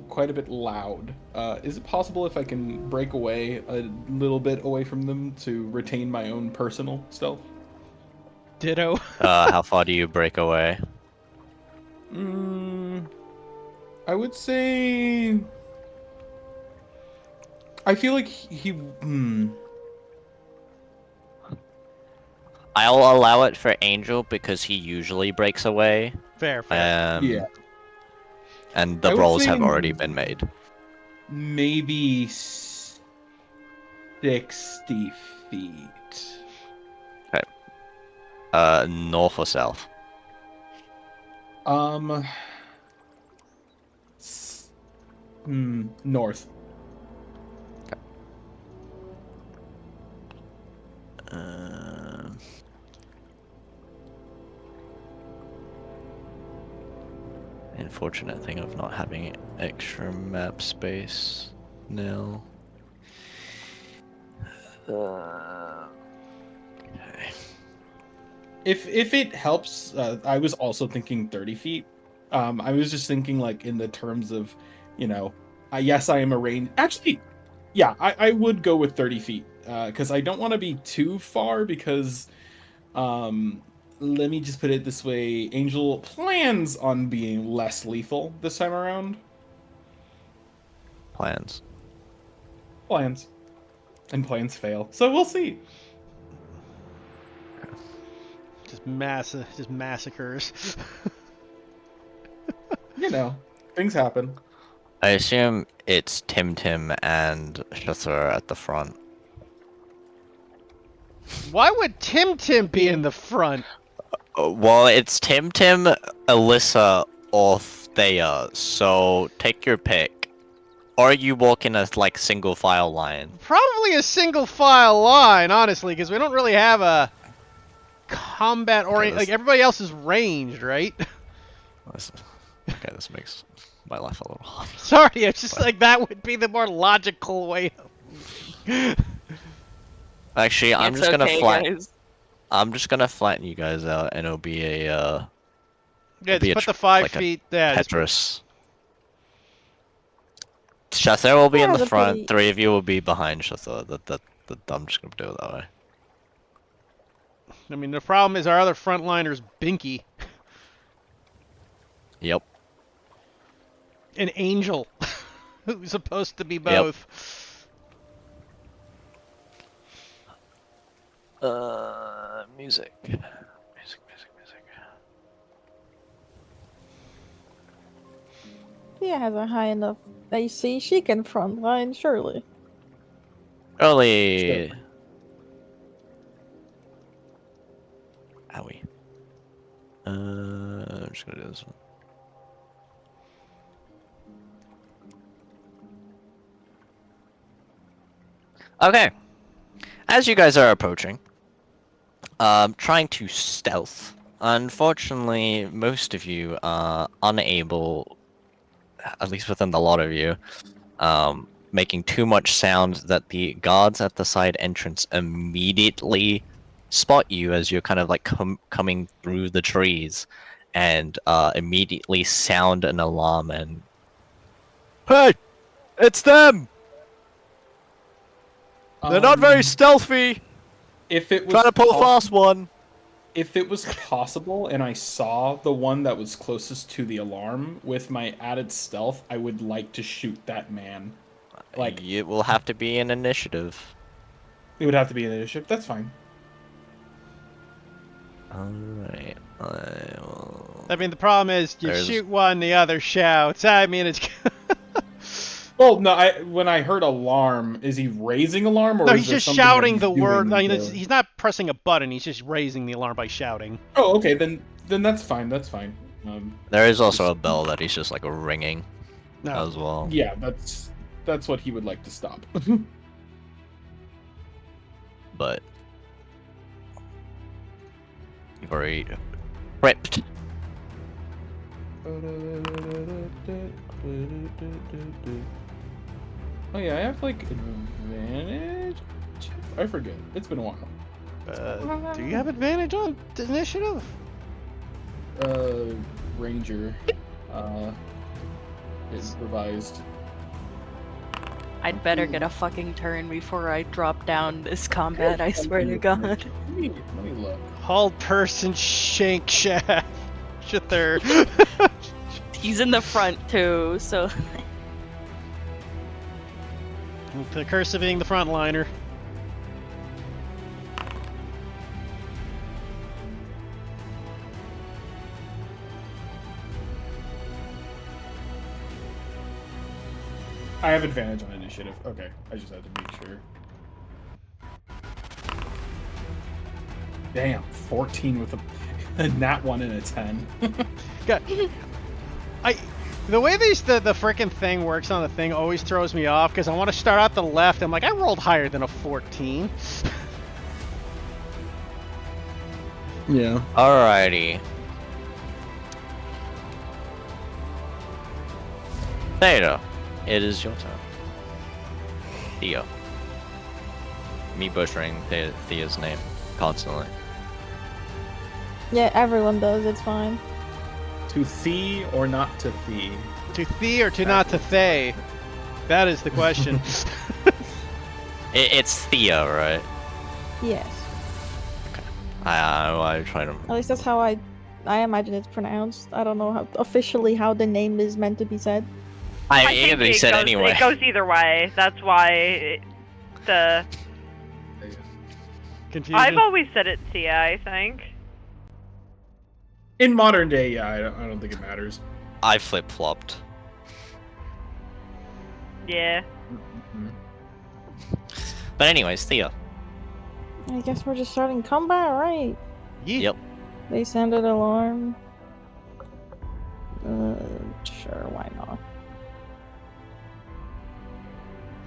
quite a bit loud, is it possible if I can break away a little bit away from them to retain my own personal stealth? Ditto. How far do you break away? I would say. I feel like I'll allow it for Angel because he usually breaks away. Fair. Yeah. And the I would rolls say have already been made. Maybe 60 feet. North or south? North. Unfortunate thing of not having extra map space now. Okay. If it helps, I was also thinking 30 feet. I was just thinking like in the terms of, yes, I am a range. Actually, yeah, I would go with 30 feet because I don't want to be too far because, let me just put it this way: Angel plans on being less lethal this time around. Plans. And plans fail, so we'll see. Just massacres. Things happen. I assume it's Tim and Shathur at the front. Why would Tim be in the front? Well, it's Tim, Alyssa, or Thea, so take your pick. Or you walk in a single file line. Probably a single file line, honestly, because we don't really have a combat orient. Like everybody else is ranged, right? Okay, this makes my life a little. Sorry, it's just like that would be the more logical way. Actually, I'm It's just gonna okay, flatten. guys. I'm just gonna flatten you guys out, and it'll be a Yeah, it'll be just a put the 5 like a feet. Yeah, just put, Tetris. Shather will be Yeah, in the the front. pretty- 3 of you will be behind Shather. That I'm just gonna do it that way. I mean, the problem is our other frontliner's Binky, Yep. an angel, who's supposed to be both. Music. Music. Thea has a high enough AC, she can frontline, surely. Early. Owie. I'm just gonna do this one. Okay. As you guys are approaching, trying to stealth. Unfortunately, most of you are unable, at least within the lot of you, making too much sound that the guards at the side entrance immediately spot you as you're kind of like coming through the trees, and immediately sound an alarm and, "Hey, it's them! They're not very stealthy. If it was Trying to pull a pos- fast one." if it was possible and I saw the one that was closest to the alarm with my added stealth, I would like to shoot that man. Like, It will have to be an initiative. it would have to be an initiative. That's fine. Alright, I will... I mean, the problem is you There's- shoot one, the other shouts. I mean, it's. Well, no, when I heard alarm, is he raising alarm or No, is he's there just something that shouting he's the word. doing I mean, to- he's not pressing a button. He's just raising the alarm by shouting. Oh, okay, then that's fine. That's fine. There is also a bell that he's just like ringing No. as well. Yeah, that's what he would like to stop. But you've already ripped. Oh yeah, I have like advantage. I forget. It's been a while. Do you have advantage on initiative? Ranger. Is revised. I'd better get a fucking turn before I drop down this combat, I swear to God. Let me look. Hold person shank shaft. Shither. He's in the front too, so The curse of being the frontliner. I have advantage on initiative. Okay, I just had to make sure. Damn, 14 with a nat 1 and a 10. God. The way the frickin' thing works on the thing always throws me off because I want to start out the left. I'm like, I rolled higher than a 14. Yeah. Alrighty. Theta, it is your turn. Theo. Me butchering Thea's name constantly. Yeah, everyone does, it's fine. To thee or not to thee? To thee or to not to thay? That is the question. It's Thea, right? Yes. I try to. At least that's how I imagine it's pronounced. I don't know officially how the name is meant to be said. I think mean, they said goes, anyway. It goes either way. That's why the. Confusion. I've always said it Tia, I think. In modern day, yeah, I don't think it matters. I flip flopped. Yeah. But anyways, Thea. I guess we're just starting combat, right? Yep. They sounded alarm. Sure, why not?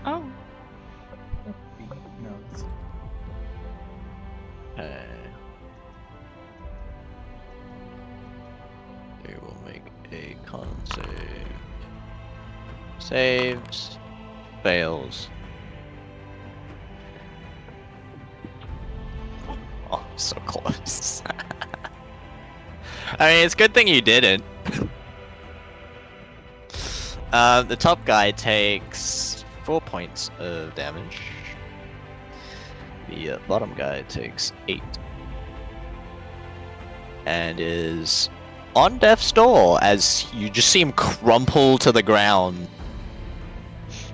Oh. No. They will make a con save. Saves. Fails. Oh, so close. I mean, it's a good thing you didn't. The top guy takes 4 points of damage. The bottom guy takes 8. And is on death's door as you just see him crumple to the ground.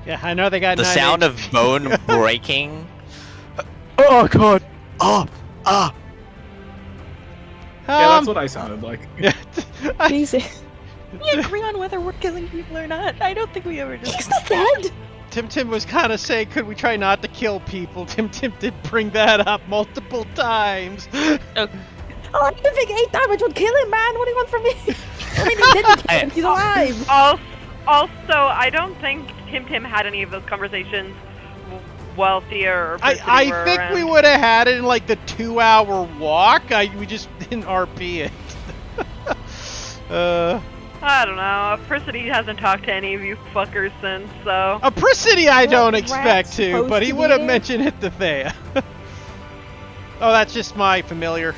Yeah, I know they got The 9 sound of HP. bone breaking. Oh god! Oh! Ah! Yeah, that's what I sounded like. Yeah, Jesus. We agree on whether we're killing people or not. I don't think we ever He's discussed not dead! Tim was kind of saying, could we try not to kill people? Tim did bring that up multiple times. Oh, I didn't think 8 damage would kill him, man! What do you want from me? I mean, he didn't kill him, he's alive! Also, I don't think Tim had any of those conversations while Thea or Felicity I were think around. we would have had it in like the 2-hour walk. We just didn't RP it. I don't know. Felicity hasn't talked to any of you fuckers since, so. Apricity I don't What expect rat's to, supposed but he to would be have there? mentioned it to Thea. Oh, that's just my familiar.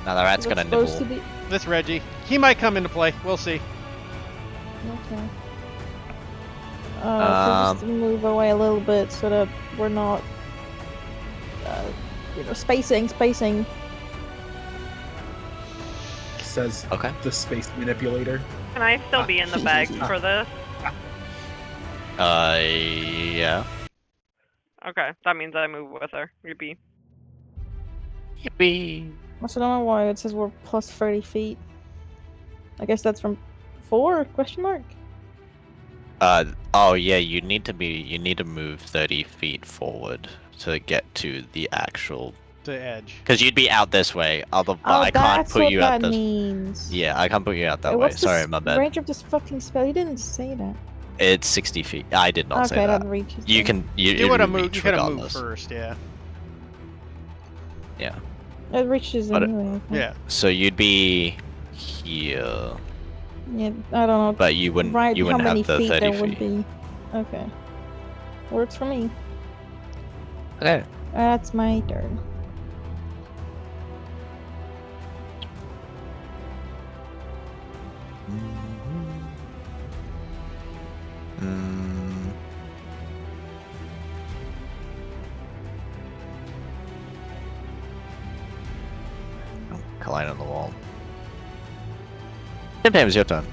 Now the rat's Is it gonna supposed nibble. to be? That's Reggie. He might come into play. We'll see. Okay. So just move away a little bit so that we're not, spacing. Says Okay. the space manipulator. Can I still be in the bag for this? Yeah. Okay, that means I move with her. Yippee. Yippee. Also, I don't know why it says we're plus 30 feet. I guess that's from 4? Question mark. Oh yeah, you need to move 30 feet forward to get to the actual, To edge. because you'd be out this way. I can't That's put what you that out this. means. Yeah, I can't put you out that Wait, way. what's the Sorry, my bad. range of this fucking spell? You didn't say that. It's 60 feet. I did not say Okay, that. that reaches. You then. can You it would have would moved. You reach could have moved regardless. first, yeah. Yeah. It reaches But anyway. I think. Yeah. So you'd be here, Yeah, I don't know. but you wouldn't. Right, You how wouldn't many have the feet 30 there feet. would be. Okay. Works for me. Okay. That's my turn. Mm. Oh, collide on the wall. Tim Tam, it's your turn.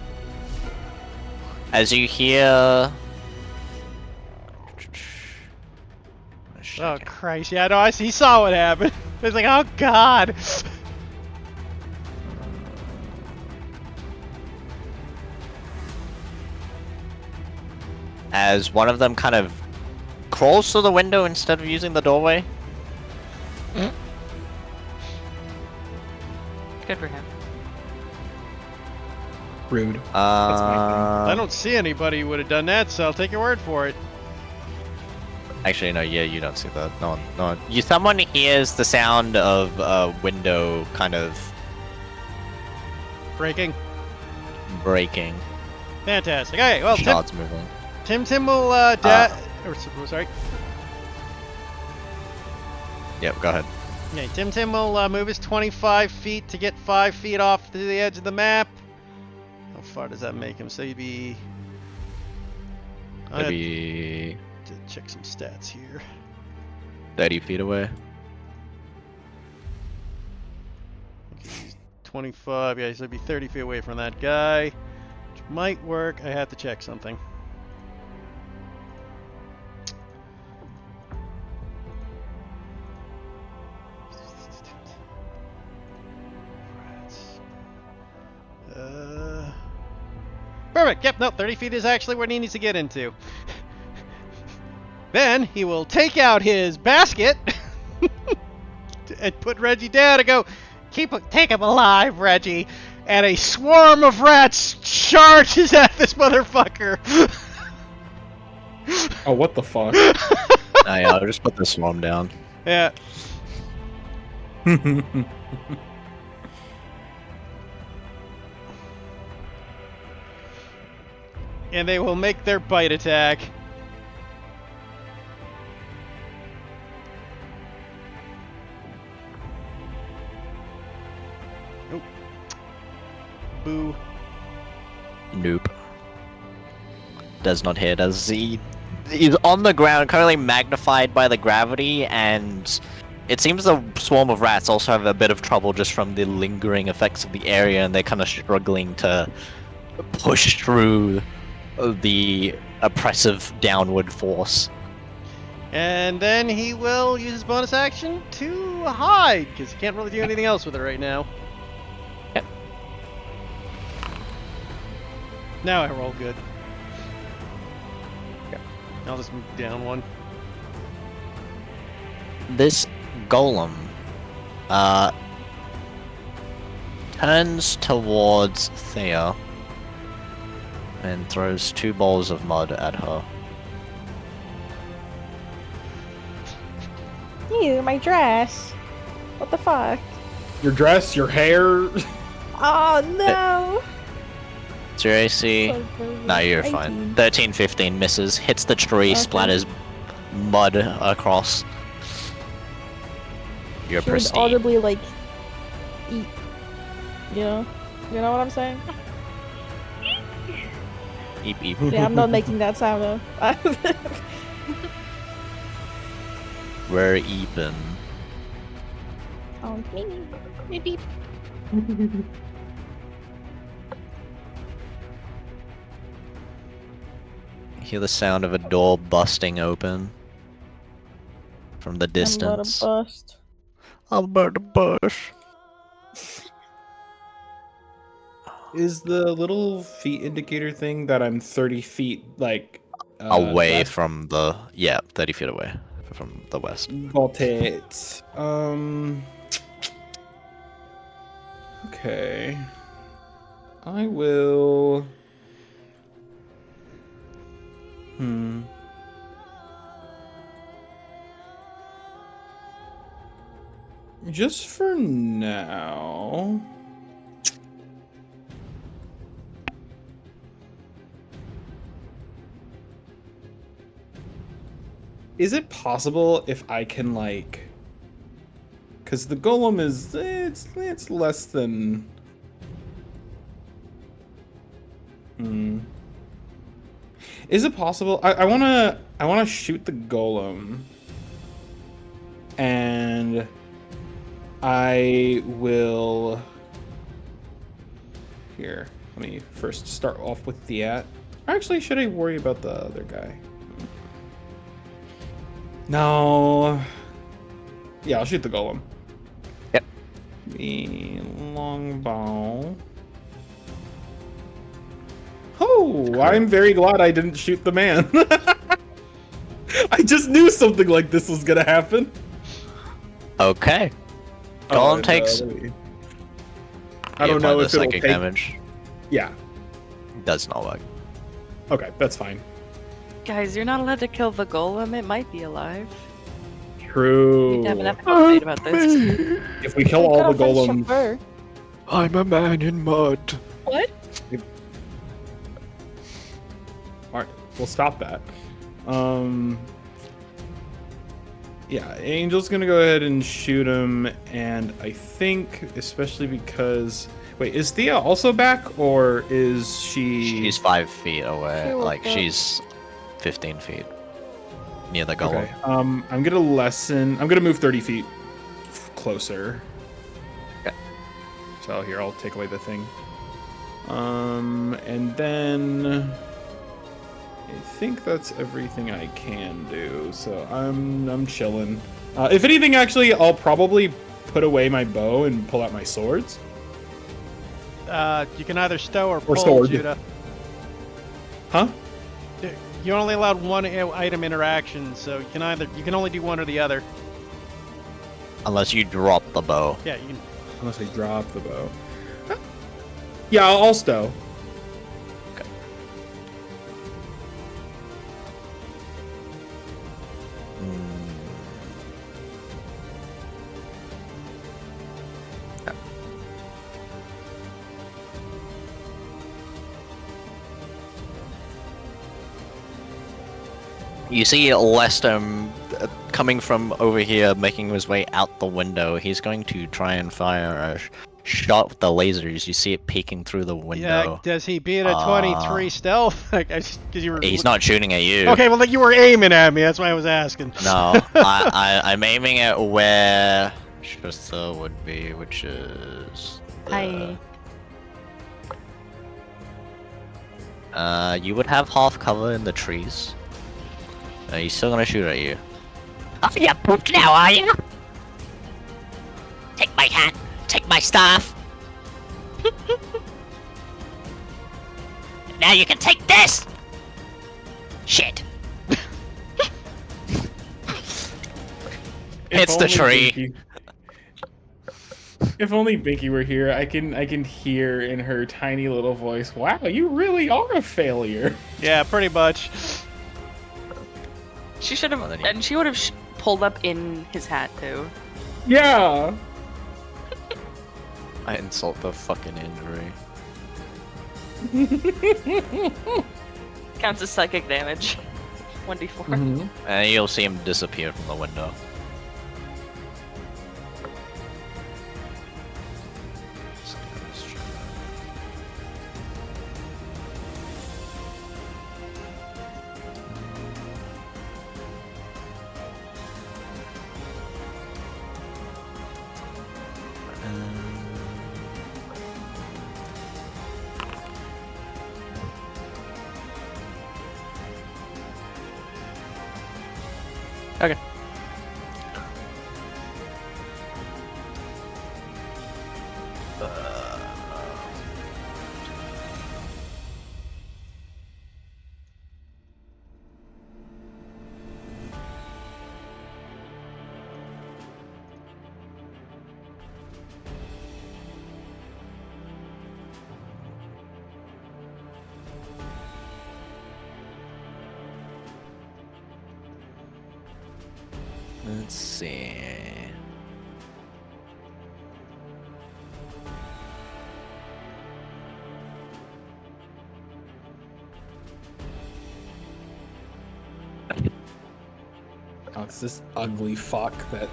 As you hear. Oh Christ! Yeah, no, he saw what happened. It's like, oh God. As one of them kind of crawls to the window instead of using the doorway. Good for him. Rude. my I don't see anybody who would have done that, so I'll take your word for it. Actually, no. Yeah, you don't see that. No one. No one. Someone hears the sound of a window kind of Breaking. breaking. Fantastic. Okay, well, Shards moving. Tim will sorry. Yep. Go ahead. Okay, Tim will move his 25 feet to get 5 feet off to the edge of the map. How far does that make him? So he'd be. I have Maybe to check some stats here. 30 feet away. 25. Yeah, so he'd be 30 feet away from that guy, which might work. I have to check something. Perfect. Yep. No, 30 feet is actually what he needs to get into. Then he will take out his basket and put Reggie down and go, take him alive, Reggie. And a swarm of rats charges at this motherfucker. Oh, what the fuck? Yeah, I'll just put the swarm down. Yeah. And they will make their bite attack. Nope. Boo. Nope. Does not hit as he's on the ground, currently magnified by the gravity, and it seems the swarm of rats also have a bit of trouble just from the lingering effects of the area, and they're kind of struggling to push through the oppressive downward force. And then he will use his bonus action to hide, because he can't really do anything else with it right now. Yep. Now I roll good. I'll just move down one. This golem turns towards Thea and throws 2 balls of mud at her. Ew, my dress. What the fuck? Your dress, your hair. Oh no! Is your AC? So gross. No, you're 18. fine. 13, 15 misses, hits the tree, Okay. splatters mud across. You're She would pristine. audibly like eat. You know what I'm saying? Eep, eep. Yeah, I'm not making that sound though. We're even. Oh, maybe. Hear the sound of a door busting open from the distance. I'm about to bust. I'm about to bust. Is the little feet indicator thing that I'm 30 feet, like... Away west? from the... Yeah, 30 feet away from the west. Got it. Okay. I will... Just for now... Is it possible if I can, like... Because the golem is... It's less than... Is it possible? I wanna shoot the golem. And... I will... Here, let me first start off with the at. Actually, should I worry about the other guy? No. Yeah, I'll shoot the golem. Yep. The longbow. Oh, I'm very glad I didn't shoot the man. I just knew something like this was gonna happen. Okay. Golem and, takes... I don't know the if it'll psychic take... damage. Yeah. Does not work. Okay, that's fine. Guys, you're not allowed to kill the golem. It might be alive. True. We need to have an update about this. If we kill all the golems... Chauffeur. I'm a man in mud. What? Alright, we'll stop that. Yeah, Angel's gonna go ahead and shoot him, and I think, especially because... Wait, is Thea also back, or is she... She's 5 feet away. She will Like, go. she's 15 feet. Near the golem. Okay, I'm gonna move 30 feet closer. Okay. So here, I'll take away the thing. And then... I think that's everything I can do, so I'm chilling. If anything, actually, I'll probably put away my bow and pull out my swords. You can either stow or pull, sword. Judah. Huh? You're only allowed one item interaction, so you can only do one or the other. Unless you drop the bow. Yeah, you can. Unless I drop the bow. Yeah, I'll stow. You see Lester coming from over here, making his way out the window. He's going to try and fire a shot with the lasers. You see it peeking through the Yeah, window. does he beat a 23 stealth? Like, cause you were. He's not shooting at you. Okay, well, like you were aiming at me. That's why I was asking. No, I'm aiming at where Shasta would be, which is. You would have half cover in the trees. He's still gonna shoot at you. Oh, you're pooped now, are you? Take my hat. Take my staff. Now you can take this! Shit. Hits the tree. If only Binky were here, I can hear in her tiny little voice, "Wow, you really are a failure." Yeah, pretty much. She should have, Well, then you- and she would have pulled up in his hat too. Yeah. I insult the fucking injury. Counts as psychic damage. 1d4. Mm-hmm. And you'll see him disappear from the window. Okay. Let's see. Oh, it's this ugly fuck that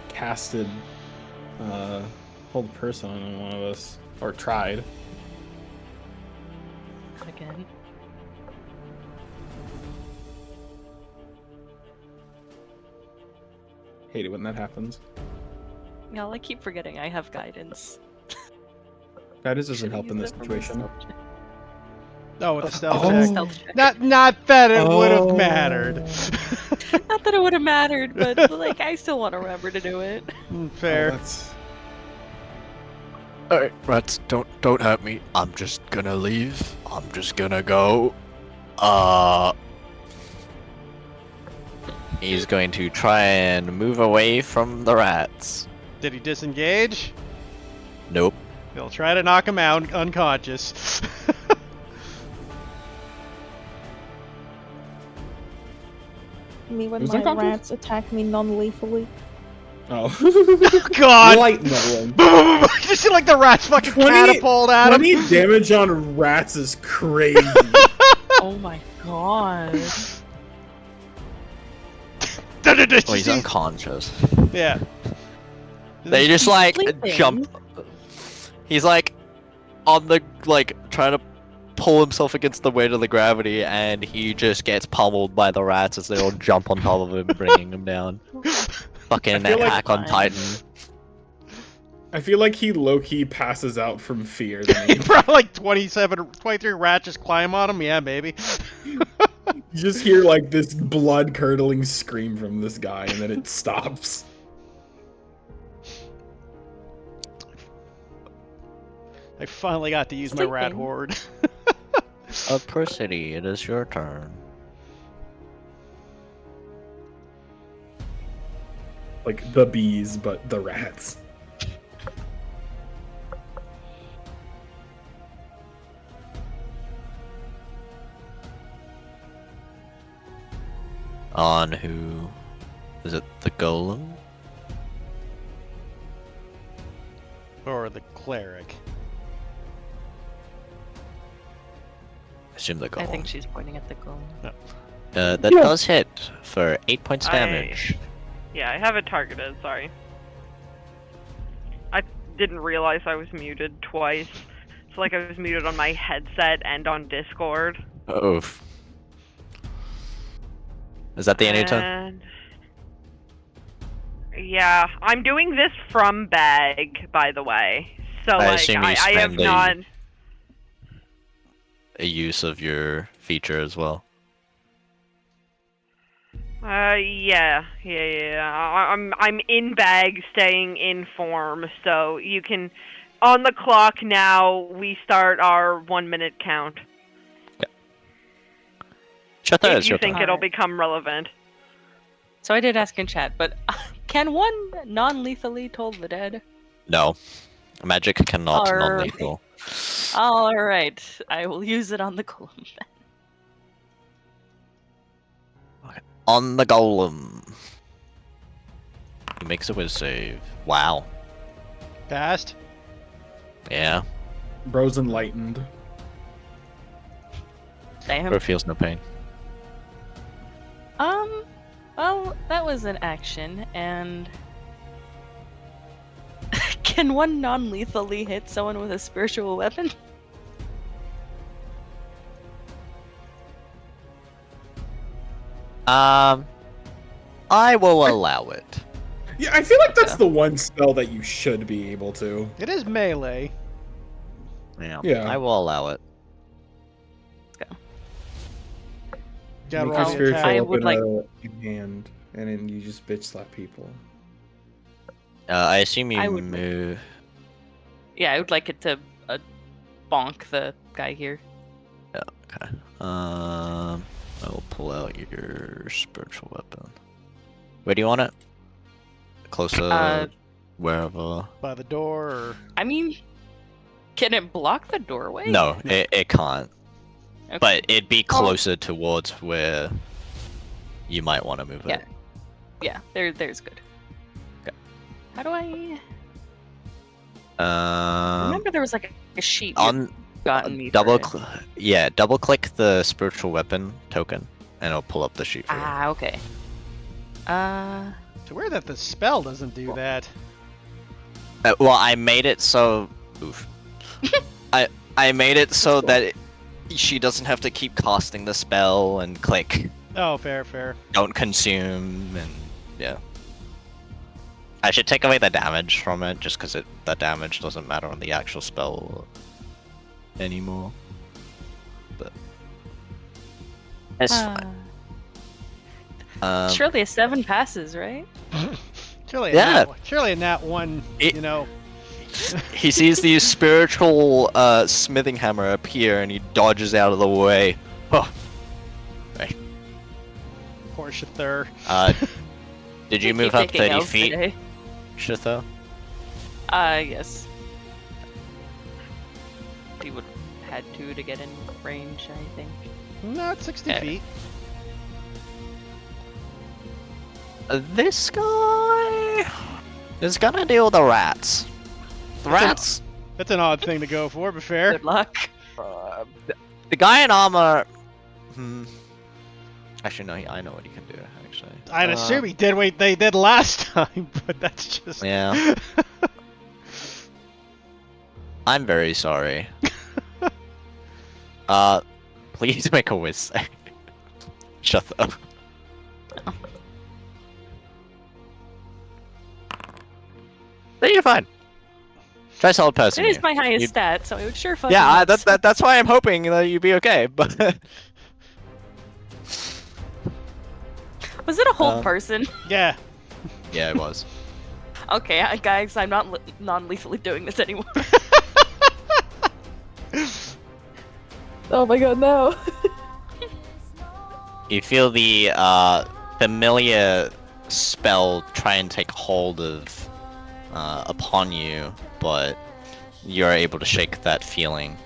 casted hold person on one of us, or tried. Again. Hate it when that happens. Y'all, I keep forgetting I have guidance. That doesn't Should've help in this used it for my situation. stealth check. Oh, with the stealth Oh. check. Stealth check. Not that it would have Oh. mattered. Not that it would have mattered, but like I still want to remember to do it. Fair. Oh, that's... Alright, rats, don't hurt me. I'm just gonna leave. I'm just gonna go. He's going to try and move away from the rats. Did he disengage? Nope. He'll try to knock him out unconscious. Me when Who's my unconscious? rats attack me non-lethally. Oh. God! Light knowing. You see like the rats fucking 20 catapult at him? 20 damage on rats is crazy. Oh my god. Oh, he's unconscious. Yeah. They just like sleeping. jump. He's like on the trying to pull himself against the weight of the gravity, and he just gets pummeled by the rats as they all jump on top of him, bringing him down. Fucking I feel like- Attack on Titan. I feel like he low-key passes out from fear. Then he Probably like 23 rats just climb on him. Yeah, maybe. You just hear like this blood-curdling scream from this guy, and then it stops. I finally got to use my rat Sleeping. horde. Persidy, it is your turn. Like the bees, but the rats. On who? Is it the golem? Or the cleric. I assume the golem. I think she's pointing at the goal. That does hit for 8 points I- damage. Yeah, I have it targeted, sorry. I didn't realize I was muted twice. It's like I was muted on my headset and on Discord. Oof. Is that the end of your turn? And... Yeah, I'm doing this from bag, by the way. So, I like, assume you I have spend not... a use of your feature as well. Yeah. I'm in bag, staying in form, so you can... On the clock now, we start our 1 minute count. Shut If it's you your think turn. it'll become relevant. So I did ask in chat, but can one non-lethally toll the dead? No. Magic cannot Alright. non-lethal. All right, I will use it on the golem then. On the golem. He makes a whiz save. Wow. Fast. Yeah. Bro's enlightened. Damn. Bro feels no pain. Well, that was an action, and can one non-lethally hit someone with a spiritual weapon? I will allow it. Yeah, I feel like that's the one spell that you should be able to. It is melee. Yeah. Yeah. I will allow it. Gotta Make roll your the spiritual attack. I would weapon in hand, and then you just bitch slap people. I assume you I would- move. Yeah, I would like it to bonk the guy here. Okay. I will pull out your spiritual weapon. Where do you want it? Closer, wherever. By the door, or I mean, can it block the doorway? No, it can't. Okay. But it'd be closer towards where you might want to move Yeah. it. Yeah, there's good. Okay. How do I remember there was like a sheet on you'd gotten me double for it. double click the spiritual weapon token and it'll pull up the sheet for you. Ah, okay. it's weird that the spell doesn't do that. Well, I made it so oof. I made it so that she doesn't have to keep casting the spell and click Oh, fair. don't consume and yeah. I should take away the damage from it just because the damage doesn't matter on the actual spell anymore. But it's fine. Surely a 7 passes, right? Surely, Yeah. surely in that one, It- you know. He sees the spiritual smithing hammer appear and he dodges out of the way. Oh. Right. Poor Shather. Did you Keep move up taking 30 L's feet, today. Shitho? Yes. He would have had to get in range, I think. No, it's 60 Yeah. feet. This guy is gonna deal the rats. The rats. That's an odd thing to go for, but fair. Good luck. The guy in armor. Actually, no. I know what he can do. Actually, I'd assume he did what they did last time, but that's just. Yeah. I'm very sorry. Please make a whiz save. Shut up. Then you're fine. Try solid person. It is here. my highest You'd- stat, so it would sure fucking Yeah, help. that's why I'm hoping that you'd be okay. But Was it a whole Um, person? Yeah. yeah, it was. Okay, guys, I'm not non-lethally doing this anymore. Oh my god, no. You feel the familiar spell try and take hold of upon you, but you're able to shake that feeling.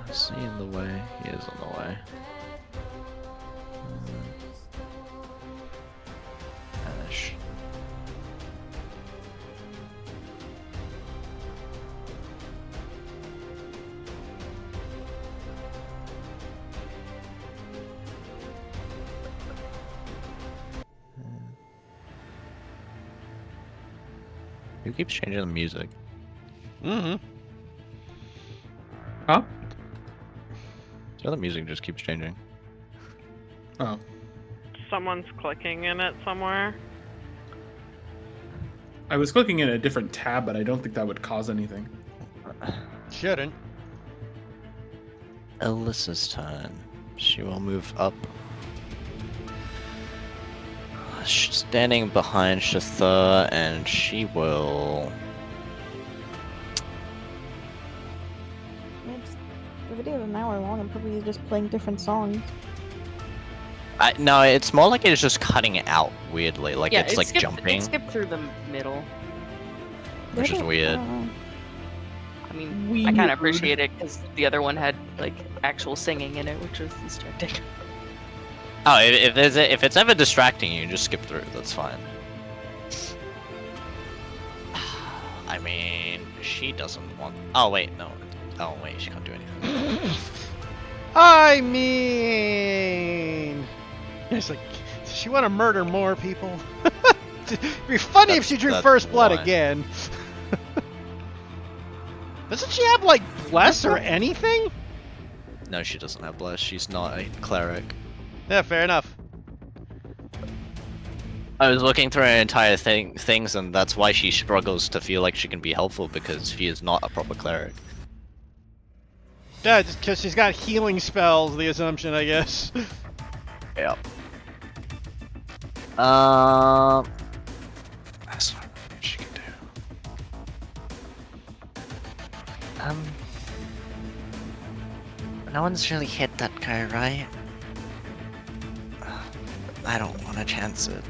Is he in the way? He is in the way. Ash. Who keeps changing the music? Mm-hmm. Huh? The other music just keeps changing. Oh. Someone's clicking in it somewhere. I was clicking in a different tab, but I don't think that would cause anything. Shouldn't. Alyssa's turn. She will move up. She's standing behind Shatha, and she will. The video is an hour long and probably just playing different songs. No, it's more like it's just cutting it out weirdly, like Yeah, it's like jumping, It skipped through the middle. which is weird. I mean, I kind of appreciate it because the other one had like actual singing in it, which was distracting. Oh, if it's ever distracting you, just skip through. That's fine. I mean, she doesn't want. Oh wait, no. Oh wait, she can't do anything. I mean, it's like, does she want to murder more people? It'd be funny if she drew That's first blood one. again. Doesn't she have like bless or anything? No, she doesn't have bless. She's not a cleric. Yeah, fair enough. I was looking through her entire things, and that's why she struggles to feel like she can be helpful, because she is not a proper cleric. Yeah, just because she's got healing spells, the assumption, I guess. Yep. That's not what she can do. No one's really hit that guy, right? I don't want to chance it.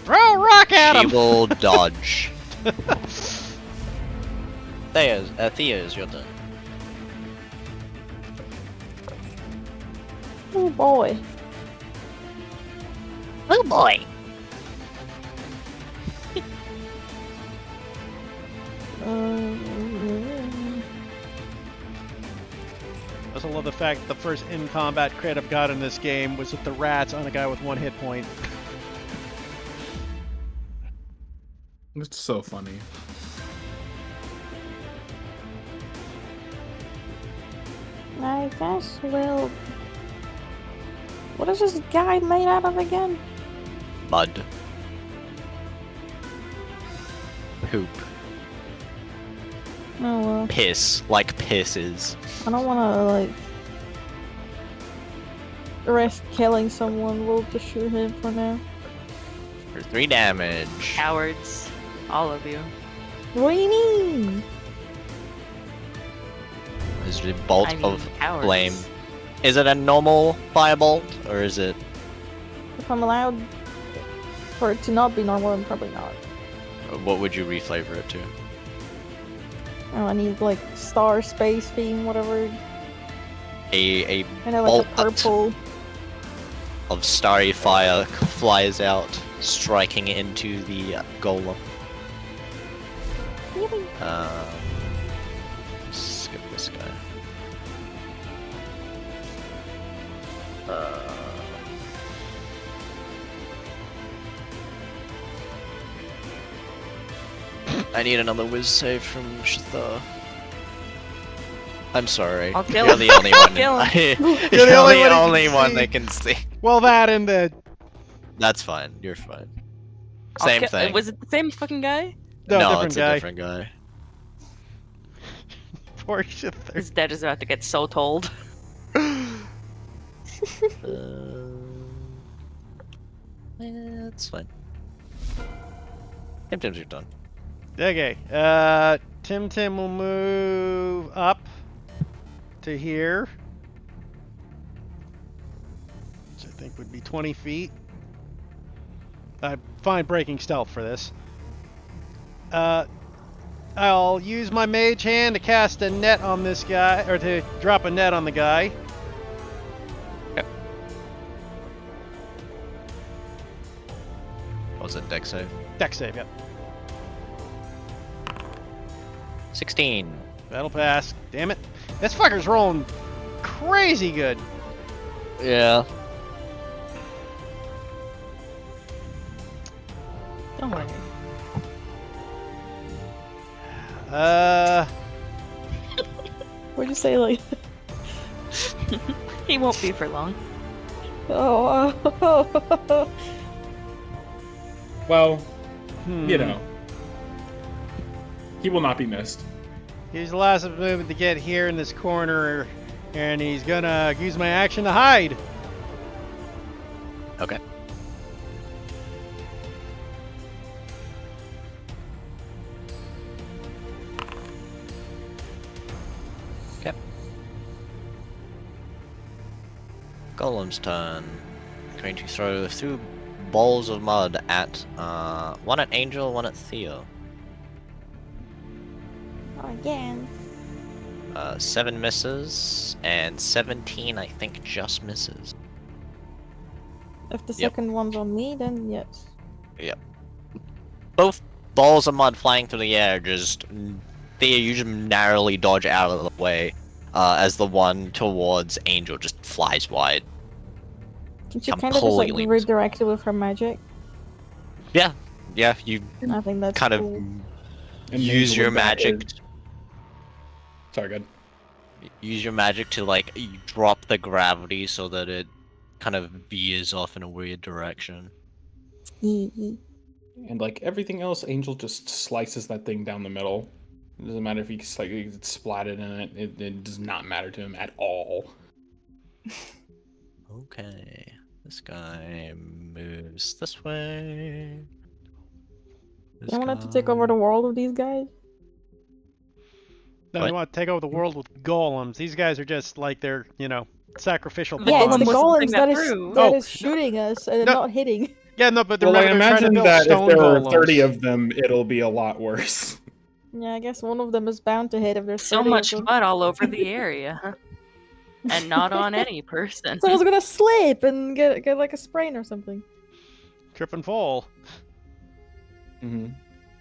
Throw a rock at She him! will dodge. Thea's your turn. Oh boy. Oh boy. I also love the fact that the first in-combat crit I've got in this game was with the rats on a guy with 1 hit point. It's so funny. I guess we'll. What is this guy made out of again? Mud. Poop. Oh well. Piss. Like pisses. I don't want to like risk killing someone. We'll just shoot him for now. For 3 damage. Cowards, all of you. What do you mean? Is it a bolt I mean, of cowards. flame? Is it a normal firebolt, or is it? If I'm allowed for it to not be normal, then probably not. What would you reflavor it to? Oh, I need like star, space, theme, whatever. A Kind of like a bolt purple. of starry fire flies out, striking into the golem. Really? Skip this guy. I need another whiz save from Shatha. I'm sorry. I'll kill You're him. the only one. Kill him. You're the only one he can only one see. that can see. Well, that and the... That's fine. You're fine. I'll Same ki- thing. Was it the same fucking guy? No, different it's guy. a different guy. Poor shit there. His dad is about to get so told. It's fine. Tim's you're done. Okay, Tim will move up to here. Which I think would be 20 feet. I'm fine breaking stealth for this. I'll use my mage hand to cast a net on this guy, or to drop a net on the guy. What was it, dex save? Dex save, yep. 16. That'll pass. Damn it. This fucker's rolling crazy good. Yeah. Don't worry. What'd you say, like? He won't be for long. Oh. Well, you know, he will not be missed. He's the last movement to get here in this corner, and he's gonna use my action to hide. Okay. Okay. Golem's turn. Going to throw 2 balls of mud at one at Angel, one at Theo. Again. 7 misses and 17 I think just misses. If the Yep. second one's on me, then yes. Yep. Both balls of mud flying through the air they usually narrowly dodge out of the way as the one towards Angel just flies wide. Can she kind of just like Completely. redirect it with her magic? Yeah, you I think that's kind cool. of And use Angel your with that magic. is- Sorry, good. Use your magic to like drop the gravity so that it kind of veers off in a weird direction. And like everything else, Angel just slices that thing down the middle. It doesn't matter if he slightly gets splatted in it. It does not matter to him at all. Okay, this guy moves this way. You wanted to take over the world with these guys? No, What? you want to take over the world with golems. These guys are just like they're, sacrificial The Yeah, it's pawns. the golem was the thing golems that that threw. Oh, is shooting us and no. not hitting. Yeah, no, but Well, I remember they're trying to imagine build that if stone there are golems. 30 of them, it'll be a lot worse. Yeah, I guess one of them is bound to hit if there's So 30 much of them. mud all over the area, huh? And not on any person. Someone's gonna slip and get like a sprain or something. Trip and fall. Mm-hmm.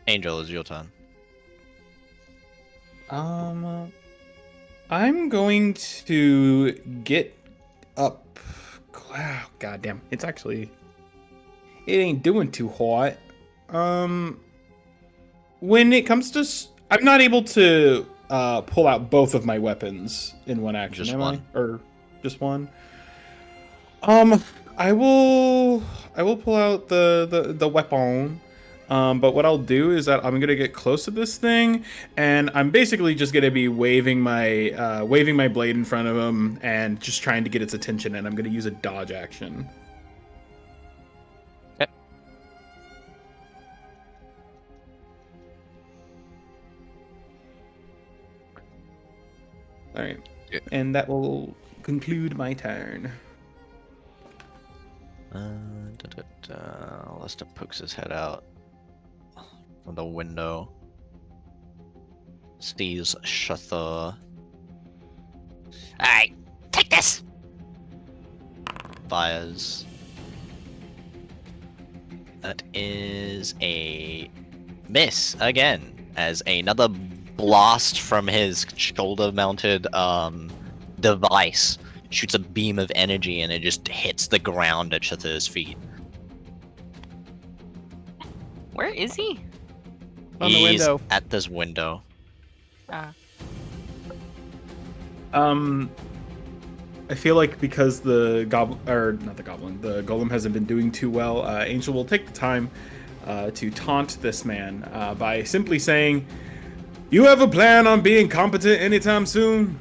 Angel, is your turn. I'm going to get up. Wow, goddamn! It ain't doing too hot. When it comes to, I'm not able to pull out both of my weapons in one action. Just am one. I? Or just one? I will pull out the weapon. But what I'll do is that I'm gonna get close to this thing, and I'm basically just gonna be waving my blade in front of him and just trying to get its attention. And I'm gonna use a dodge action. Okay. All right, Yeah. and that will conclude my turn. Lester pokes his head out from the window. Sees Shatha. Alright, take this! Fires. That is a miss again, as another blast from his shoulder-mounted device shoots a beam of energy and it just hits the ground at Shatha's feet. Where is he? On the He's window. at this window. I feel like because the golem hasn't been doing too well, Angel will take the time to taunt this man by simply saying, "You have a plan on being competent anytime soon?"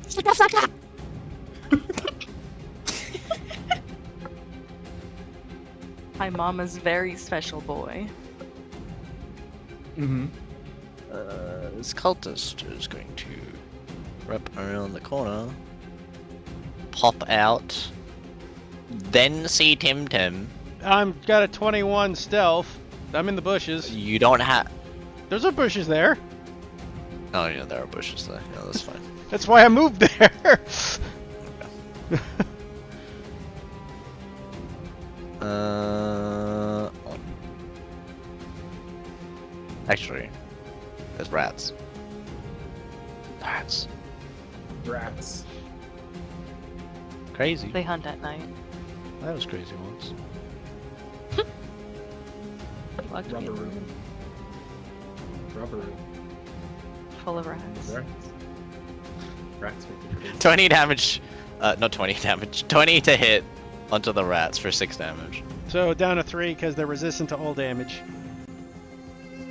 Shut the fuck up! My mama's very special boy. Mm-hmm. This cultist is going to wrap around the corner, pop out, then see Tim Tim. I'm got a 21 stealth. I'm in the bushes. You don't have. There's no bushes there. Oh yeah, there are bushes there. Yeah, that's fine. That's why I moved there. Actually, there's rats. Rats. Rats. Crazy. They hunt at night. That was crazy once. Locked Rubber in room. Rubber room. full of rats. Rats. Rats make it crazy. 20 damage. Not 20 damage. 20 to hit onto the rats for 6 damage. So down to 3 because they're resistant to all damage,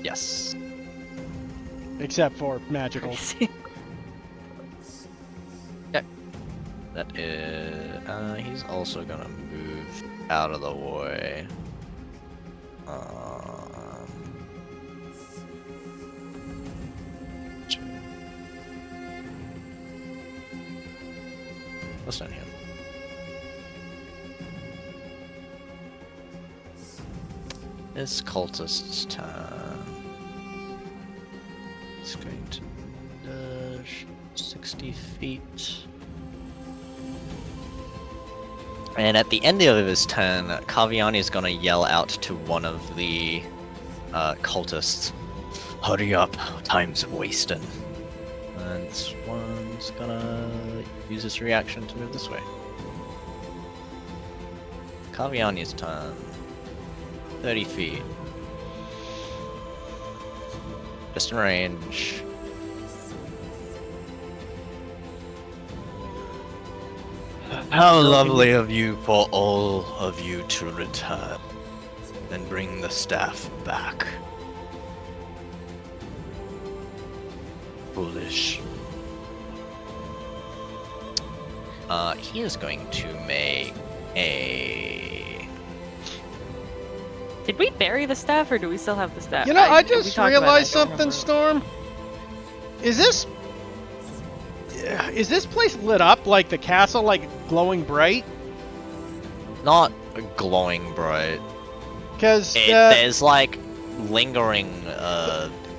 Yes. except for magical. Crazy. That is. He's also gonna move out of the way. What's down here? It's cultist's turn. It's going to dash 60 feet. And at the end of his turn, Kaviani is gonna yell out to one of the cultists, "Hurry up, time's wasting." And this one's gonna use its reaction to move this way. Kaviani's turn. 30 feet. Just in range. How lovely of you for all of you to return and bring the staff back. Foolish. He is going to make a... Did we bury the staff, or do we still have the staff? You know, I we just talked about it, realized I don't something, remember. Storm. Is this place lit up like the castle, like glowing bright? Not glowing bright. Because There's like lingering,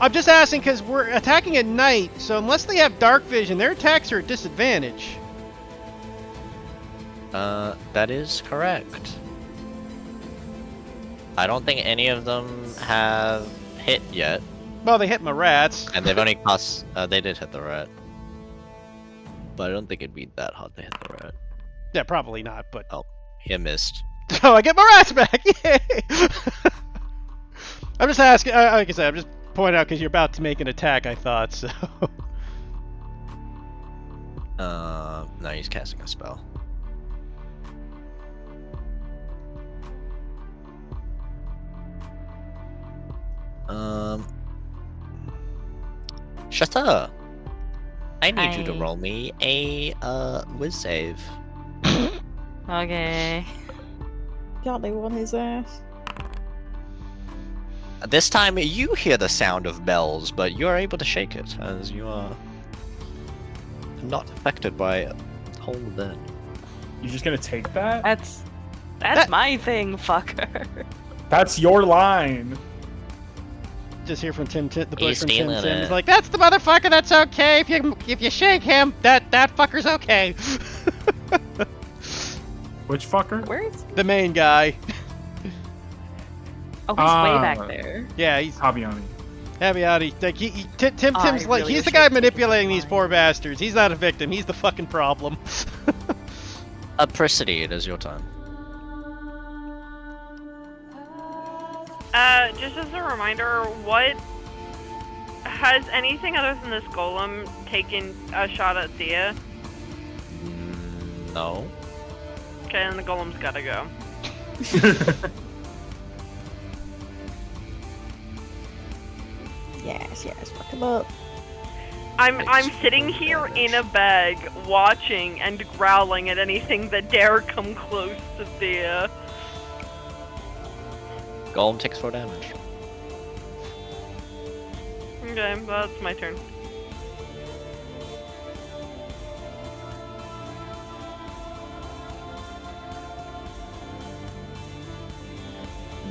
I'm just asking because we're attacking at night, so unless they have dark vision, their attacks are at disadvantage. that is correct. I don't think any of them have hit yet, Well, they hit my rats. and they've only cost, they did hit the rat. But I don't think it'd be that hard to hit the rat. Yeah, probably not, but... He missed. Oh, I get my rats back! Yay! I'm just asking, like I said, I'm just pointing out because you're about to make an attack, I thought, so... No, he's casting a spell. Shutter! I need you to Hi. roll me a, whiz save. Okay. God, they want his ass. This time, you hear the sound of bells, but you are able to shake it, as you are not affected by Toll the Dead. You just gonna take that? That's my thing, fucker. That's your line. Just hear from Tim, the He's bush from Tim stealing Tim. He's it. like, that's the motherfucker, that's okay. If you shake him, that fucker's okay. Which fucker? Where is? The main guy. Oh, he's way Ah. back there. Yeah, he's Javiani. Habiati. Like Tim Oh, I Tim's like really he's the wish I guy could take manipulating the these line. poor bastards. He's not a victim. He's the fucking problem. Prissity, it is your turn. Just as a reminder, what has anything other than this golem taken a shot at Thea? No. Okay, and the golem's gotta go. Yes, fuck him up. I'm sitting here in a bag, watching and growling at anything that dare come close to Thea. Golem takes 4 damage. Okay, that's my turn.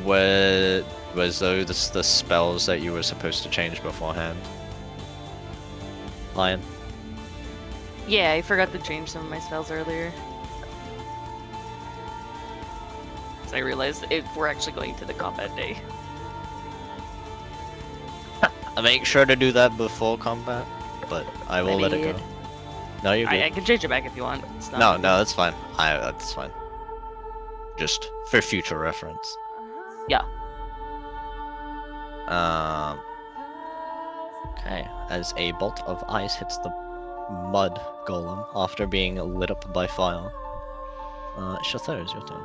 Was those the spells that you were supposed to change beforehand? Lion? Yeah, I forgot to change some of my spells earlier. So I realized we're actually going to the combat day. Make sure to do that before combat, but I will let it go. did. No, you're good. I can change it back if you want. It's not No, that's fine. That's fine. Just for future reference. Yeah. Okay, as a bolt of ice hits the mud golem after being lit up by fire. Shather, is your turn.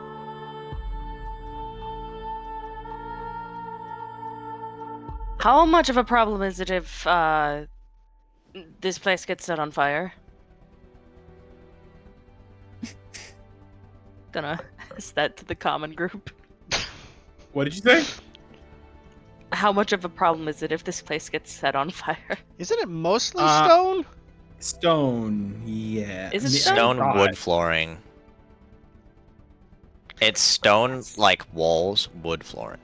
How much of a problem is it if this place gets set on fire? Gonna ask that to the common group. What did you say? How much of a problem is it if this place gets set on fire? Isn't it mostly stone? Stone, yeah. Is it Yeah, Stone God. wood flooring. It's stone like walls, wood flooring.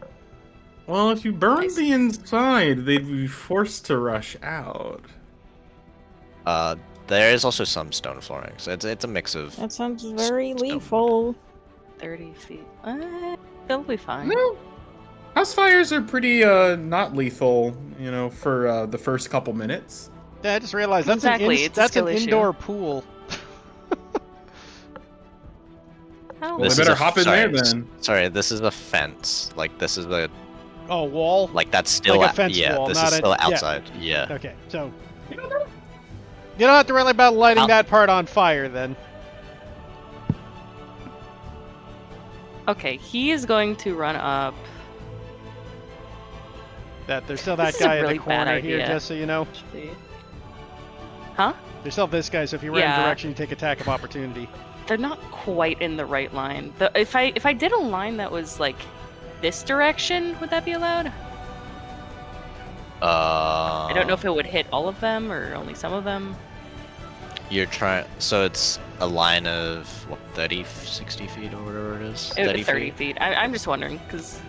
Well, if you burn Nice. the inside, they'd be forced to rush out. There is also some stone flooring, so it's a mix of. That sounds very Stone. lethal. 30 feet. They'll be fine. No. House fires are pretty not lethal, you know, for the first couple minutes. Yeah, I just realized that's Exactly, it's a that's an skill issue. indoor pool. How? Well, This they is better a- hop in sorry, there then. Sorry, this is a fence. Like this is the Oh, wall. like that's still Like a fence yeah. wall, This not is a- still yeah. outside. Yeah. Okay, so you don't have to worry about lighting I'll- that part on fire then. Okay, he is going to run up. That there's still This that is a guy really in the bad corner here, idea. just so you know. Huh? There's still this guy, so if you run in Yeah. direction, you take attack of opportunity. They're not quite in the right line. If I did a line that was like this direction, would that be allowed? I don't know if it would hit all of them or only some of them. You're trying. So it's a line of what 30, 60 feet or whatever it is. 30 feet. I'm just wondering because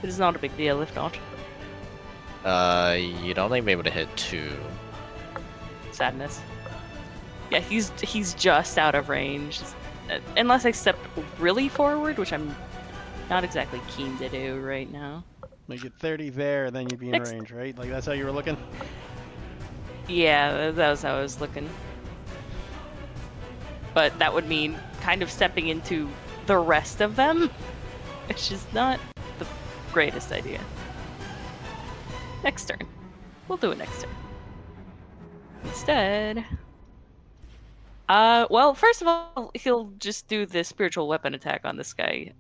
it is not a big deal if not. You'd only be able to hit 2. Sadness. Yeah, he's just out of range. Unless I step really forward, which I'm not exactly keen to do right now. Make it 30 there, then you'd be in Next. range, right? Like that's how you were looking. Yeah, that was how I was looking. But that would mean kind of stepping into the rest of them, which is not the greatest idea. Next turn. We'll do it next turn. Instead. Well, first of all, he'll just do the spiritual weapon attack on this guy.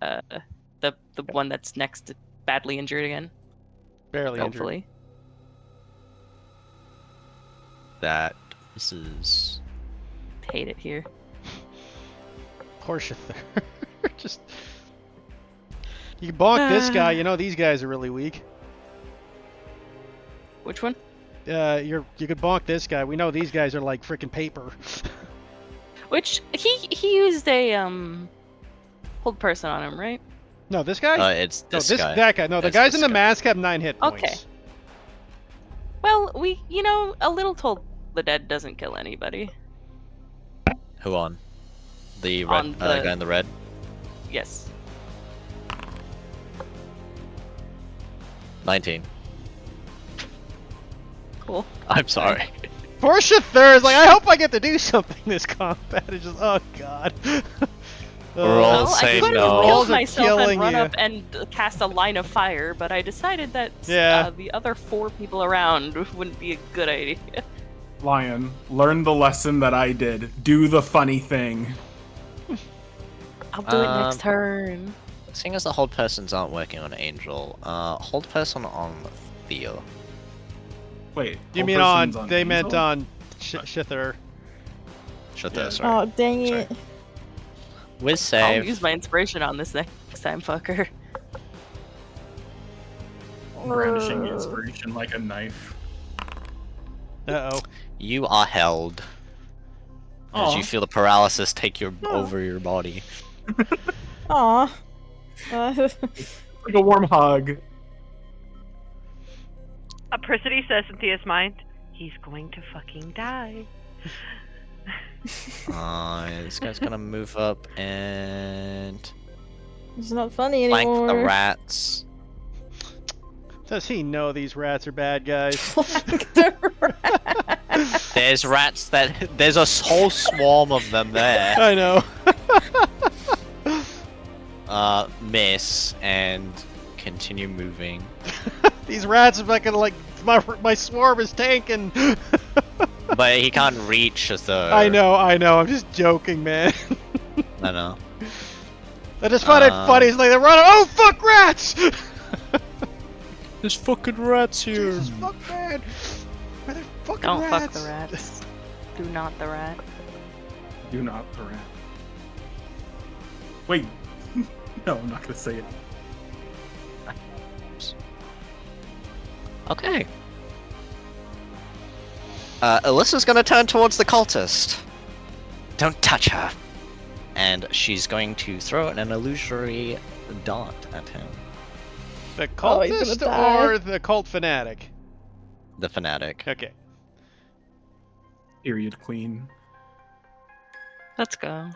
The one that's next to badly injured again. Barely injured. Hopefully. That misses. Hate it here. Horseshit there. Just you can bonk this guy. You know these guys are really weak. Which one? You could bonk this guy. We know these guys are like freaking paper. Which he used a hold person on him, right? No, this guy. It's No, this guy. that guy. No, the It's guys this in the guy. mask have 9 hit points. Okay. Well, a little told the dead doesn't kill anybody. Who on? The red On the- guy in the red. Yes. 19. Cool. I'm sorry. Portia Thurs, like I hope I get to do something this combat. It's just oh god. We're all Well, I say could have no. killed Rolls are myself killing and run you. up and cast a line of fire, but I decided that Yeah. the other 4 people around wouldn't be a good idea. Lion, learn the lesson that I did. Do the funny thing. I'll do it next turn. Seeing as the hold persons aren't working on Angel, hold person on Theo. Wait. You whole mean person's on? They meant Angel? on Shither. Shut Yeah. that, sorry. Oh, dang Sorry. it. With I'll save. use my inspiration on this next time, fucker. Brandishing the inspiration like a knife. Uh-oh. You are held. As Aw. you feel the paralysis take over your body. Aw. Like a warm hug. A Persidy says in Thea's mind, he's going to fucking die. This guy's gonna move up and It's not funny flank anymore. the rats. Does he know these rats are bad guys? Flank the rat. There's rats there's a whole swarm of them there. I know. Miss and continue moving. These rats are fucking like my swarm is tanking. But he can't reach, so... I know. I'm just joking, man. I know. I just find it funny. It's like they're running. Oh fuck, rats! There's fucking rats here. Jesus fuck, man. Where the fucking Don't rats? fuck the rats. Do not the rat. Do not the rat. Wait. No, I'm not gonna say it. Okay. Alyssa's gonna turn towards the cultist. Don't touch her. And she's going to throw an illusory dart at him. The Oh, he's cultist gonna die. or the cult fanatic? The fanatic. Okay. Period queen. Let's go.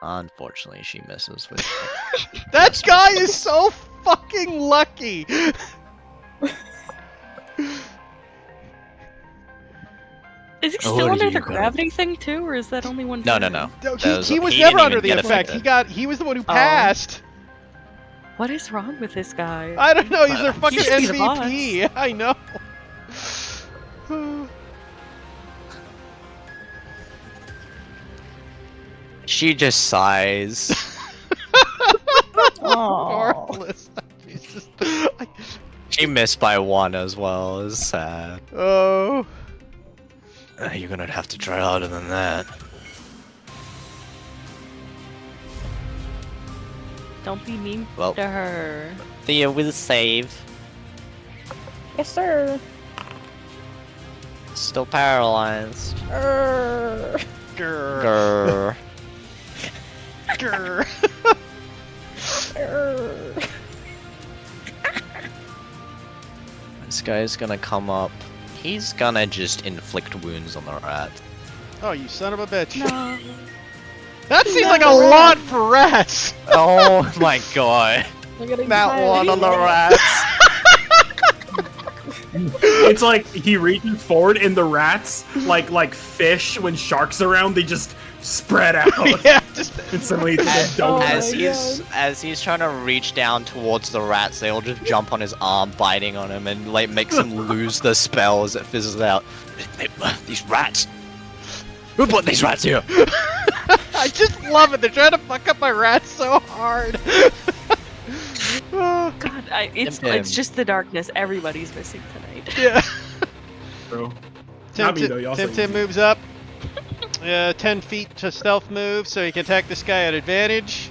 Unfortunately, she misses with... That guy is so fucking lucky. Is he Oh, still what under are the you gonna- gravity thing too, or is that only one? No, no, turn? no. No, That he was he never didn't under even the get effect. affected. He was the one who Oh. passed. What is wrong with this guy? I don't know. He's their fucking should be the MVP. I know. She just sighs. Oh. Marvelous. Jesus. She missed by one as well. It's sad. Oh. You're gonna have to try harder than that. Don't be mean Well. to her. Thea will save. Yes, sir. Still paralyzed. Grr. Grr. Grr. Grr. Grr. This guy's gonna come up. He's gonna just inflict wounds on the rat. Oh, you son of a bitch. No. That seems like a lot for rats. Oh my god. We're getting That tired. one on the rats. It's like he reaches forward and the rats, like fish when sharks around, they just spread out. Yeah, just And suddenly it's As, a donut. as he's trying to reach down towards the rats, they all just jump on his arm, biting on him, and like makes him lose the spell as it fizzles out. These rats. Who put these rats here? I just love it. They're trying to fuck up my rats so hard. Oh, God, it's Tim. just the darkness. Everybody's missing tonight. yeah. Bro. Not me, though, y'all say Tim easy. moves up. 10 feet to stealth move, so he can attack this guy at advantage.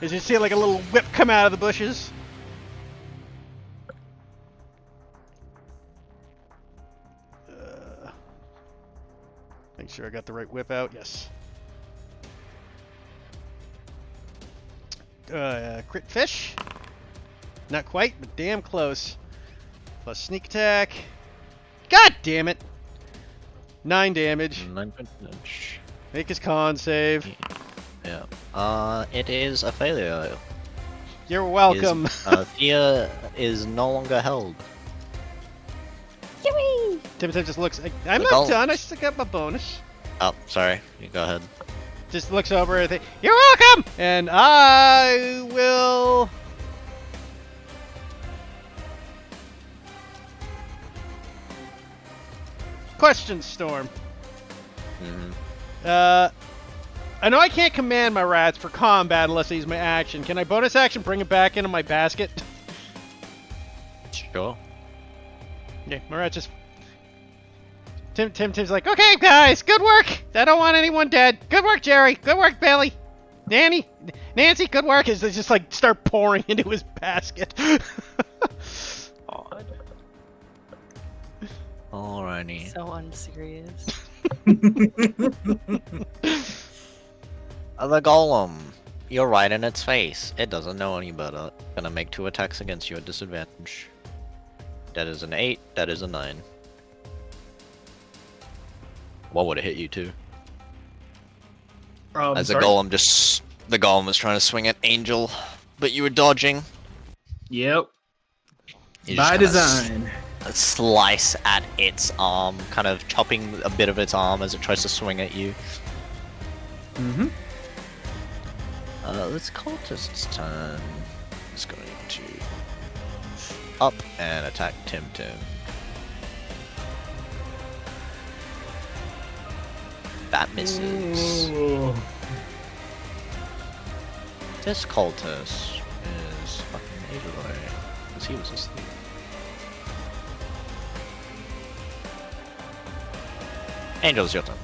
As you see, like a little whip come out of the bushes. Make sure I got the right whip out. Yes. Crit fish. Not quite, but damn close. Plus sneak attack. God damn it! 9 damage. Make his con save. Yeah. It is a failure. You're welcome. Thea is no longer held. Yippee! Tim just looks. I'm Look, not I'll- done. I still got my bonus. Oh, sorry. You go ahead. Just looks over and you're welcome. And I will. Question storm. Mm-hmm. I know I can't command my rats for combat unless I use my action. Can I bonus action bring it back into my basket? Sure. Yeah, my rats just. Tim's like, okay, guys, good work. I don't want anyone dead. Good work, Jerry. Good work, Billy. Nancy, good work. As they just like start pouring into his basket. God, Alrighty. so unserious. The golem. You're right in its face. It doesn't know any better. Gonna make 2 attacks against you at disadvantage. That is an 8. That is a 9. What would have hit you too? As Sorry? the golem was trying to swing at Angel, but you were dodging. Yep. You just By kinda design. Slice at its arm, kind of chopping a bit of its arm as it tries to swing at you. Mm-hmm. It's cultist's turn. is going to up and attack Tim Tim. That misses. Ooh. This cultist is fucking Aloy, because he was asleep. Angel, it's your turn.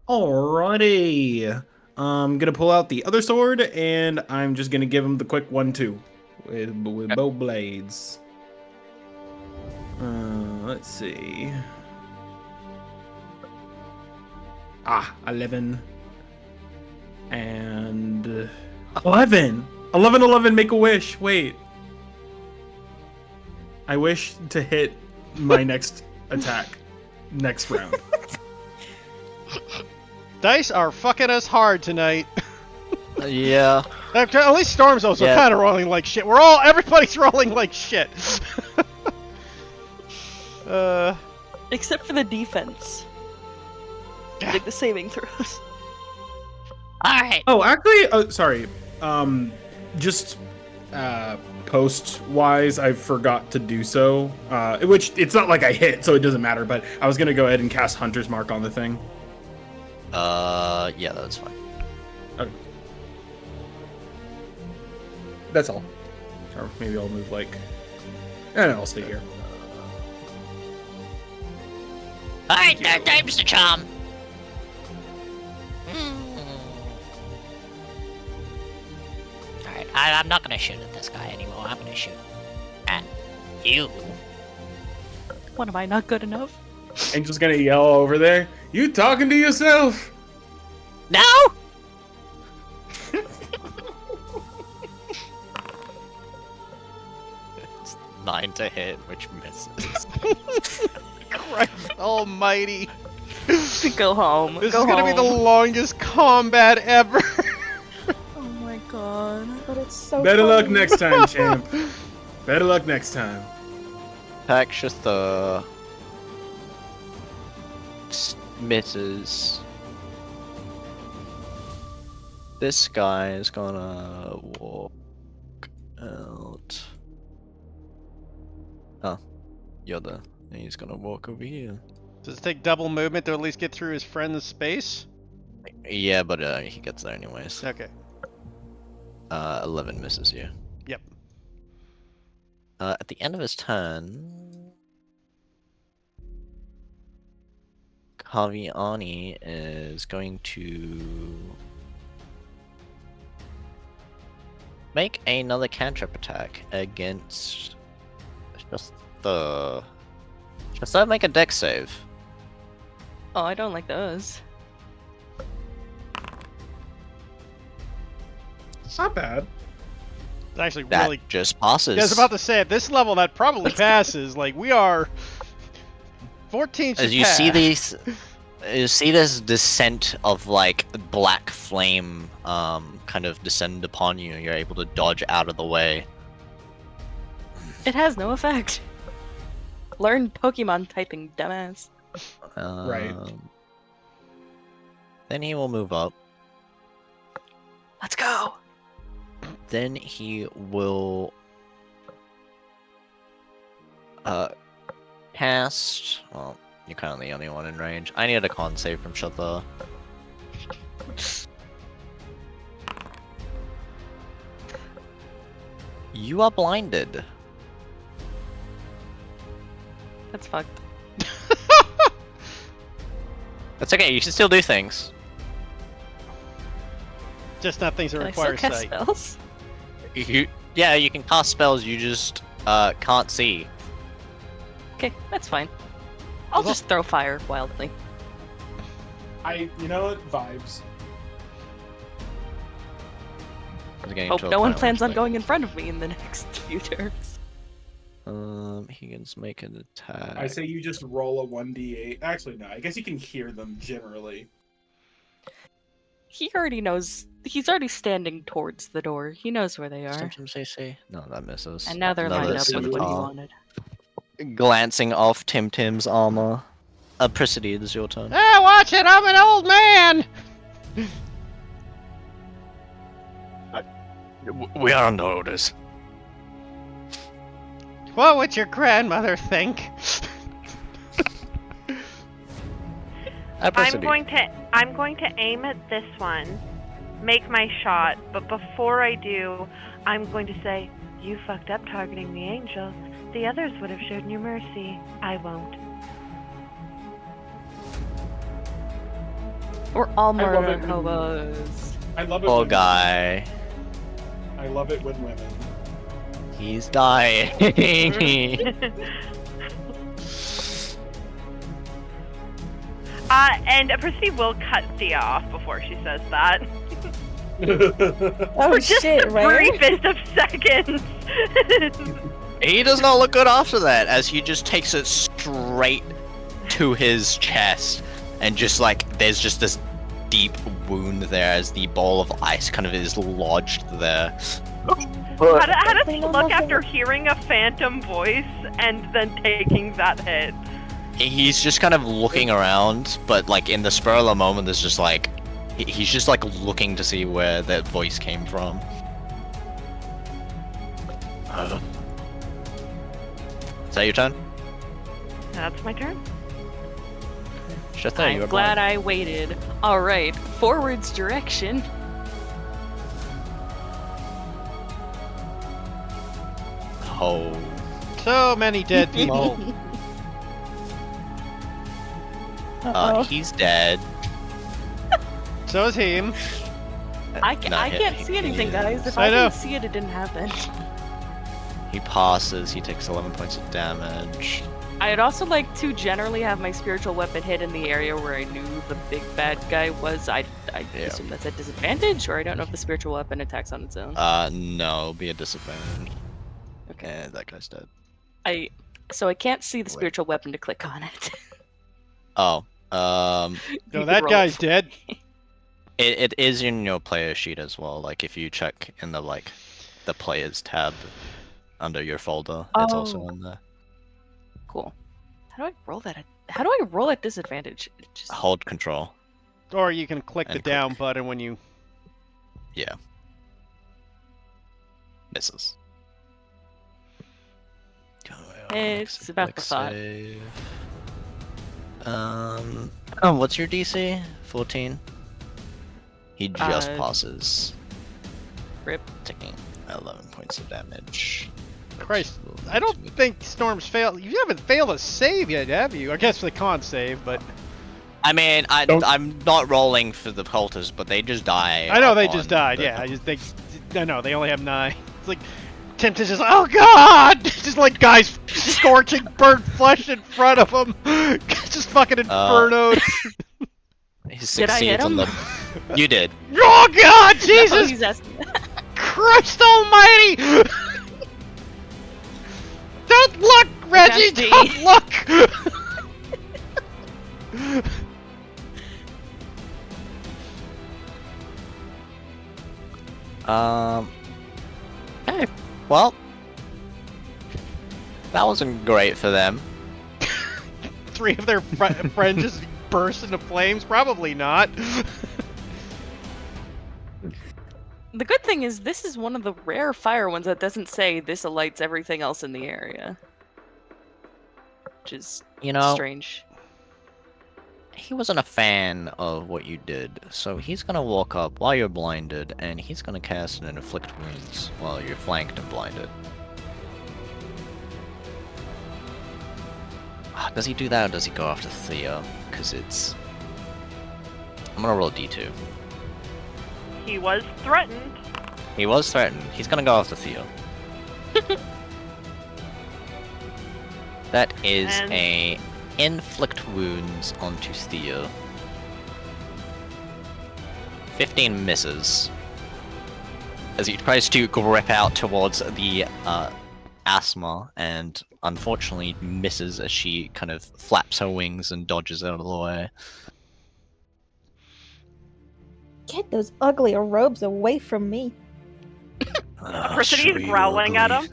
Alrighty. I'm gonna pull out the other sword, and I'm just gonna give him the quick 1-2 with both blades. Let's see. 11 and 11. 11, make a wish. Wait. I wish to hit my next attack next round. Dice are fucking us hard tonight. Yeah. At least Storm's also Yeah. kind of rolling like shit. Everybody's rolling like shit. Except for the defense. Like the saving throws. Alright. Oh, actually, sorry. Just post-wise, I forgot to do so. Which, it's not like I hit, so it doesn't matter, but I was gonna go ahead and cast Hunter's Mark on the thing. Yeah, that's fine. Okay. That's all. Or maybe I'll move, like... And I'll stay here. Alright, third time's the charm. Alright, I'm not gonna shoot at this guy anymore. I'm gonna shoot at you. What, am I not good enough? Angel's gonna yell over there, "You talking to yourself?" No! It's 9 to hit, which misses. Christ almighty. Go home. This Go is gonna be the home. longest combat ever. Oh my god. But it's so Better luck funny. next time, champ. Better luck next time. Pakshitha misses. This guy is gonna walk out. Oh, you're there. And he's gonna walk over here. Does it take double movement to at least get through his friend's space? Yeah, but he gets there anyways. Okay. 11 misses you. Yep. At the end of his turn, Kaviani is going to make another cantrip attack against just that make a dex save. Oh, I don't like those. It's not bad. It's actually That really... just passes. Yeah, I was about to say, at this level, that probably passes. Like, we are... 14 should As you pass. see these, you see this descent of like black flame, kind of descend upon you. You're able to dodge out of the way. It has no effect. Learn Pokemon typing, dumbass. Right. Then he will move up. Let's go. Then he will cast. Well, you're kind of the only one in range. I need a con save from Shutha. You are blinded. That's fucked. That's okay. You can still do things. Just not things that Can I still require cast sight. spells? Yeah, you can cast spells. You just can't see. Okay, that's fine. I'll Well- just throw fire wildly. You know what? Vibes. It's getting Hope to a no one point where plans it's on like, going in front of me in the next few turns. He can make an attack. I say you just roll a 1d8. Actually, no. I guess you can hear them generally. He already knows. He's already standing towards the door. He knows where they are. Symptoms AC? No, that misses. And now they're Another lined up with what he scimitar. wanted. Glancing off Tim Tim's armor. Prisidy, it's your turn. Ah, watch it! I'm an old man! We are under orders. What would your grandmother think? I'm going to aim at this one, make my shot, but before I do, I'm going to say, you fucked up targeting the angel. The others would have shown you mercy. I won't. We're all I love murder it when- hobos. I love it. Poor when- guy. I love it when women. He's dying. And Percy will cut Thea off before she says that. Oh For just shit, the right? briefest of seconds. He does not look good after that, as he just takes it straight to his chest, and just like there's just this deep wound there as the ball of ice kind of is lodged there. How does he look after hearing a phantom voice and then taking that hit? He's just kind of looking around, but like in the spur of the moment, there's just like he's just like looking to see where that voice came from. Is that your turn? That's my turn. Shatha, you I'm are glad blind. I waited. All right, forwards direction. Oh. So many dead people. Uh-oh. He's dead. So is him. I Not hit. can't see anything, guys. If I I know. didn't see it, it didn't happen. He passes. He takes 11 points of damage. I'd also like to generally have my spiritual weapon hit in the area where I knew the big bad guy was. I Yeah. assume that's at disadvantage, or I don't know if the spiritual weapon attacks on its own. No, it'll be a disadvantage. Okay. And that guy's dead. So I can't see the Wait. spiritual weapon to click on it. Oh. No, You could that roll guy's it. dead. It is in your player sheet as well. Like if you check in the the players tab under your folder, it's also Oh. in there. Cool. How do I roll that? How do I roll at disadvantage? It just... Hold control. Or you can click the And down click. button when you. Yeah. Misses. It's about the thought. Save. What's your DC? 14. He just Uh, passes, Rip. taking 11 points of damage. Christ, Will I don't need to- think Storm's failed. You haven't failed a save yet, have you? I guess the con save, but I mean, Don't- I'm not rolling for the cultists, but they just die. I know they upon just died. the- Yeah, I know they only have 9. It's like Tempest is like, oh god, just like guys scorching burnt flesh in front of him, just fucking inferno. He Did I hit succeeds on him? the. You did. Oh god, No, Jesus he's asking. Christ Almighty! Don't look, Reggie. That's me. Don't look. Hey, well, that wasn't great for them. 3 of their friends just burst into flames. Probably not. The good thing is this is one of the rare fire ones that doesn't say this alights everything else in the area. Which is You know, strange. he wasn't a fan of what you did, so he's gonna walk up while you're blinded, and he's gonna cast an inflict wounds while you're flanked and blinded. Does he do that, or does he go after Theo? Because it's... I'm gonna roll a d2. He was threatened. He was threatened. He's gonna go after Theo. That is And- a inflict wounds onto Theo. 15 misses. As he tries to grip out towards the asthma, and unfortunately misses as she kind of flaps her wings and dodges out of the way. Get those ugly robes away from me. Persidy's growling at him.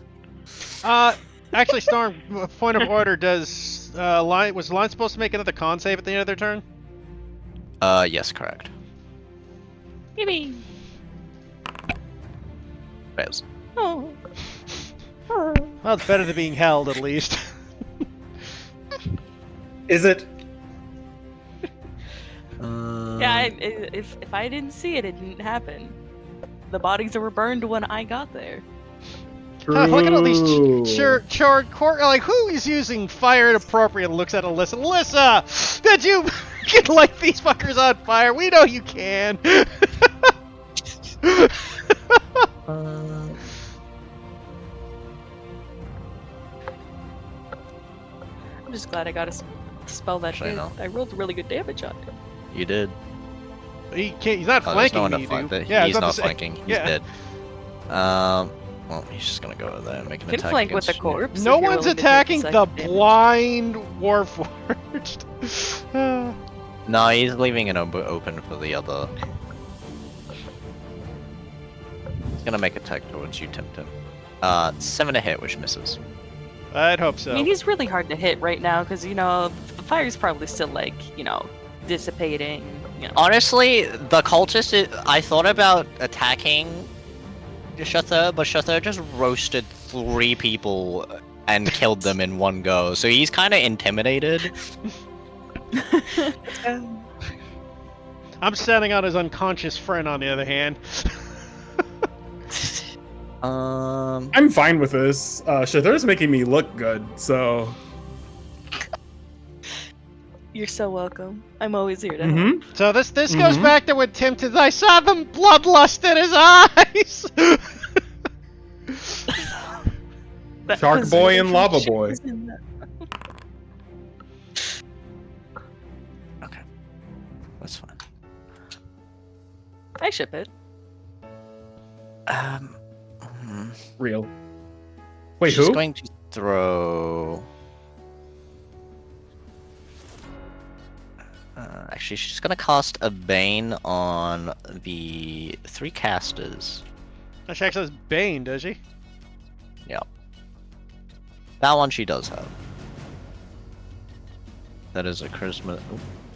Actually, Storm, point of order, was Line supposed to make another con save at the end of their turn? Yes, correct. Maybe. Fails. Oh. Oh. Well, it's better than being held, at least. Is it? Yeah, if I didn't see it, it didn't happen. The bodies were burned when I got there. Look at all these True. charred court. Like, who is using fire inappropriate? Looks at Alyssa. Alyssa, did you light these fuckers on fire? We know you can. I'm just glad I got to spell that Actually, hit. no. I rolled really good damage on it. You did. He can't. He's not Oh, there's flanking no one to me, flank. dude. He's I was about not to say- flanking. He's yeah. dead. Well, he's just gonna go over there and make an Can attack flank with the against you. corpse. No if you're one's willing to take attacking the psychic damage. blind Warforged. No, he's leaving it open for the other. He's gonna make attack towards you, Tempton. 7 to hit, which misses. I'd hope so. I mean, he's really hard to hit right now because, you know, the fire's probably still, like, you know, dissipating. You know. Honestly, the cultist, I thought about attacking Shather, but Shather just roasted 3 people and killed them in one go, so he's kind of intimidated. I'm standing on his unconscious friend, on the other hand. I'm fine with this. Shathar's making me look good, so. You're so welcome. I'm always here to help. Mm-hmm. So this goes back to what Tim said. I saw the bloodlust in his eyes. That Shark was Boy really and Lava shit Boy. was in that. Okay. That's fine. I ship it. Real. Wait, She's who? going to throw... actually, she's going to cast a Bane on the 3 casters. She actually has Bane, does she? Yep. That one she does have. That is a charisma...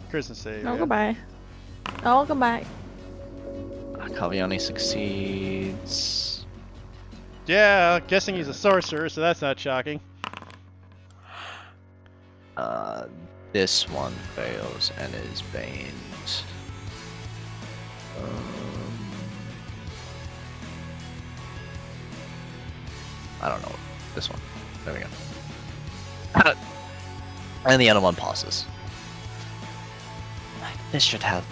Christmas save. I'll yeah. go back. I'll come back. Kaviani succeeds. Yeah, guessing he's a sorcerer, so that's not shocking. This one fails and is Baned. I don't know. This one. There we go. And the other one passes. This should help.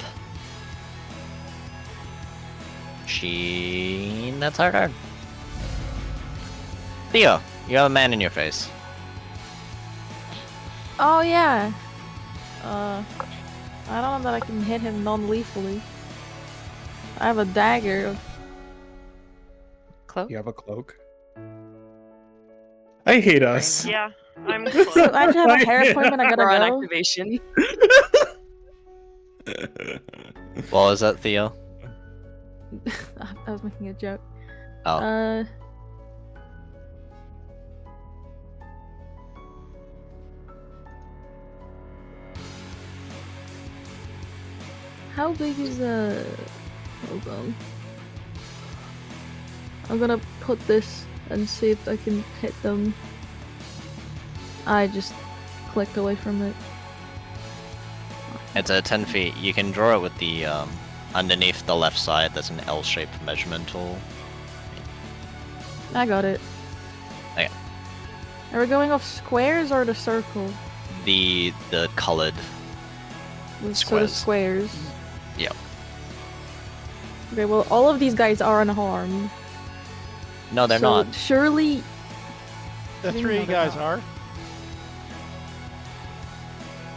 That's our turn. Theo, you have a man in your face. Oh yeah. I don't know that I can hit him non-lethally. I have a dagger. Cloak? You have a cloak. I hate us. Yeah, I'm So close. I actually have a hair appointment. I We're on gotta go. activation. What was that, Theo? I was making a joke. Oh. How big is the? Hold on. I'm gonna put this and see if I can hit them. I just clicked away from it. It's 10 feet. You can draw it with the, underneath the left side, there's an L-shaped measurement tool. I got it. Okay. Are we going off squares or the circle? The colored. So the Squares. squares. Yep. Okay, well, all of these guys are unharmed. No, they're So not. Surely, The Maybe 3 not guys at are.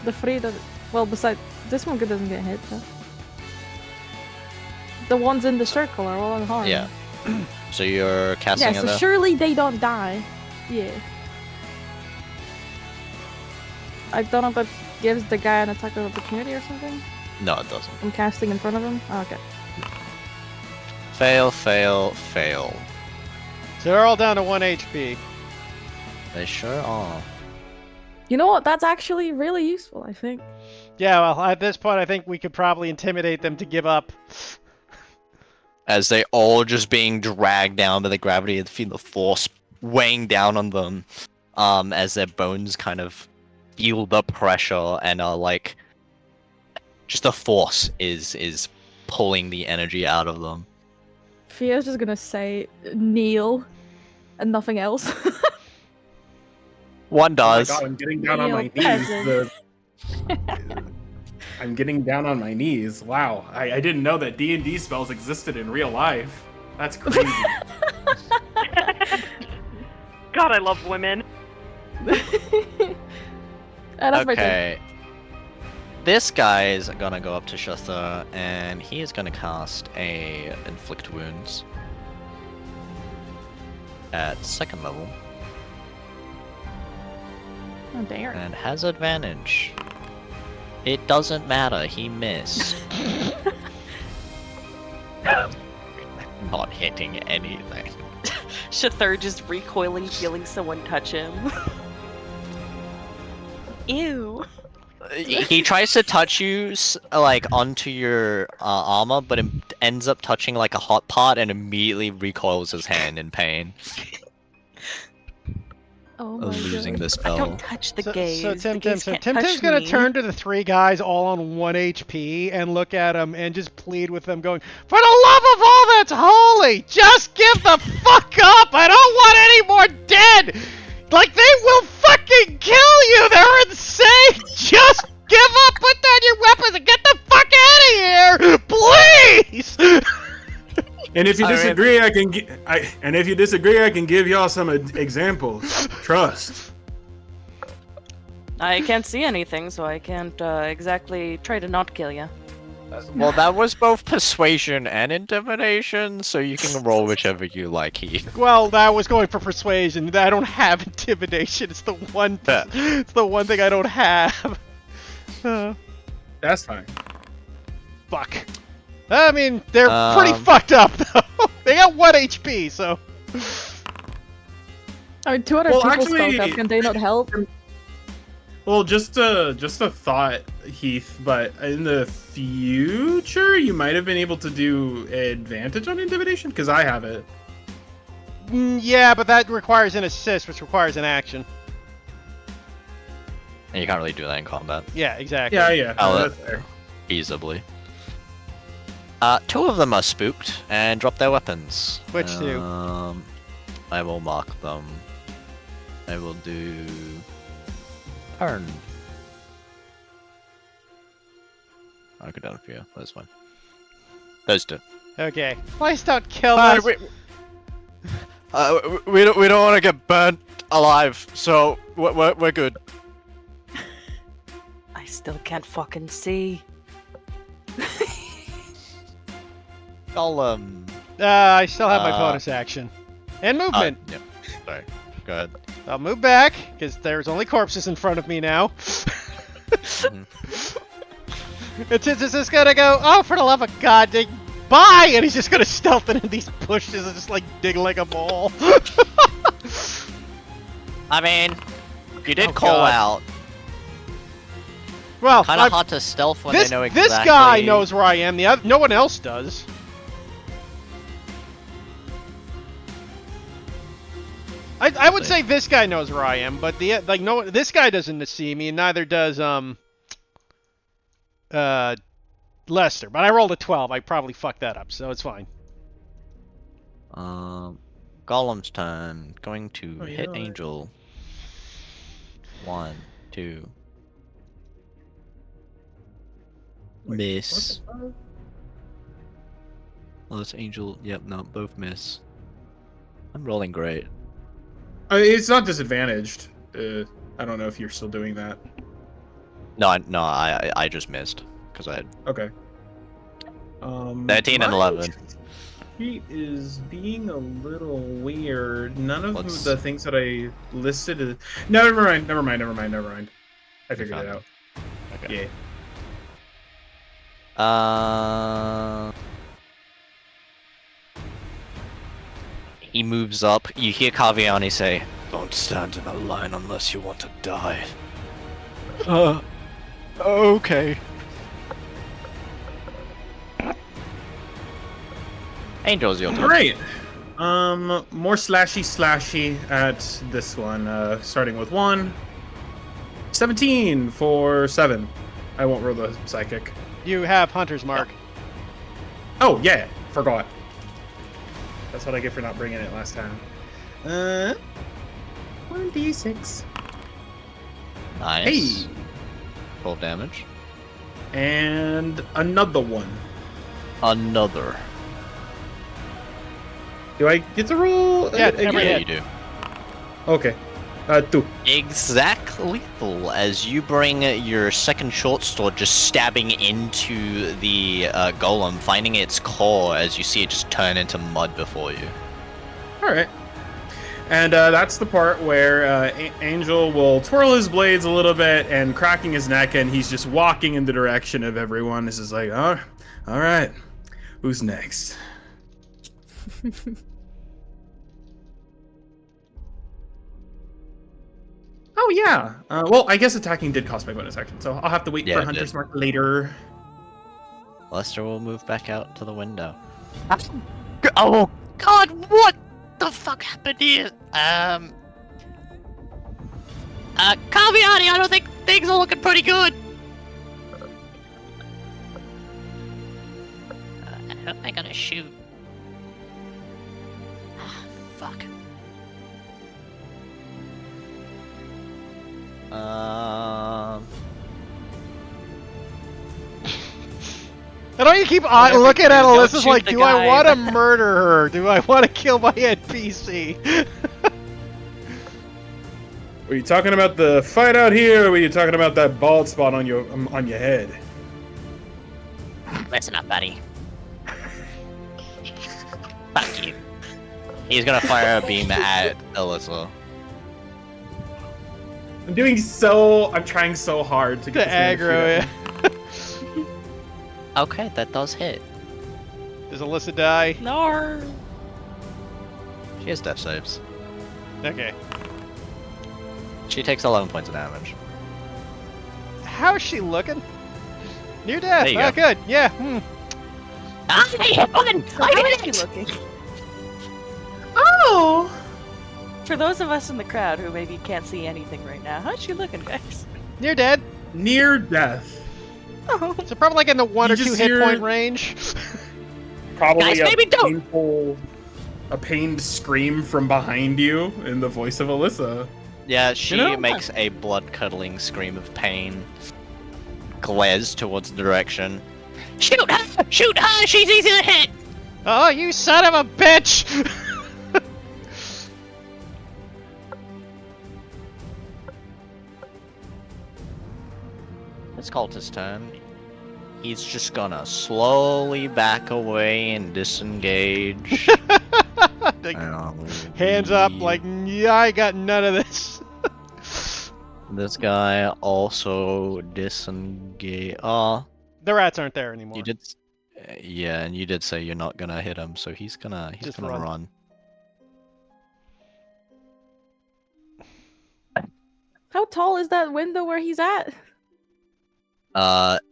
the three that. Well, besides this one, doesn't get hit. Though. The ones in the circle are all unharmed. Yeah. So you're casting Yeah, it so there? surely they don't die. Yeah. I don't know if that gives the guy an attack of opportunity or something. No, it doesn't. I'm casting in front of him. Oh, okay. Fail, fail, fail. So they're all down to 1 HP. They sure are. You know what? That's actually really useful, I think. Yeah, well, at this point, I think we could probably intimidate them to give up. as they all just being dragged down by the gravity and feel the force weighing down on them, as their bones kind of feel the pressure and are like, just the force is pulling the energy out of them. Fia's just gonna say kneel and nothing else. One Oh my does. god, I'm getting down on Kneel, my knees. peasant. I'm getting down on my knees. Wow, I didn't know that D&D spells existed in real life. That's crazy. God, I love women. That's my turn. Okay. This guy is gonna go up to Shatha, and he is gonna cast a Inflict Wounds at 2nd level, Oh, dare. and has advantage. It doesn't matter, he missed. Not hitting anything. Shathur just recoiling, feeling someone touch him. Ew. He tries to touch you, like, onto your armor, but it ends up touching, like, a hot pot and immediately recoils his hand in pain. Oh my Losing god. the I spell. don't touch the gays. So The gays can't Tim's touch gonna me. turn to the three guys all on 1 HP and look at them and just plead with them, going, "For the love of all that's holy, just give the fuck up! I don't want any more dead! Like, they will fucking kill you! They're insane! Just give up, put down your weapons, and get the fuck out of here! Please!" And if you I mean- disagree, I can give y'all some examples. Trust. I can't see anything, so I can't exactly try to not kill you. Well, that was both persuasion and intimidation, so you can roll whichever you like, Heath. Well, I was going for persuasion. I don't have intimidation. It's the one. Yeah. It's the one thing I don't have. That's fine. Fuck. I mean, they're pretty Um, fucked up though. They got 1 HP, so. I mean, 2 other Well, people actually- spoke up. Can they not help? Well, just a thought, Heath. But in the future, you might have been able to do advantage on intimidation because I have it. Yeah, but that requires an assist, which requires an action. And you can't really do that in combat, Yeah, exactly. Yeah. Oh, That's fair. feasibly. 2 of them are spooked and drop their weapons. Which two? I will mark them. I will do... Turn. I'll go down for you. That's fine. Those 2. Okay. Please don't kill Fine, us. we don't want to get burnt alive, so we're good. I still can't fucking see. I'll I still have my Uh, bonus action. And movement. Yep. Sorry. Go ahead. I'll move back, because there's only corpses in front of me now. And Tiz is just gonna go, "Oh, for the love of God, bye!" And he's just gonna stealth into these bushes and just, like, dig like a mole. I mean, you did Oh, call God. out. Well, Kind of hard to stealth when this, they know exactly. this guy knows where I am. No one else does. I would say this guy knows where I am, but this guy doesn't see me, and neither does Lester. But I rolled a 12. I probably fucked that up, so it's fine. Golem's turn. Going to Oh, hit yeah. Angel. 1, 2. Miss. Oh, it's Angel. Yep, no, both miss. I'm rolling great. It's not disadvantaged. I don't know if you're still doing that. No, I just missed because I had Okay. 13 and my 11. Sheet is being a little weird. None of What's- the things that I listed is. No, never mind. I figured found it out. Okay. Yeah. He moves up. You hear Kaviani say, "Don't stand in a line unless you want to die." Okay. Angel's your turn. All right. More slashy at this one. Starting with 1. 17 for 7. I won't roll the psychic. You have Hunter's Mark. Oh yeah, forgot. That's what I get for not bringing it last time. 1d6. Nice. Hey, Full damage. and another one. Another. Do I get to roll? Yeah, again? every Yeah, hit. you do. Okay. 2. Exactly lethal as you bring your second short sword just stabbing into the golem, finding its core as you see it just turn into mud before you. All right. And that's the part where Angel will twirl his blades a little bit and cracking his neck, and he's just walking in the direction of everyone. This is like, oh, all right, who's next? Oh yeah. Well, I guess attacking did cost my bonus action, so I'll have to wait Yeah, for it Hunter's did. Mark later. Lester will move back out to the window. Oh God! What the fuck happened here? Caviani, I don't think things are looking pretty good. Who am I gonna shoot? Fuck. And don't you keep Whatever looking you at do, don't Alyssa's shoot like, the do I guy." want to murder her? Do I want to kill my NPC? Were you talking about the fight out here, or were you talking about that bald spot on your head? Listen up, buddy. Fuck you. He's gonna fire a beam at Alyssa. I'm trying so hard to To get this man to shoot aggro at it. me. Okay, that does hit. Does Alyssa die? No. She has death saves. Okay. She takes 11 points of damage. How is she looking? Near death. There you Oh, go. good. Yeah. How is she looking? Oh! For those of us in the crowd who maybe can't see anything right now, how's she looking, guys? Near dead. Near death. Oh, So probably like in the 1 You or 2 just hit hear- point range. Probably Guys, a maybe don't. pained scream from behind you in the voice of Alyssa. Yeah, she know? makes a blood-curdling scream of pain. Glares towards the direction. Shoot her! Shoot her! She's easy to hit! Oh, you son of a bitch! It's Cultist's turn. He's just gonna slowly back away and disengage. Like, And hands up, we- like, yeah, I got none of this. This guy also disengage. The rats aren't there anymore. You did. Yeah, and you did say you're not gonna hit him, so he's gonna Just run. run. How tall is that window where he's at?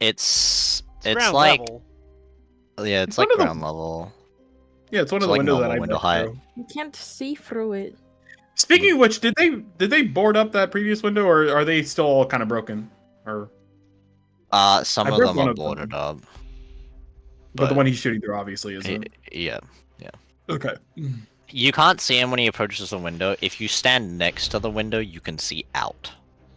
It's ground like level. yeah, it's It's like one of the- ground level. Yeah, it's one It's of the like windows that normal I window broke height. through. You can't see through it. Speaking of which, did they board up that previous window, or are they still all kind of broken? Or Some I of broke them one are of them. boarded up. but the one he's shooting through obviously Eh, isn't. yeah. Okay. You can't see him when he approaches the window. If you stand next to the window, you can see out.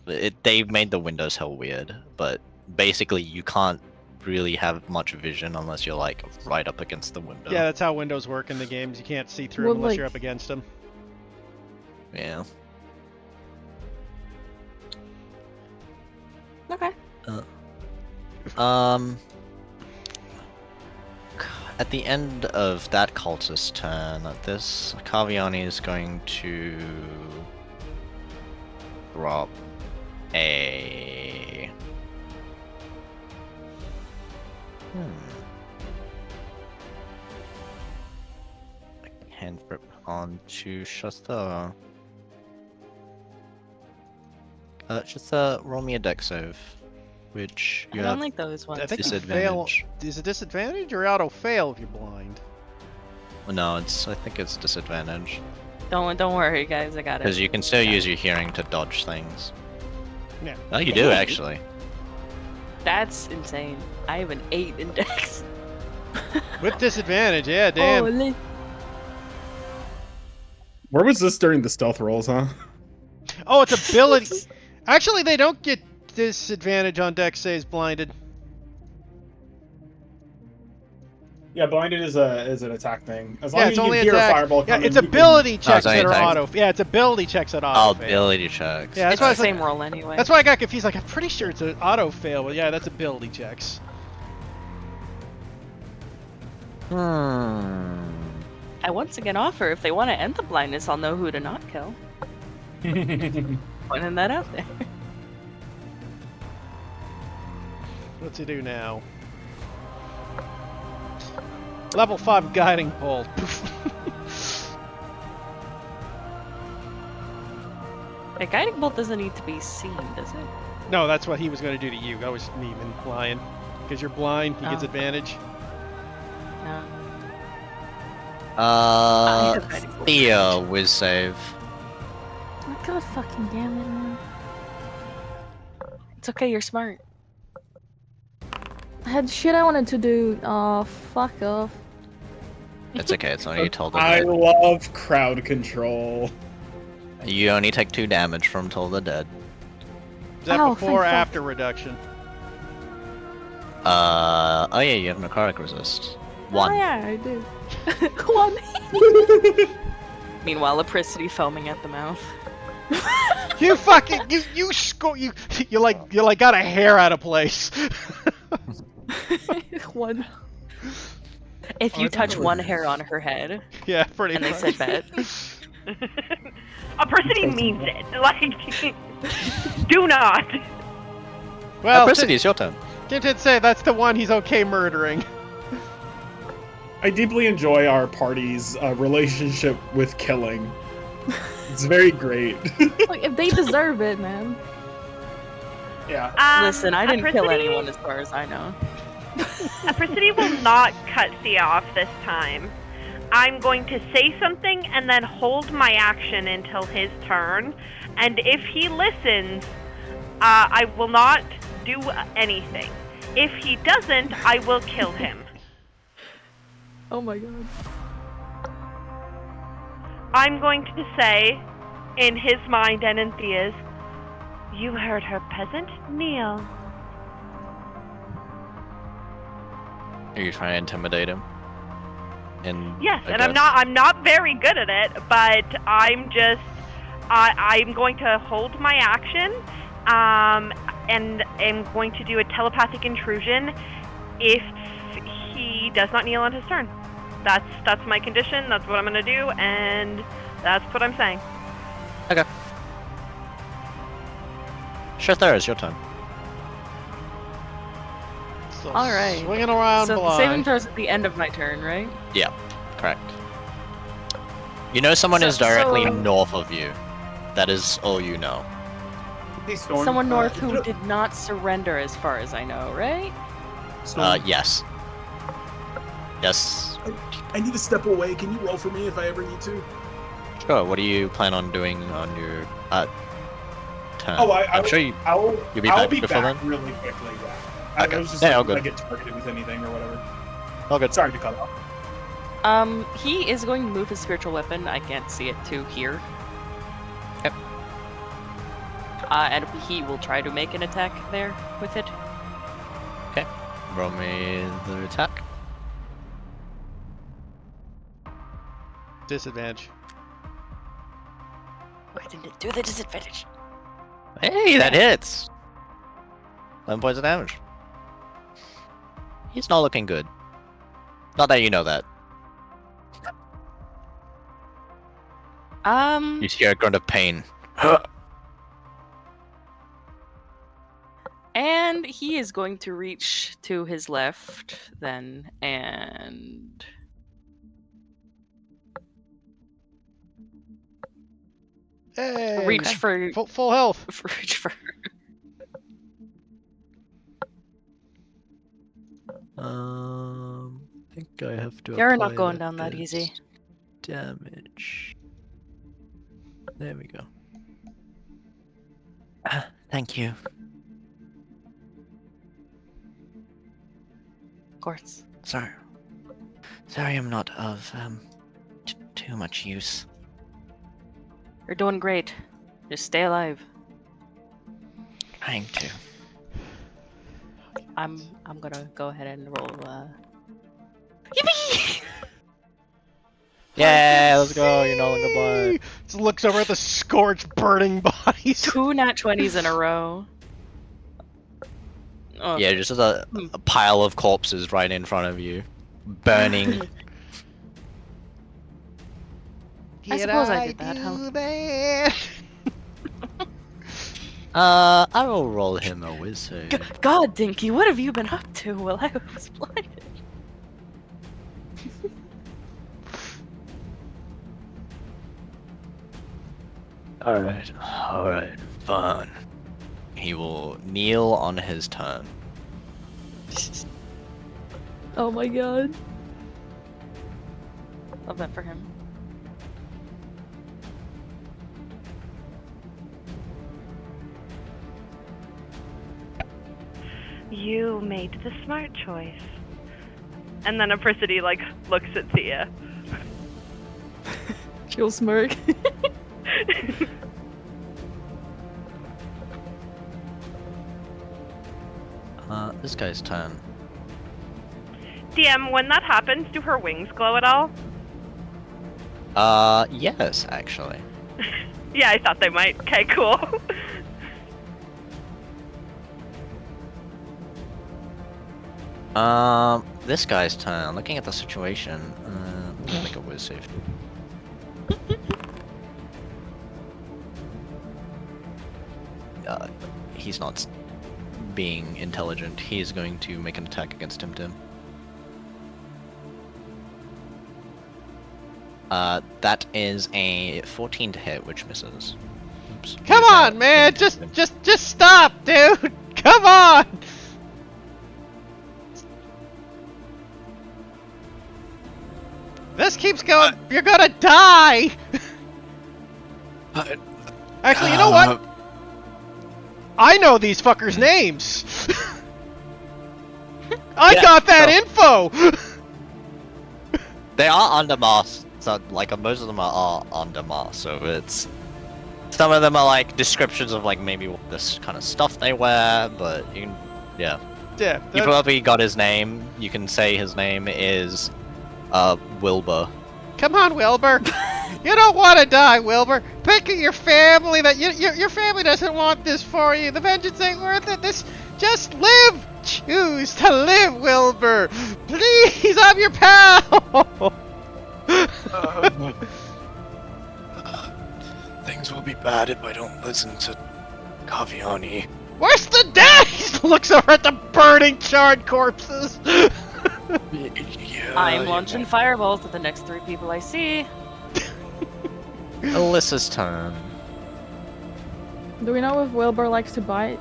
They've made the windows hell weird, but basically you can't really have much vision unless you're like right up against the window. Yeah, that's how windows work in the games. You can't see through Well, them unless like- you're up against them. Yeah. Okay. At the end of that cultist's turn, this Kaviani is going to drop a. Cantrip onto Shasta. Shasta, roll me a dex save, which I you don't have like those ones. I think you fail. disadvantage. Is it disadvantage or auto fail if you're blind? No, I think it's disadvantage. Don't worry, guys. I got it. Because you can still use your hearing to dodge things. Yeah. Oh, you do, Dang. actually. That's insane. I have an 8 in Dex. With disadvantage, yeah, damn. Holy. Where was this during the stealth rolls, huh? Oh, it's ability. Actually, they don't get disadvantage on dex saves blinded. Yeah, blinded is an attack thing. As long Yeah, as it's you only hear attack. a fireball Yeah, coming, it's you can- ability checks it's that are only auto. Yeah, it's ability checks that auto. Oh, fail. ability checks. Yeah, that's It's why I the was like, same roll anyway. that's why I got confused. Like, I'm pretty sure it's an auto fail, but yeah, that's ability checks. I once again offer if they want to end the blindness, I'll know who to not kill. Pointing that out there. What's he do now? Level 5 guiding bolt. A guiding bolt doesn't need to be seen, does it? No, that's what he was going to do to you. I was me implying. Because you're blind, he gets Oh. advantage. No. Theo, whiz save. Oh, God fucking damn it, man. It's okay, you're smart. I had shit I wanted to do. Oh, fuck off. It's okay, it's only Toll the I Dead. love crowd control. You only take 2 damage from Toll the Dead. Is that Oh, before or thank fuck. after reduction? Oh yeah, you have necrotic resist. 1. Oh, yeah, I do. 1. Meanwhile, Apricity foaming at the mouth. You fucking you like got a hair out of place. 1. If Oh, you I thought touch it one was- hair on her head, Yeah, pretty and they much. said bet, Apricity means it. Like, do not. Well, Apricity, it's your turn. Kim did say that's the one he's okay murdering. I deeply enjoy our party's relationship with killing. It's very great. Like, if they deserve it, man. Yeah. listen, I didn't kill Apricity- anyone as far as I know. Apricity will not cut Thea off this time. I'm going to say something and then hold my action until his turn. And if he listens, I will not do anything. If he doesn't, I will kill him. Oh my god. I'm going to say, in his mind and in Thea's, you heard her, peasant. Kneel. Are you trying to intimidate him? Yes, and I'm not very good at it, but I'm going to hold my action, and am going to do a telepathic intrusion if he does not kneel on his turn. That's my condition. That's what I'm gonna do, and that's what I'm saying. Okay. Shethar, it's your turn. So All right. Swinging around So the blind. saving throws at the end of my turn, right? Yeah, correct. You know someone is So- directly so- north of you. That is all you know. Hey, Storm, Someone north is who it- did not surrender, as far as I know, right? Storm, Yes. Yes. I need to step away. Can you roll for me if I ever need to? Sure, what do you plan on doing on your turn? Oh, I'm sure you... I'll You'll be I'll back be before back then? really quickly. Yeah. Okay. I was just Yeah, all like, good. I get targeted with anything or whatever. All good. Sorry to cut off. He is going to move his spiritual weapon. I can't see it to here. Yep. And he will try to make an attack there with it. Okay. Roll me the attack. Disadvantage. Why didn't it do the disadvantage? Hey, that hits! 11 points of damage. He's not looking good. Not that you know that. You hear a grunt of pain. And he is going to reach to his left then and Hey, reach for full health. reach for I think I have to You're apply not going down that easy. best damage. There we go. Thank you. Of course. Sorry. Sorry I'm not of too much use. You're doing great. Just stay alive. Trying to. I'm gonna go ahead and roll. Yippee! Yeah, let's go. You're no longer blind. Just looks over at the scorched, burning bodies. 2 nat 20s in a row. Oh, Yeah, just a pile of corpses right in front of you, burning. I suppose I did that, huh? That? I will roll him a wizard. God, Dinky, what have you been up to while I was blinded? Alright, fun. He will kneel on his turn. Oh my god. Love that for him. You made the smart choice. And then Apricity, like, looks at Thea. She'll smirk. This guy's turn. DM, when that happens, do her wings glow at all? Yes, actually. Yeah, I thought they might. Okay, cool. This guy's turn. Looking at the situation, we'll make a whiz save. He's not being intelligent. He's going to make an attack against Tim. That is a 14 to hit, which misses. Oops. Come He's on, now man! in- Just stop, dude! Come on! This keeps going. You're gonna die! Actually, you know what? I know these fuckers' names! I Yeah, got that so- info! They are under mask, so like most of them are under mask. So it's some of them are like descriptions of like maybe what this kind of stuff they wear, but you can, yeah. Yeah, You probably got his name. You can say his name is Wilbur. come on, Wilbur. You don't want to die, Wilbur. Think of your family. That your family doesn't want this for you. The vengeance ain't worth it. Just live. Choose to live, Wilbur. Please, I'm your pal. Things will be bad if I don't listen to Kaviani. Where's the dad? He looks over at the burning, charred corpses. Yeah, I'm launching fireballs at the next 3 people I see. Alyssa's turn. Do we know if Wilbur likes to bite?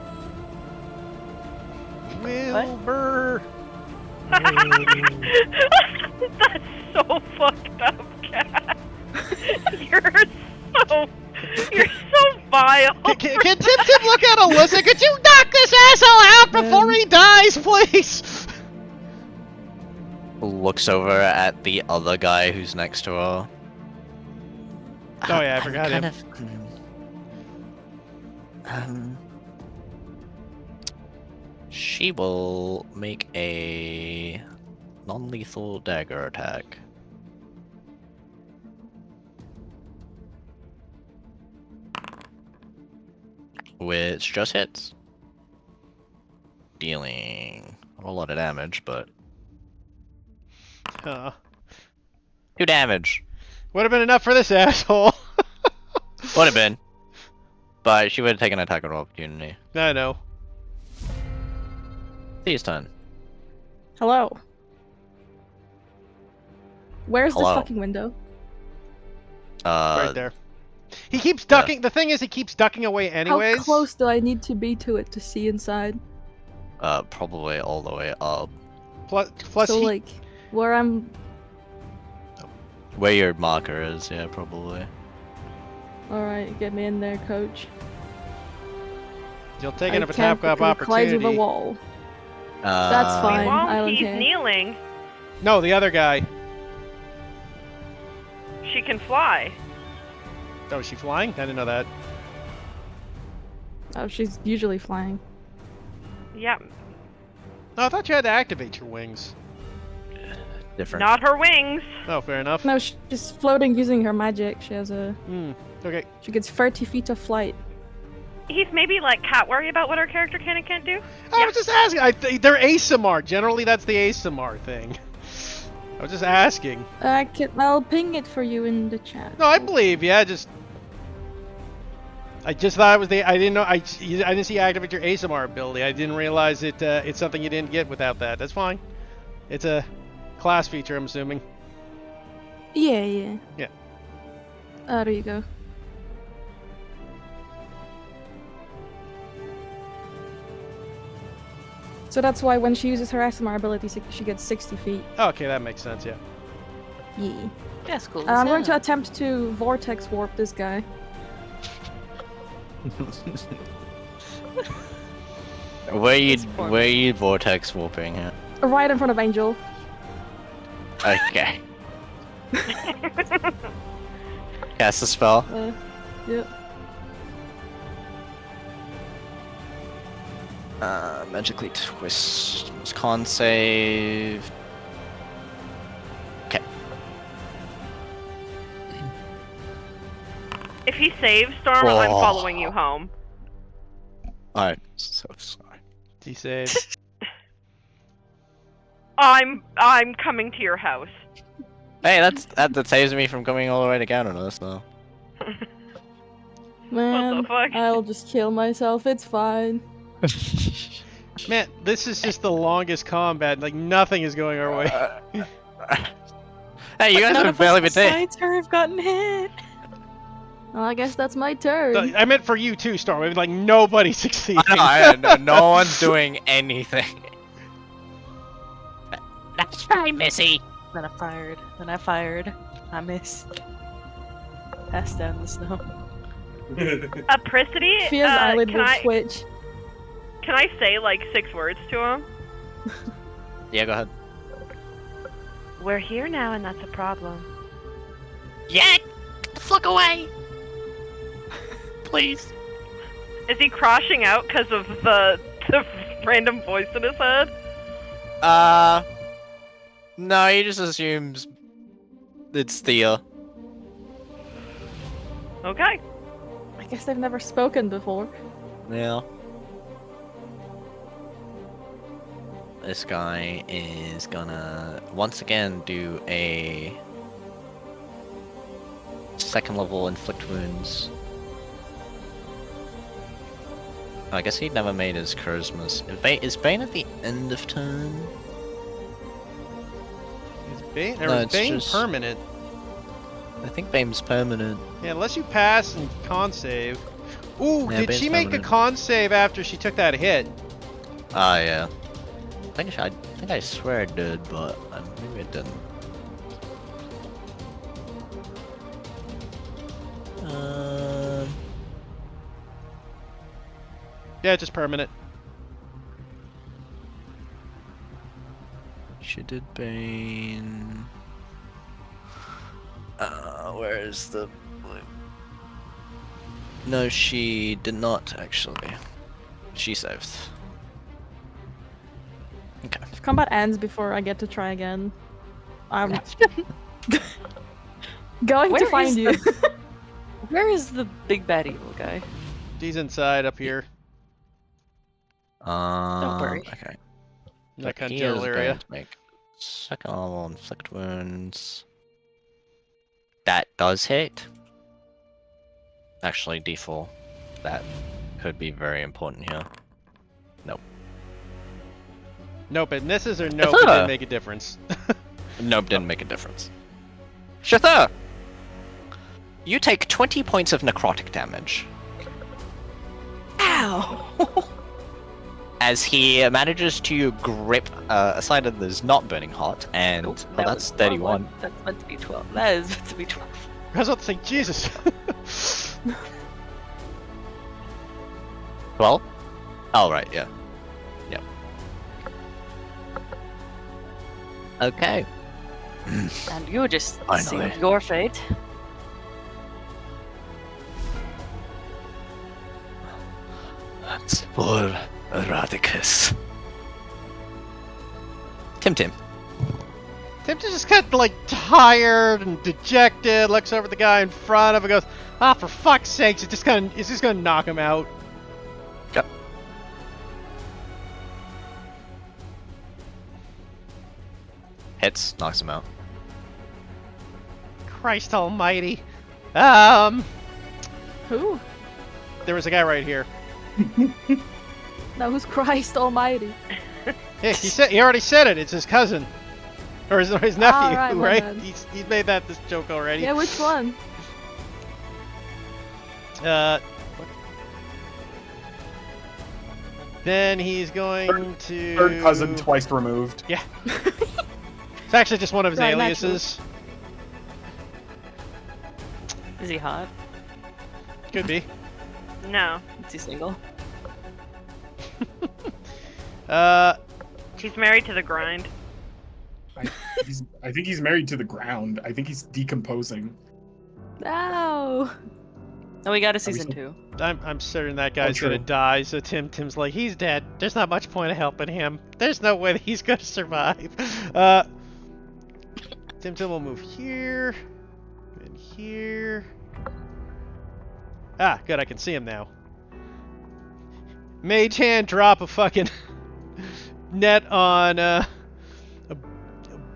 Wilbur. That's so fucked up, Cat. You're so vile. Can Tim look at Alyssa? Could you knock this asshole out before he dies, please? Looks over at the other guy who's next to her. Oh yeah, I forgot him. She will make a non-lethal dagger attack. Which just hits. Dealing a whole lot of damage, but 2 damage. Would have been enough for this asshole. Would have been. But she would have taken an attack of opportunity. I know. Thea's turn. Hello. Where's Hello. this fucking window? Right there. He keeps ducking. The thing is, he keeps ducking away anyways. How close do I need to be to it to see inside? Probably all the way up. Plus So he, like, Where I'm. Where your marker is, yeah, probably. Alright, get me in there, coach. You'll take I it of a can't tap because it collides with a opportunity. wall. That's Uh, fine. He I won't. don't He's care. kneeling. No, the other guy. She can fly. Oh, is she flying? I didn't know that. Oh, she's usually flying. Yeah, No, I thought you had to activate your wings. Different. not her wings. Oh, fair enough. No, she's floating using her magic. She has a. Okay. She gets 30 feet of flight. He's maybe like cat worry about what her character can and can't do. I was just asking. They're ASMR. Generally, that's the ASMR thing. I was just asking. I'll ping it for you in the chat. No, I believe. Yeah, I just thought it was I didn't know. I didn't see you activate your ASMR ability. I didn't realize it's something you didn't get without that. That's fine. It's a class feature, I'm assuming. Yeah. Yeah. There you go. So that's why when she uses her ASMR ability, she gets 60 feet. Oh, okay, that makes sense. Yeah. Yeah. That's cool. I'm going to attempt to vortex warp this guy. Where you vortex warping at? Right in front of Angel. Okay. Cast a spell. Yep. Magically twist. Con save. Okay. If he saves Storm, I'm following you home. I'm so sorry. He saved. I'm coming to your house. Hey, that saves me from coming all the way to Canada, so. Man, fuck? I'll just kill myself. It's fine. Man, this is just the longest combat. Like nothing is going our way. Hey, you guys have barely been dead. Besides her have gotten hit. Well, I guess that's my turn. I meant for you too, Storm. I mean, like nobody succeeded. No one's doing anything. Nice try, Missy. Then I fired. I missed. Passed down the snow. Apricity, Fia's eyelid can will I twitch. can I say like 6 words to him? Yeah, go ahead. We're here now, and that's a problem. Yeah, get the fuck away. Please. Is he crashing out because of the random voice in his head? No, he just assumes it's Thea. Okay. I guess they've never spoken before. Yeah. This guy is gonna once again do a second level inflict wounds. I guess he never made his charisma. Is Bane at the end of turn? Is Bane, No, or is it's Bane just- permanent? I think Bane's permanent. Yeah, unless you pass and con save. Ooh, Yeah, did Bane's she make a permanent. con save after she took that hit? Ah, yeah. I think I swear I did, but maybe it didn't. Yeah, just permanent. She did Bane. Where is the... No, she did not, actually. She saved. Okay. If combat ends before I get to try again, I'm going Where to find is you. Where is the big bad evil guy? He's inside up here. Don't worry. Okay. In that kind of He is general area. going to make second level inflict wounds. That does hit. Actually, D4. That could be very important here. Nope. Nope, it misses or nope, it thought- didn't make a difference. Nope, didn't make a difference. Shatha! You take 20 points of necrotic damage. Ow! as he manages to grip a side that is not burning hot, and Nope, well, that that's was 31. That's meant to be 12. That is meant to be 12. I was about to say, Jesus. 12? Oh, right, yeah. Yep. Okay. And you just Finally. sealed your fate. That's for Eradicus. Tim. Tim just kind of like tired and dejected, looks over at the guy in front of him and goes, ah, for fuck's sakes, it's just gonna knock him out. Yep. Hits, knocks him out. Christ almighty. Who? There was a guy right here. No, who's Christ Almighty? Hey, he already said it, it's his cousin. Or his nephew, right, my right? bad. He's made this joke already. Yeah, which one? Then he's going to... Third cousin twice removed. Yeah. It's actually just one of his Right, aliases. Is he hot? Could be. No. Is he single? He's married to the grind. I think he's married to the ground. I think he's decomposing. No. Oh, we got a Are we season still- 2. I'm certain that guy's true. gonna die, so Tim's like, he's dead. There's not much point of helping him. There's no way that he's gonna survive. Tim will move here, and here. Ah, good, I can see him now. Mage hand drop a fucking net on a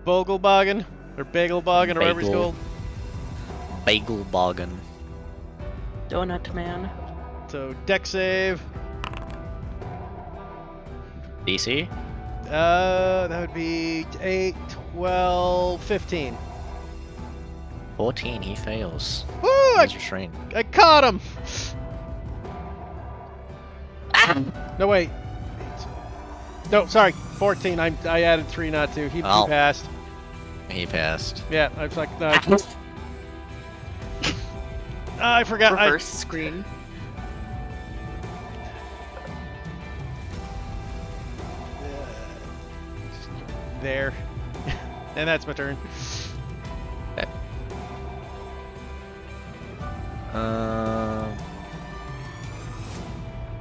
Bogelboggin, or Bagelboggin, or whatever he's Bagel. called. Bagel Boggin. Donut man. So, deck save. DC? That would be 8, 12, 15. 14, he fails. Woo! I He's restrained. caught him! No, wait. No, sorry. 14. I added 3, not 2. He Oh. passed. He passed. Yeah, I was like, no. I forgot. Reverse screen. There. And that's my turn.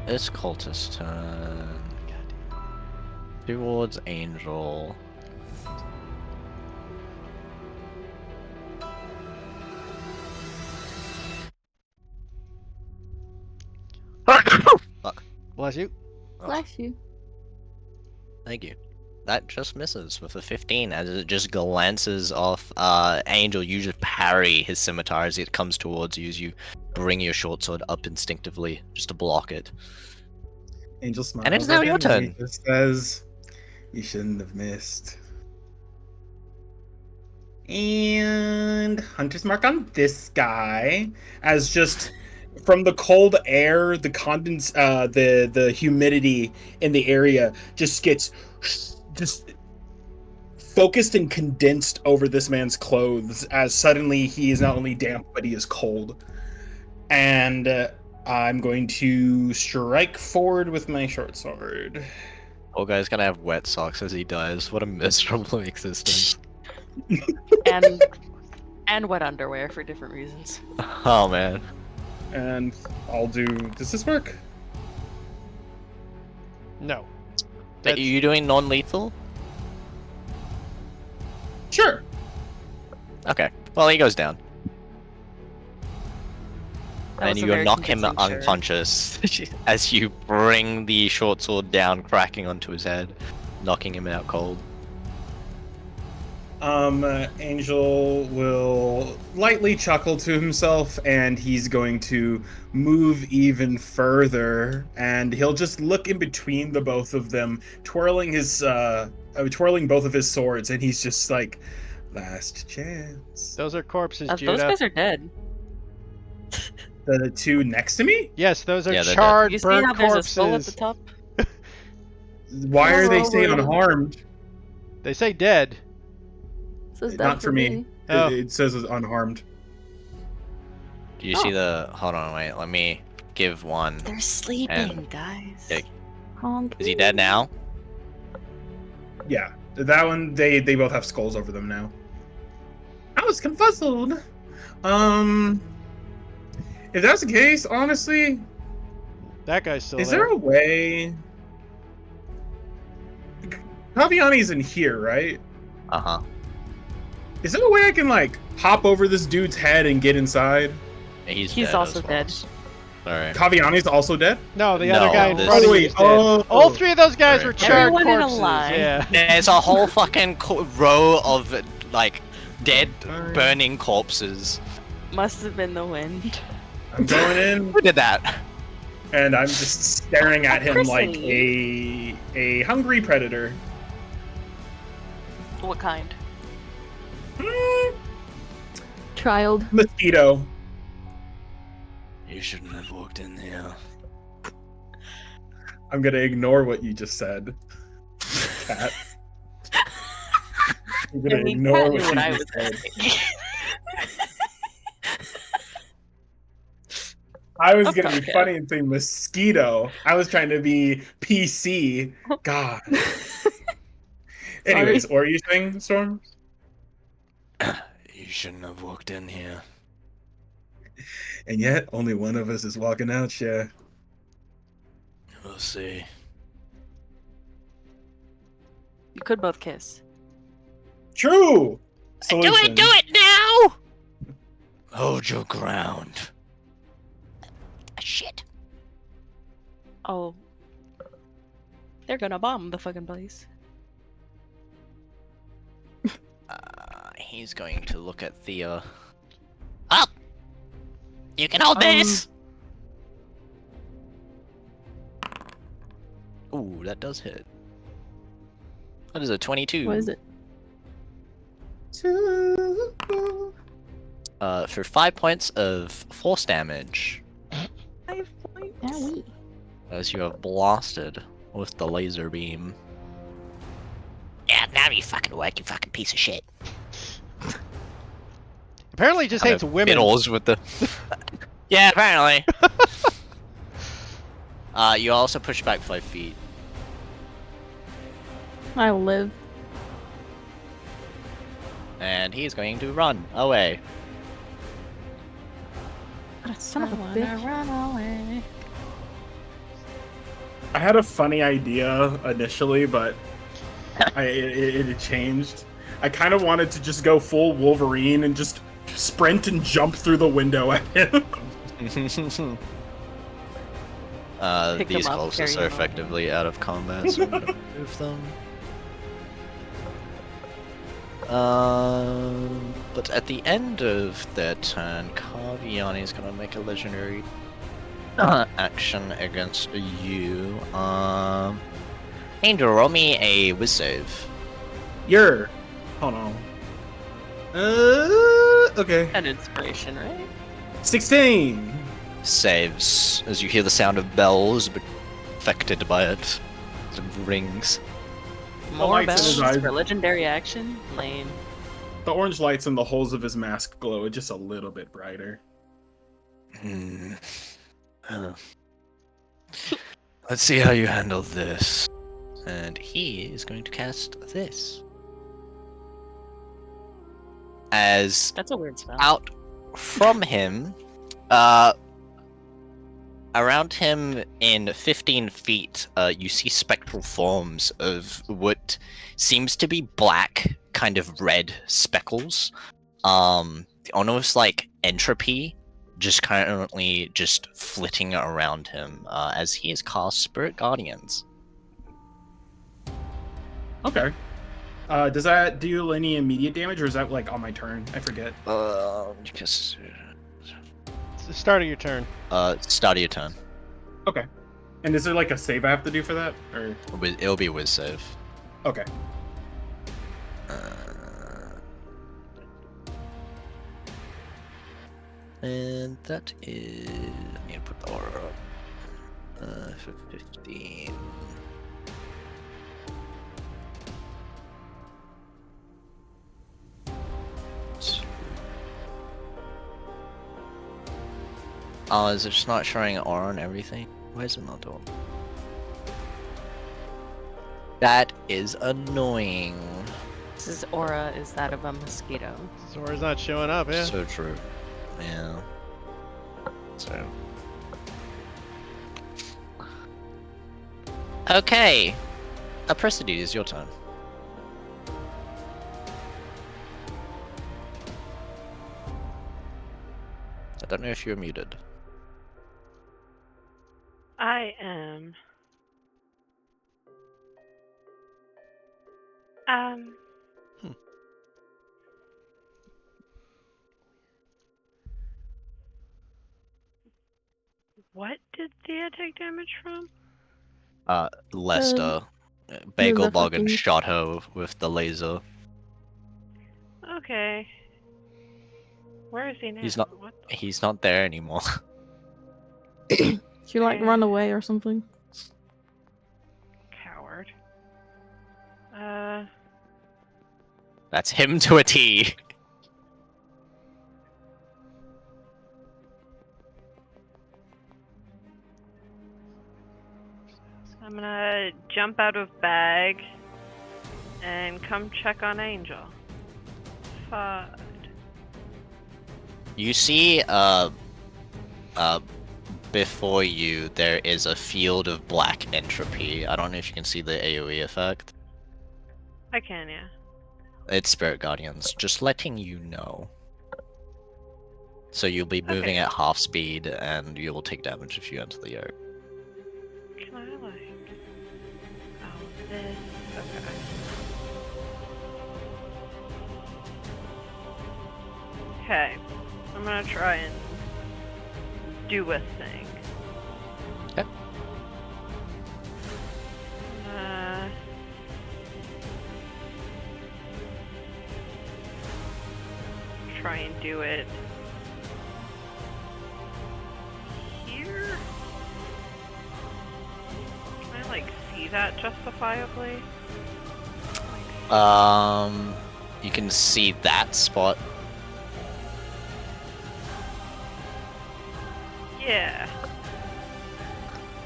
It's cultist turn. Towards Angel. Fuck. Bless you. Bless you. Thank you. That just misses with a 15 as it just glances off Angel. You just parry his scimitar as it comes towards you as you bring your short sword up instinctively just to block it. Angel smiles. And it's now your again and he turn. just says, "You shouldn't have missed." And Hunter's Mark on this guy, as just from the cold air, the the humidity in the area just gets just focused and condensed over this man's clothes, as suddenly he is not only damp but he is cold. And I'm going to strike forward with my short sword. Poor guy's gonna have wet socks as he dies. What a miserable existence. And wet underwear for different reasons. Oh man. And I'll do. Does this work? No. Are you doing non-lethal? Sure. Okay. Well, he goes down. That And was a you very knock him convincing sure. unconscious as you bring the short sword down, cracking onto his head, knocking him out cold. Angel will lightly chuckle to himself, and he's going to move even further, and he'll just look in between the both of them, twirling both of his swords, and he's just like, last chance. Those are corpses, Those Judah. guys are dead. The two next to me? Yes, those are Yeah, they're charred, You see burnt how there's a skull at corpses. the top? Why are they Moreover- saying unharmed? They say dead. It says Not dead for me. Oh. It says it's unharmed. Do you see the? Hold on, wait. Let me give one. They're sleeping, And- guys. Yeah. Honk. Is he dead now? Yeah, that one. They both have skulls over them now. I was confuzzled. If that's the case, honestly, That guy's still is there. there a way? Kaviani's in here, right? Uh huh. Is there a way I can like hop over this dude's head and get inside? He's He's dead also as well. dead. Alright. Kaviani's also dead. No, the No, other guy in this- front of Oh, you wait, is dead. oh. All three of those guys Alright. were charred Everyone in a corpses. line. Yeah. There's a whole fucking row of like dead, Alright. burning corpses. Must have been the wind. I'm going in, Who did that? and I'm just staring at him like Chrissy. a hungry predator. What kind? Child. Mosquito. You shouldn't have walked in there. I'm gonna ignore what you just said, Cat. I'm gonna I mean, ignore Pat what knew you what I just was said. thinking. I was Okay. gonna be funny and say mosquito. I was trying to be PC. God. Anyways, what are you saying, Storm? You shouldn't have walked in here. And yet, only one of us is walking out, yeah. We'll see. You could both kiss. True! Do it now! Hold your ground. Shit. Oh. They're gonna bomb the fucking place. He's going to look at Thea. Up! You can hold this! Ooh, that does hit. That is a 22. What is it? For 5 points of force damage, 5 points. Yeah, we. as you have blasted with the laser beam. Yeah, now you fucking work, you fucking piece of shit. Apparently, he just hates women. Fiddles with the. Yeah, apparently. You also push back 5 feet. I live. And he's going to run away. God, son of a bitch. Run away. I had a funny idea initially, but it changed. I kind of wanted to just go full Wolverine and just sprint and jump through the window at him. Pick These them up, closest carry are them up. effectively out of combat, so I'm gonna move them. But at the end of their turn, Kaviani is gonna make a legendary action against you. Angel, roll me a whiz save. Hold on. Okay. An inspiration, right? 16. Saves as you hear the sound of bells, but affected by it. It rings. More lights in his bells eyes. for legendary action? Lame. The orange lights in the holes of his mask glow just a little bit brighter. Hmm. Let's see how you handle this. And he is going to cast this. As That's a weird spell. out from him, around him in 15 feet, you see spectral forms of what seems to be black, kind of red speckles. Almost like entropy, just currently just flitting around him as he has cast Spirit Guardians. Okay. Does that do any immediate damage, or is that like on my turn? I forget. Just It's the start of your turn. start of your turn. Okay. And is there like a save I have to do for that, or It'll be a whiz save. okay? And that is. I'm gonna put the aura up. For 15. Oh, is it just not showing aura and everything? Why is it not doing? That is annoying. His aura is that of a mosquito. Sora's not showing up, yeah. So true. Yeah. So. Okay. Apricity, is your turn. I don't know if you're muted. I am. What did Thea take damage from? Lester. Bagel the Boggan fucking- shot her with the laser. Okay. Where is he now? He's not. What the He's not there anymore. She like run away or something. coward? That's him to a T. I'm gonna jump out of bag and come check on Angel. Fuck. You see, before you, there is a field of black entropy. I don't know if you can see the AoE effect. I can, yeah. It's Spirit Guardians, just letting you know. So you'll be moving at half speed, and you will take damage if you enter the area. Can I like? Oh, this. Okay. Okay. I'm gonna try and do a thing. Okay. Try and do it here. Can I like see that justifiably? You can see that spot. Yeah.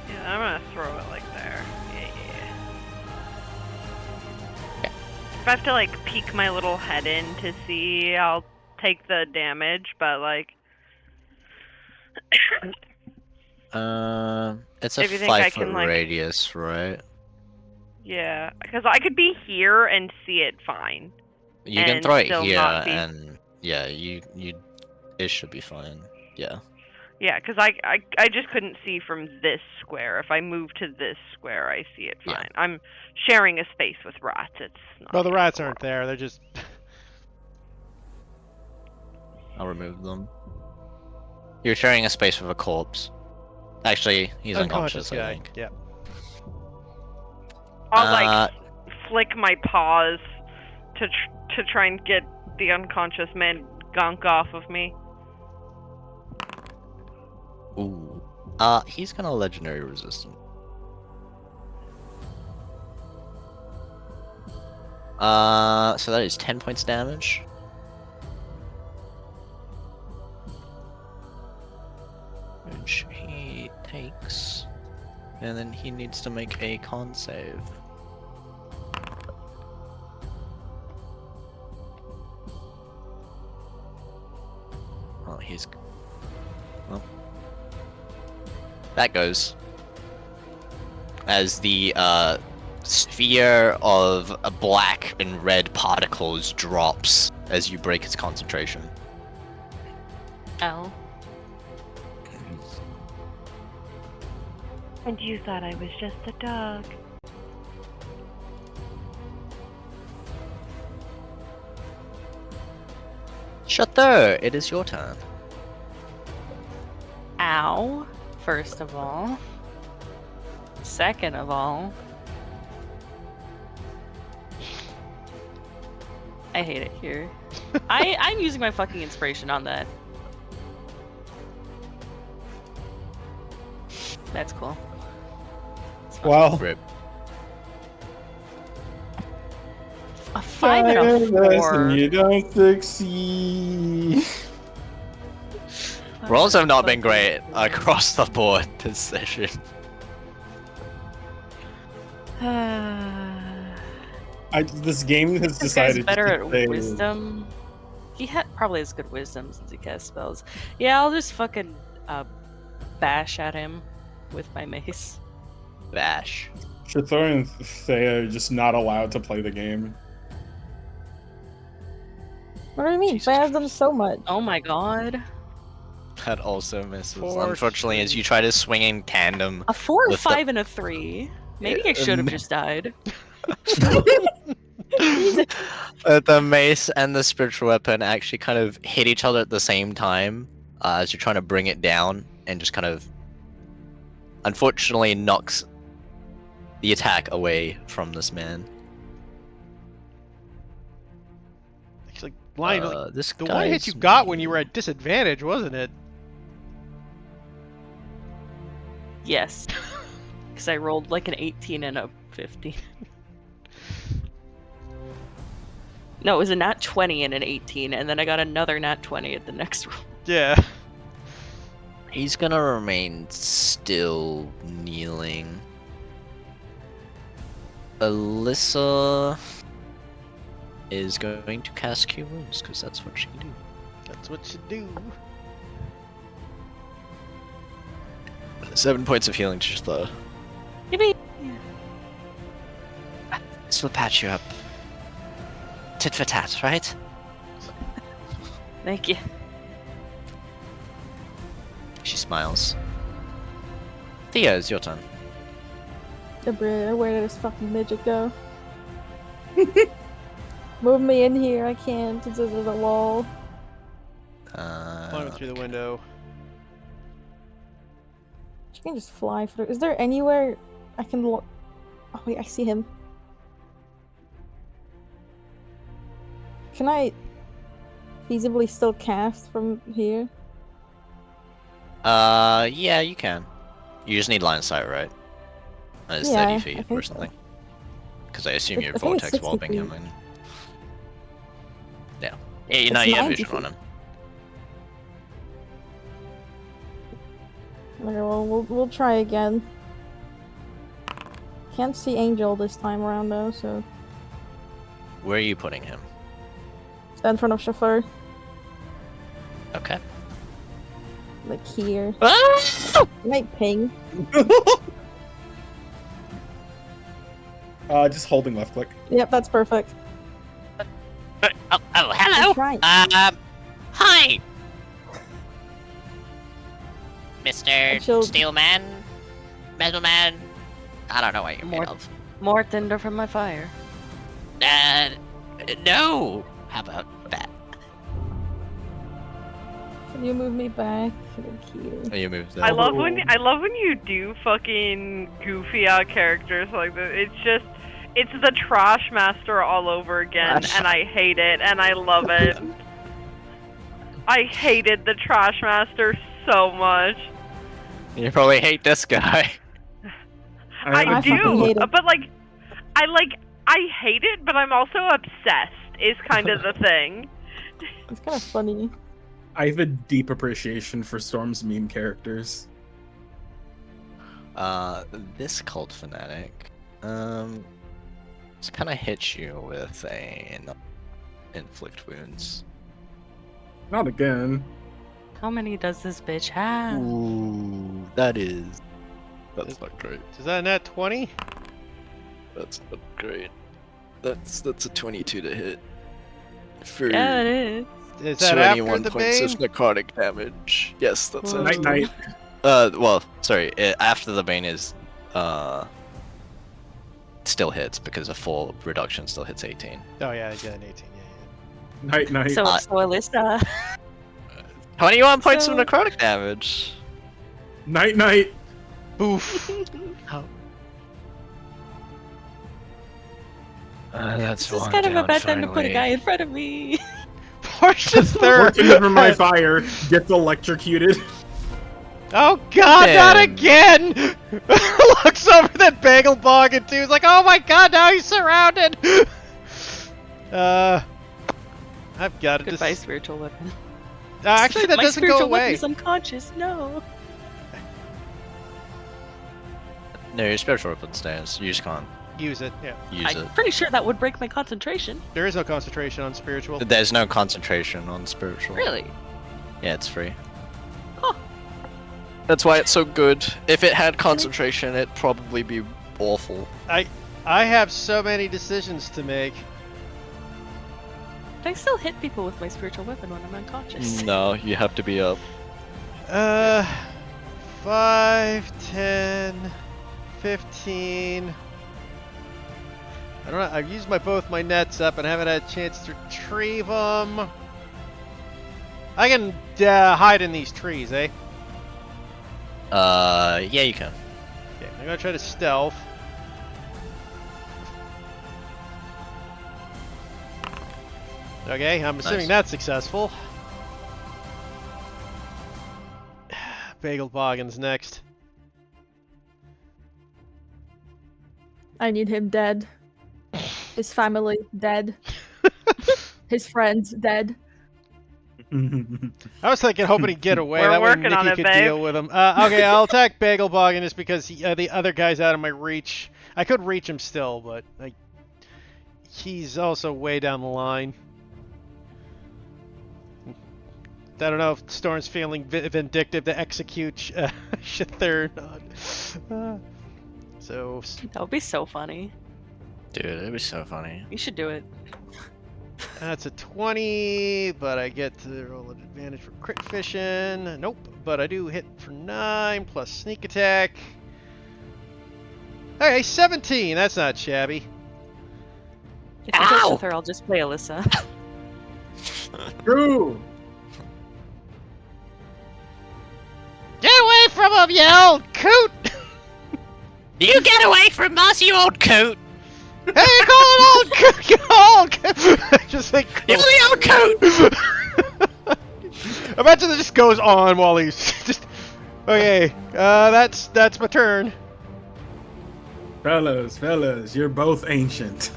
Yeah, I'm gonna throw it like there. Yeah. If I have to like peek my little head in to see, I'll take the damage, but like It's a If you think I 5-foot can, like- radius, right? yeah, because I could be here and see it fine. You can And throw it still here, not be- and yeah, it should be fine. Yeah. Yeah, because I just couldn't see from this square. If I move to this square, I see it Yeah. fine. I'm sharing a space with rats. It's not. Well, the gonna rats go aren't well. there. They're just. I'll remove them. You're sharing a space with a corpse. Actually, he's unconscious, I guy. think. Yeah. I'll like flick my paws to try and get the unconscious man gunk off of me. Ooh. He's gonna legendary resistant. So that is 10 points damage. Which he takes. And then he needs to make a con save. Oh, he's... Well... That goes. As the, sphere of black and red particles drops as you break his concentration. Oh. And you thought I was just a dog. Shutter, it is your turn. Ow. First of all. Second of all. I hate it here. I'm using my fucking inspiration on that. That's cool. Well, Rip. A 5 and a 4. You don't succeed. Rolls have not been great across the board this session. This game has This guy's decided better to at say- wisdom. He probably has good wisdom since he casts spells. Yeah, I'll just fucking bash at him with my mace. Bash. Shithor and Thea are just not allowed to play the game. What do you mean? Jesus Fans them Christ. so much. Oh my god. That also misses. Poor Unfortunately, as Shree. you try to swing in tandem. A 4, a With the- 5, and a 3. Maybe I should have just died. The mace and the spiritual weapon actually kind of hit each other at the same time as you're trying to bring it down, and just kind of unfortunately knocks the attack away from this man. Actually, Lion, This the one hit guy's you got when you were at disadvantage, wasn't it? Yes. Because I rolled like an 18 and a 15. No, it was a nat 20 and an 18, and then I got another nat 20 at the next roll. Yeah. He's gonna remain still kneeling. Alyssa is going to cast Cure Wounds because that's what she can do. That's what you do. 7 points of healing to Shithor. Yippee! This will patch you up. Tit for tat, right? Thank you. She smiles. Thea, it's your turn. Debris, where did this fucking midget go? Move me in here, I can't. There's a wall. Climbing through the window. She can just fly through. Is there anywhere I can look? Oh wait, I see him. Can I feasibly still cast from here? Yeah, you can. You just need line of sight, right? And it's Yeah, 30 I feet think or so. something. Because I assume you're I think it's vortex 60 warping him feet. in. Yeah, you know, It's you have 90 vision on him. Okay, well, we'll try again. Can't see Angel this time around though, so Where are you putting him? stand in front of Chauffeur, Okay. like here. Ah! Might ping. Just holding left click. Yep, that's perfect. Oh, hello. That's right. Hi, Mr. She'll- Steelman, Metalman. I don't know what you're made of. More tinder from my fire. No. How about that? Can you move me back? Thank you. Oh, you moved there. I love when you do fucking goofy out characters like that. It's the Trash Master all over again, and I hate it, and I love it. I hated the Trash Master so much. You probably hate this guy. I I do, fucking hate it. but I hate it, but I'm also obsessed. Is kind of the thing. It's kind of funny. I have a deep appreciation for Storm's meme characters. This cult fanatic, just kind of hits you with an inflict wounds. Not again. How many does this bitch have? Ooh, that's not great. Is that a nat 20? That's not great. That's a 22 to hit. For Yeah, it is. Is that after 21 the points bane? of necrotic damage. Yes, that's Whoa. after. Night night. Well, sorry. After the bane is still hits because a full reduction still hits 18. Oh yeah, I got an 18. Yeah, Night night. So Alyssa. 21 points of So- necrotic damage. Night night. yeah. Oof. That's This is kind of a bad time to put a guy in front of me. Portia's More third. tinder from my fire. Gets electrocuted. Oh god, not Damn. again! Looks over that bagel bog and dude's like, oh my god, now he's surrounded! I've got to Goodbye, spiritual weapon. Actually, that My doesn't go spiritual weapon away. is unconscious. No. No, your spiritual weapon stands. You just can't Use it. Yeah. use I'm it. pretty sure that would break my concentration. There is no concentration on spiritual. There's no concentration on spiritual. Really? Yeah, it's free. Huh. That's why it's so good. If it had concentration, it'd probably be awful. I have so many decisions to make. I still hit people with my spiritual weapon when I'm unconscious. No, you have to be up. 5, 10, 15. I don't know. I've used both my nets up and haven't had a chance to retrieve them. I can hide in these trees, eh? Yeah, you can. Okay, I'm gonna try to stealth. Okay, I'm assuming Nice. that's successful. Bagel Boggin's next. I need him dead. His family dead. His friends dead. I was hoping he'd get away. We're that way working Nikki on it, could babe. deal with him. Okay, I'll attack Bagel Boggin just because the other guy's out of my reach. I could reach him still, but he's also way down the line. I don't know if Storm's feeling vindictive to execute Shathir or not. So That would be so funny. Dude, it'd be so funny. You should do it. that's a 20, but I get to roll an advantage for crit fishing. Nope, but I do hit for 9 plus sneak attack. Okay, 17. That's not shabby. If I get with her, I'll just play Alyssa. True. Get away from him, you old coot! You get away from us, you old coot! Hey, call it old coot! You old coot! Just like You old coot! Imagine it just goes on while he's just. Okay, that's my turn. Fellas, you're both ancient.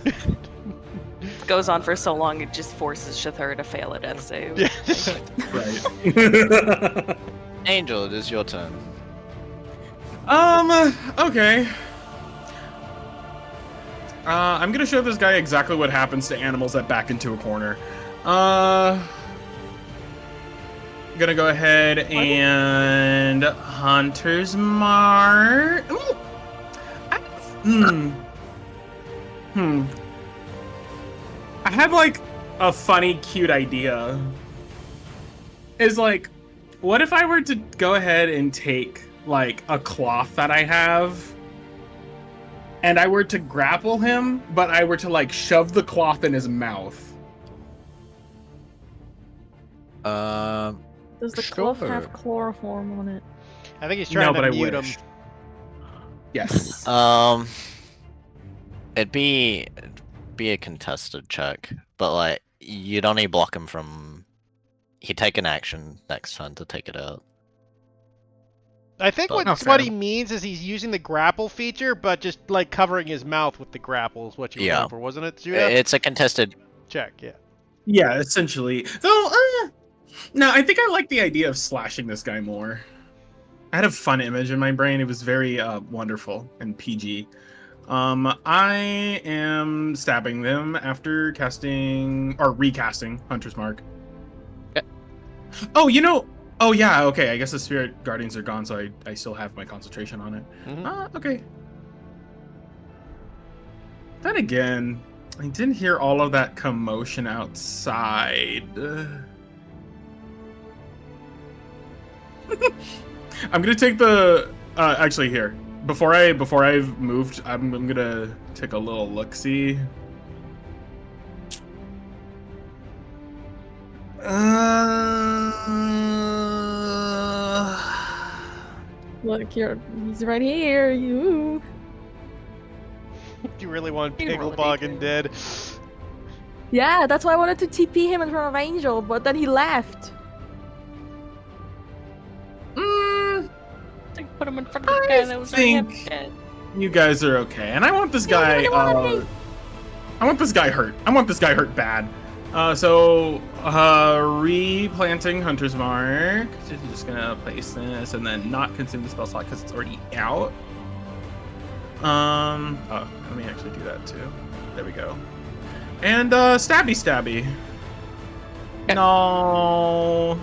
Goes on for so long, it just forces Shathir to fail a death save. Yeah. Right. Angel, it is your turn. Okay. I'm gonna show this guy exactly what happens to animals that back into a corner. Gonna go ahead and Hunter's Mark. I had like a funny, cute idea. Is like, what if I were to go ahead and take like a cloth that I have and I were to grapple him, but I were to like shove the cloth in his mouth? Does the cloth have chloroform on it? I think he's trying but to I mute him. wish. Yes. It'd be a contested check, but like you'd only block him from. He'd take an action next turn to take it out. I think But- what he means is he's using the grapple feature, but just like covering his mouth with the grapple is what you were Yeah. going for, wasn't it, Judah? It's a contested. Check, yeah. Yeah, essentially. Though, no, I think I like the idea of slashing this guy more. I had a fun image in my brain. It was very wonderful and PG. I am stabbing them after casting or recasting Hunter's Mark. Okay. Oh, you know. Oh yeah. Okay. I guess the Spirit Guardians are gone, so I still have my concentration on it. Mhm. Okay. Then again, I didn't hear all of that commotion outside. I'm gonna take the. Actually, here before I've moved, I'm gonna take a little look see. Look, he's right here. You. Do you really want You can roll a Piggleboggin D10. dead? Yeah, that's why I wanted to TP him in front of Angel, but then he left. Put him in front of the guy that was think- dead. You guys are okay, and I want this guy. I want this guy hurt. I want this guy hurt bad. Replanting Hunter's Mark. Just gonna place this and then not consume the spell slot because it's already out. Let me actually do that too. There we go. And stabby. Okay. No.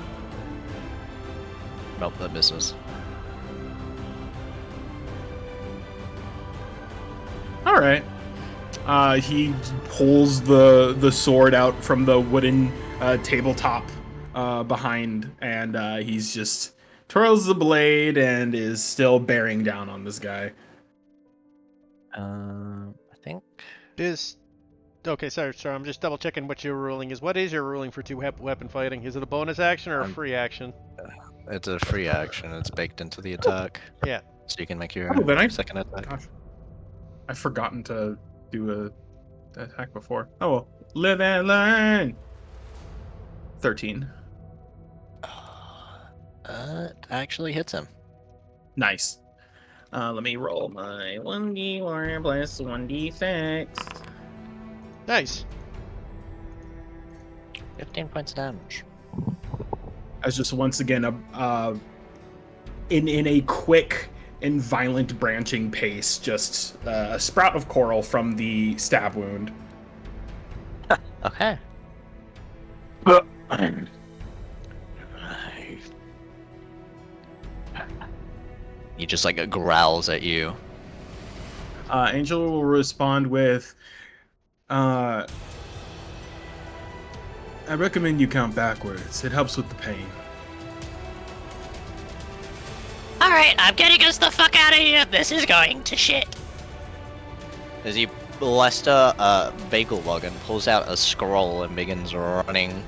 Nope, that misses. All right. He pulls the sword out from the wooden tabletop behind, and he's just twirls the blade and is still bearing down on this guy. I think. Okay, sorry. I'm just double checking what your ruling is. What is your ruling for weapon fighting? Is it a bonus action or a free action? It's a free action. It's baked into the attack. Yeah. So you can make your second attack. Gosh, I've forgotten to do the attack before. Oh well. Live and learn. 13. It actually hits him. Nice. Let me roll my 1d4 plus 1d6. Nice. 15 points of damage. As just once again in a quick and violent branching pace, just a sprout of coral from the stab wound. Okay. He just like growls at you. Angel will respond with, I recommend you count backwards. It helps with the pain. Alright, I'm getting us the fuck out of here. This is going to shit. As he Lester Bagel Wagon pulls out a scroll and begins running.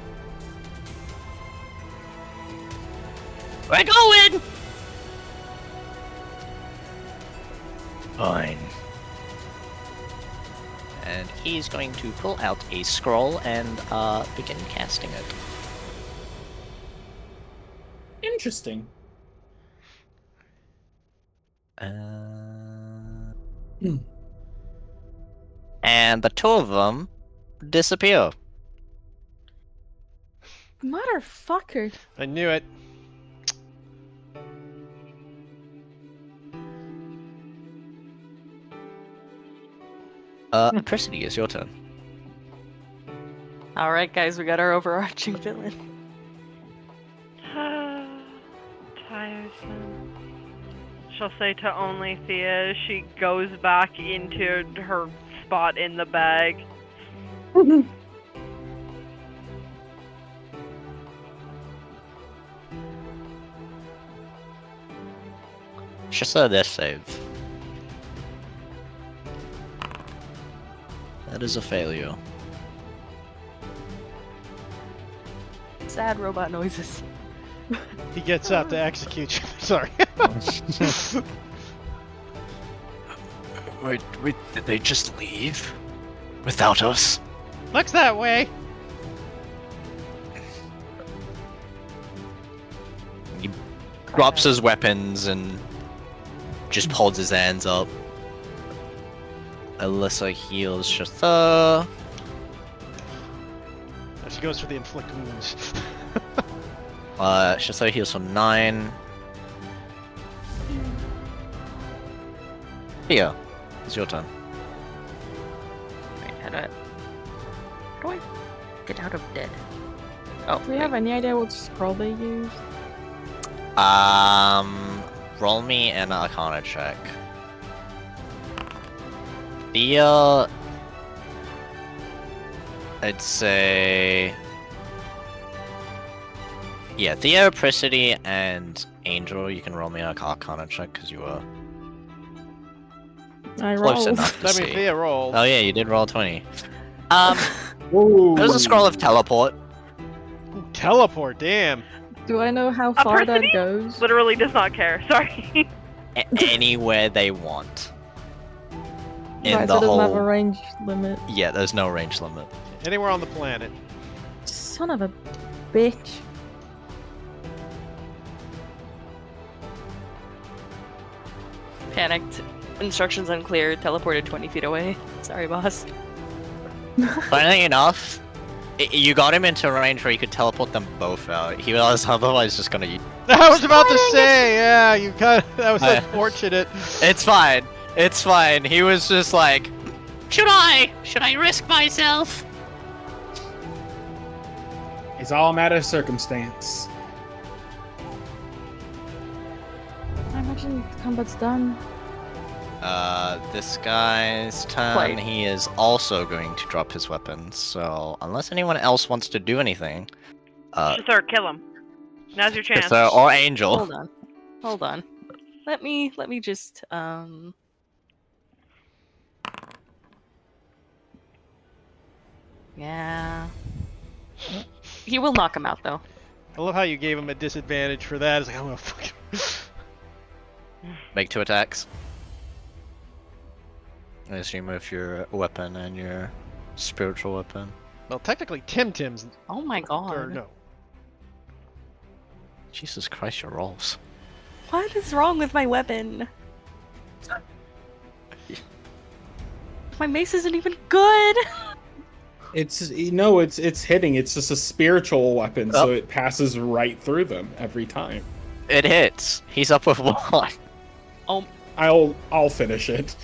We're going! Fine. And he's going to pull out a scroll and begin casting it. Interesting. And the two of them disappear. Motherfucker. I knew it. Prissy, it's your turn. All right, guys, we got our overarching villain. Tiresome. She'll say to only Thea as she goes back into her spot in the bag. Just a death save. That is a failure. Sad robot noises. He gets out to execute you. Sorry. Wait, did they just leave? Without us? Looks that way. He drops his weapons and just holds his hands up. Alyssa heals Shatha. She goes for the inflict wounds. Shatha heals for 9. Here, it's your turn. Wait, how do I get out of dead? Oh, Do we have any idea what scroll they used? Roll me an Arcana check. Thea, I'd say, yeah, Thea, Prissy, and Angel. You can roll me an Arcana check because you were I close rolled. enough to Let me see. see a roll. Oh yeah, you did roll 20. Whoa. There's a scroll of teleport. Ooh, teleport, damn. Do I know how far that Persidy goes? Literally does not care. Sorry. Anywhere they want. In Right, the so it doesn't have a whole. range limit. Yeah, there's no range limit. Anywhere on the planet. Son of a bitch. Panicked. Instructions unclear. Teleported 20 feet away. Sorry, boss. Funnily enough, You got him into a range where you could teleport them both out. He was otherwise just gonna. I was about to say, yeah, you got that was I- unfortunate. It's fine. It's fine. He was just like, Should I? Should I risk myself? It's all a matter of circumstance. I imagine the combat's done. this guy's turn. Quite. He is also going to drop his weapons. So unless anyone else wants to do anything, Sure, kill him. Now's your chance. Chither or Angel. Hold on. Hold on. Let me just Yeah. He will knock him out though. I love how you gave him a disadvantage for that. It's like, I'm gonna fucking. Make 2 attacks. I assume with your weapon and your spiritual weapon. Well, technically, Tim's. Oh my Or god. no. Jesus Christ, your rolls. What is wrong with my weapon? My mace isn't even good. It's hitting. It's just a spiritual weapon, so it passes right through them every time. It hits. He's up with 1. Oh, I'll finish it.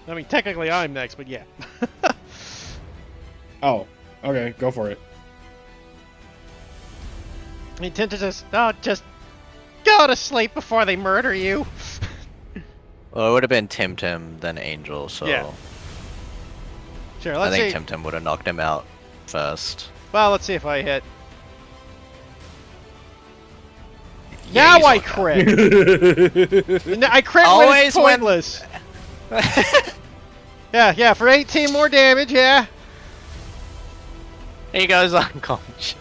I mean, technically, I'm next, but yeah. Oh, okay, go for it. I mean, Tim just go to sleep before they murder you. Well, it would have been Tim, then Angel, so Yeah. Sure, I let's think see. Tim would have knocked him out first. Well, let's see if I hit. Yeah, Now he's I on that. crit. I crit when Always it's when- pointless. Yeah, for 18 more damage, yeah. He goes unconscious.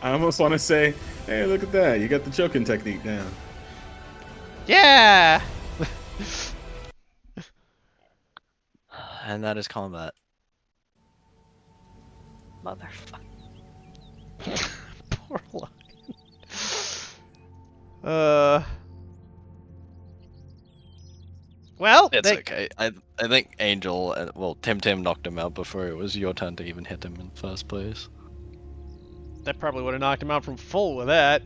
I almost want to say, hey, look at that. You got the choking technique down. Yeah! And that is combat. motherfucker. Poor Lion. Well, It's they, okay. I think Angel, Tim knocked him out before it was your turn to even hit him in first place. that probably would have knocked him out from full with that.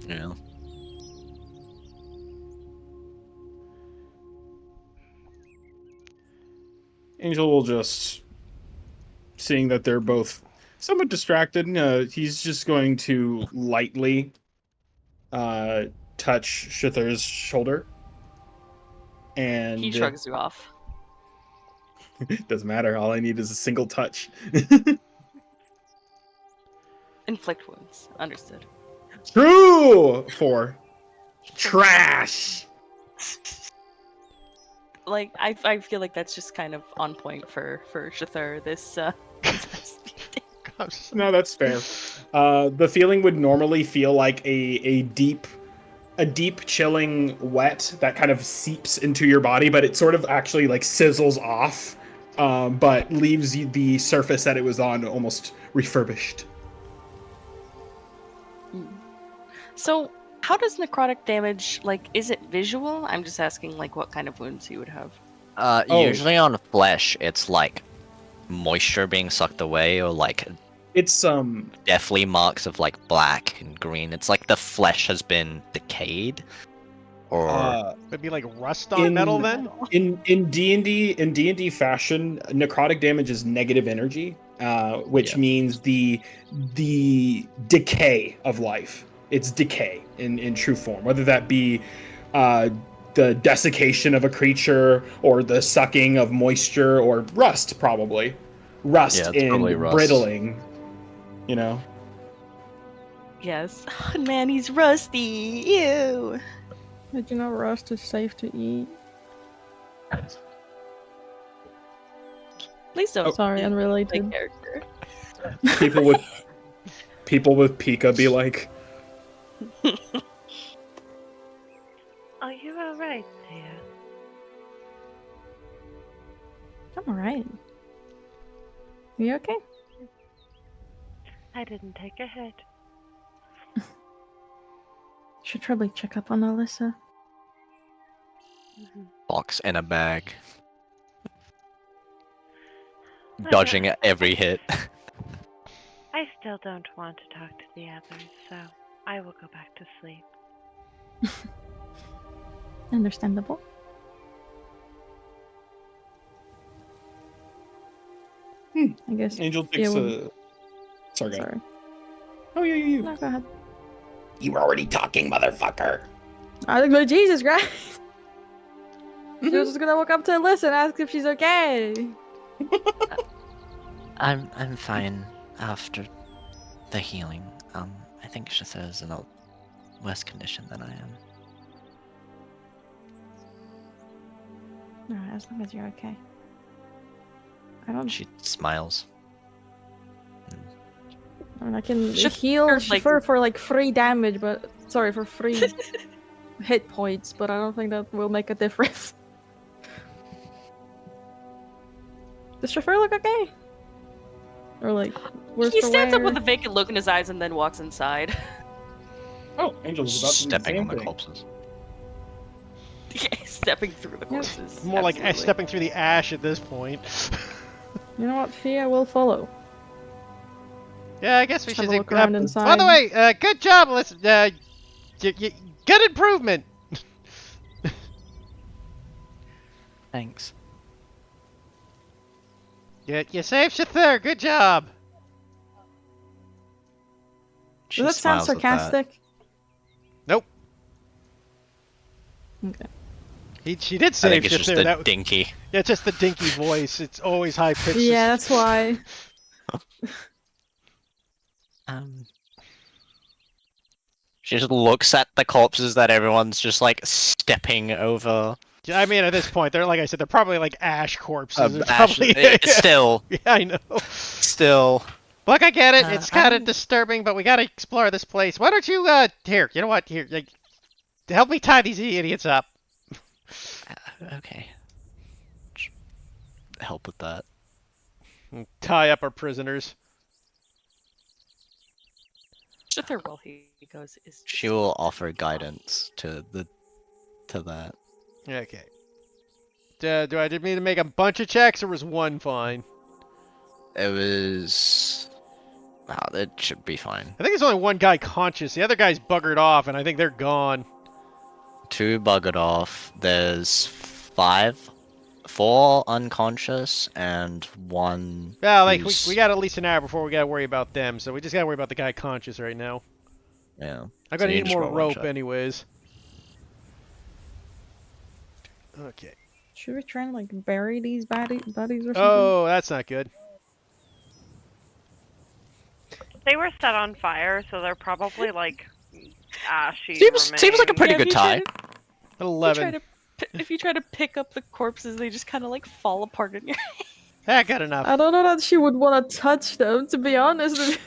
Yeah. Angel will just, seeing that they're both somewhat distracted, he's just going to lightly touch Shither's shoulder. And He shrugs you off. doesn't matter. All I need is a single touch. Inflict wounds. Understood. True! 4. Trash! Like I feel like that's just kind of on point for Shithur. This No, that's fair. The feeling would normally feel like a deep chilling wet that kind of seeps into your body, but it sort of actually like sizzles off, but leaves you the surface that it was on almost refurbished. So how does necrotic damage, like, is it visual? I'm just asking, like, what kind of wounds he would have. Usually on flesh, it's like moisture being sucked away, or like It's deathly marks of like black and green. It's like the flesh has been decayed, or Would be like rust on metal then? in D&D fashion, necrotic damage is negative energy, which Yeah. means the decay of life. It's decay in true form, whether that be the desiccation of a creature or the sucking of moisture or rust, probably rust Yeah, it's in probably rust. brittling. You know, Yes. Oh, man, he's rusty. Ew. Did you know rust is safe to eat? Please don't. Sorry, Take unrelated. character. people with Pika be like, Are you alright there? I'm alright. You okay? I didn't take a hit. Should probably check up on Alyssa. box in a bag. dodging every hit. I still don't want to talk to the others, so I will go back to sleep. Understandable. I guess. Angel Fia takes will- a. Sorry, go ahead. Sorry. Oh, yeah. No, go ahead. You were already talking, motherfucker. I was like, Jesus Christ. She was just gonna walk up to Alyssa and ask if she's okay. I'm fine after the healing. I think Shitha is in a worse condition than I am. No, as long as you're okay. I don't. She smiles. I mean, I can Shif- heal like- Schiffer for like 3 damage, but sorry, for 3 hit points, but I don't think that will make a difference. Does Schiffer look okay? Or like, worse He for stands up wear? with a vacant look in his eyes and then walks inside. Oh, Angel was about to do the Stepping same on the thing. corpses. Stepping through the corpses. More like Absolutely. stepping through the ash at this point. You know what? Fia will follow. Yeah, I guess we Just have should. a look around By inside. the way, good job, Alyssa. Good improvement. Thanks. You saved Shither. Good job. She Does that sound smiles at that. sarcastic? Nope. Okay. She did I save think it's just Shither. the dinky. Yeah, it's just the dinky voice. It's always high pitched. Yeah, that's why. She just looks at the corpses that everyone's just like stepping over. I mean, at this point, they're like I said, they're probably like ash corpses. They're Ash- probably still, Yeah, I know. still. Look, I get it. It's kind of I'm- disturbing, but we gotta explore this place. Why don't you, here, you know what? Here, like, help me tie these idiots up. Okay. Help with that. Tie up our prisoners. Shither, while he goes, is She will offer guidance to that. Okay. Do I need to make a bunch of checks, or was one fine? It was. Wow, that should be fine. I think there's only one guy conscious. The other guy's buggered off, and I think they're gone. 2 buggered off. There's 4 unconscious and 1. Well, like, who's- we got at least an hour before we gotta worry about them, so we just gotta worry about the guy conscious right now. Yeah. I'm So gonna you need just more roll one rope, shot. anyways. Okay. Should we try and like bury these bodies or something? Oh, that's not good. They were set on fire, so they're probably like ashy. Seems like a pretty Yeah, good if you tie. At 11. If you try to pick up the corpses, they just kind of like fall apart in your Ah, good enough. I don't know that she would want to touch them, to be honest.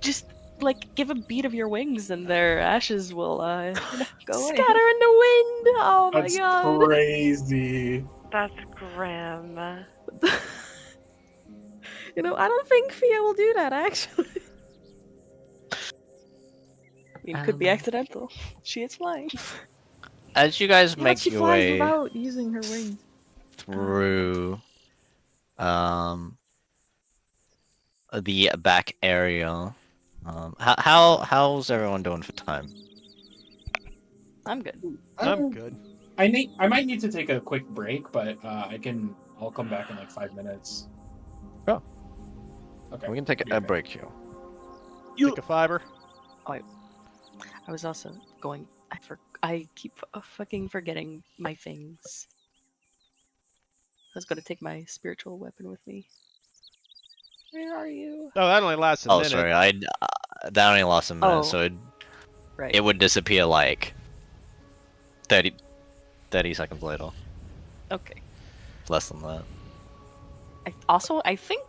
just like give a beat of your wings and their ashes will go away. Scatter in the wind! Oh my That's god. crazy. That's grim. You know, I don't think Fia will do that, actually. I mean, it could be accidental. She is flying. As you guys Yeah, make she your flies way without using her wings. through the back area, how's everyone doing for time? I'm good. I'm good. I might need to take a quick break, but I'll come back in like 5 minutes. Oh. Okay. We can take Be a right break here. Take a fiber. I was also going. I keep fucking forgetting my things. I was going to take my spiritual weapon with me. Where are you? Oh, that only lasts a Oh, minute. sorry, that only lasts a minute, Oh. so Right. it would disappear like 30 seconds later. Okay. Less than that. I think,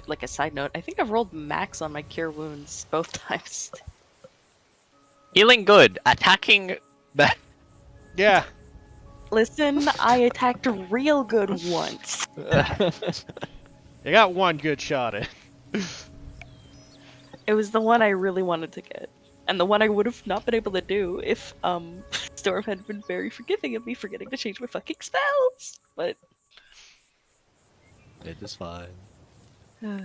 like a side note, I think I've rolled max on my cure wounds both times. Healing good, attacking bad. Yeah. Listen, I attacked real good once. You got one good shot in. It was the one I really wanted to get. And the one I would have not been able to do if Storm had been very forgiving of me forgetting to change my fucking spells. But It is fine. Yeah,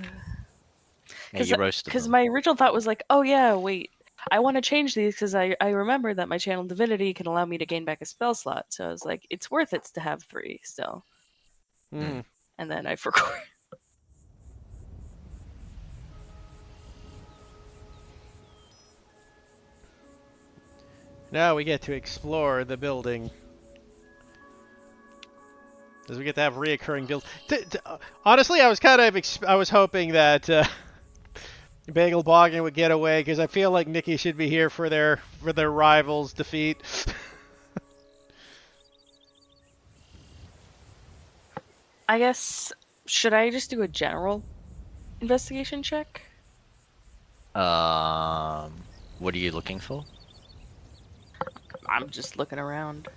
you roasted Because them. my original thought was like, oh yeah, wait, I want to change these because I remember that my channel Divinity can allow me to gain back a spell slot. So I was like, it's worth it to have 3 still. Hmm. And then I forgot. Now we get to explore the building. As we get to have reoccurring builds. Honestly, I was kind of I was hoping that Bagel Boggin would get away because I feel like Nikki should be here for their rivals' defeat. I guess, should I just do a general investigation check? What are you looking for? I'm just looking around.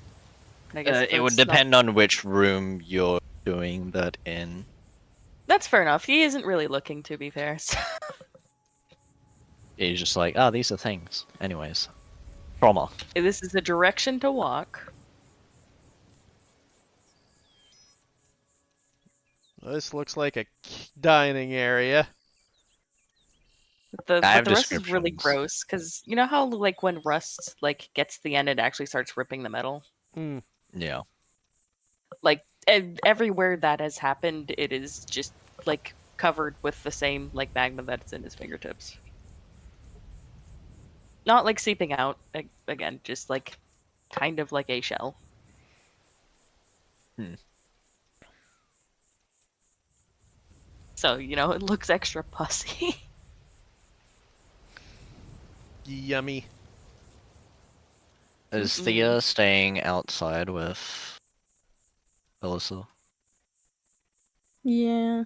And I guess It would that's not- depend on which room you're doing that in. That's fair enough. He isn't really looking, to be fair. So. He's just like, oh, these are things. Anyways. Trauma. This is a direction to walk. This looks like a dining area. But I have the rust is really descriptions. gross, because you know how like when rust like gets to the end, it actually starts ripping the metal. Hmm. Yeah. Like everywhere that has happened, it is just like covered with the same like magma that's in his fingertips. Not like seeping out again, just like kind of like a shell. So you know it looks extra pussy. Yummy. Is Thea staying outside with Alyssa? Yeah.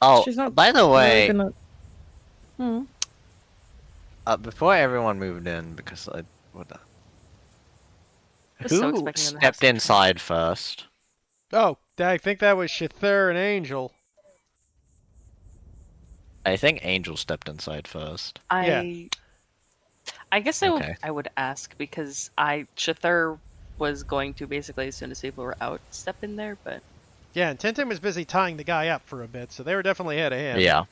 Oh, She's not by the really way, gonna. Hmm. before everyone moved in, because I what the... Was so Who expecting them to have stepped some inside first? Oh, I think that was Shither and Angel. I think Angel stepped inside first. I guess Okay. I would ask because Shithir was going to basically as soon as people were out step in there, but Yeah, and Tintin was busy tying the guy up for a bit, so they were definitely ahead of him. Yeah.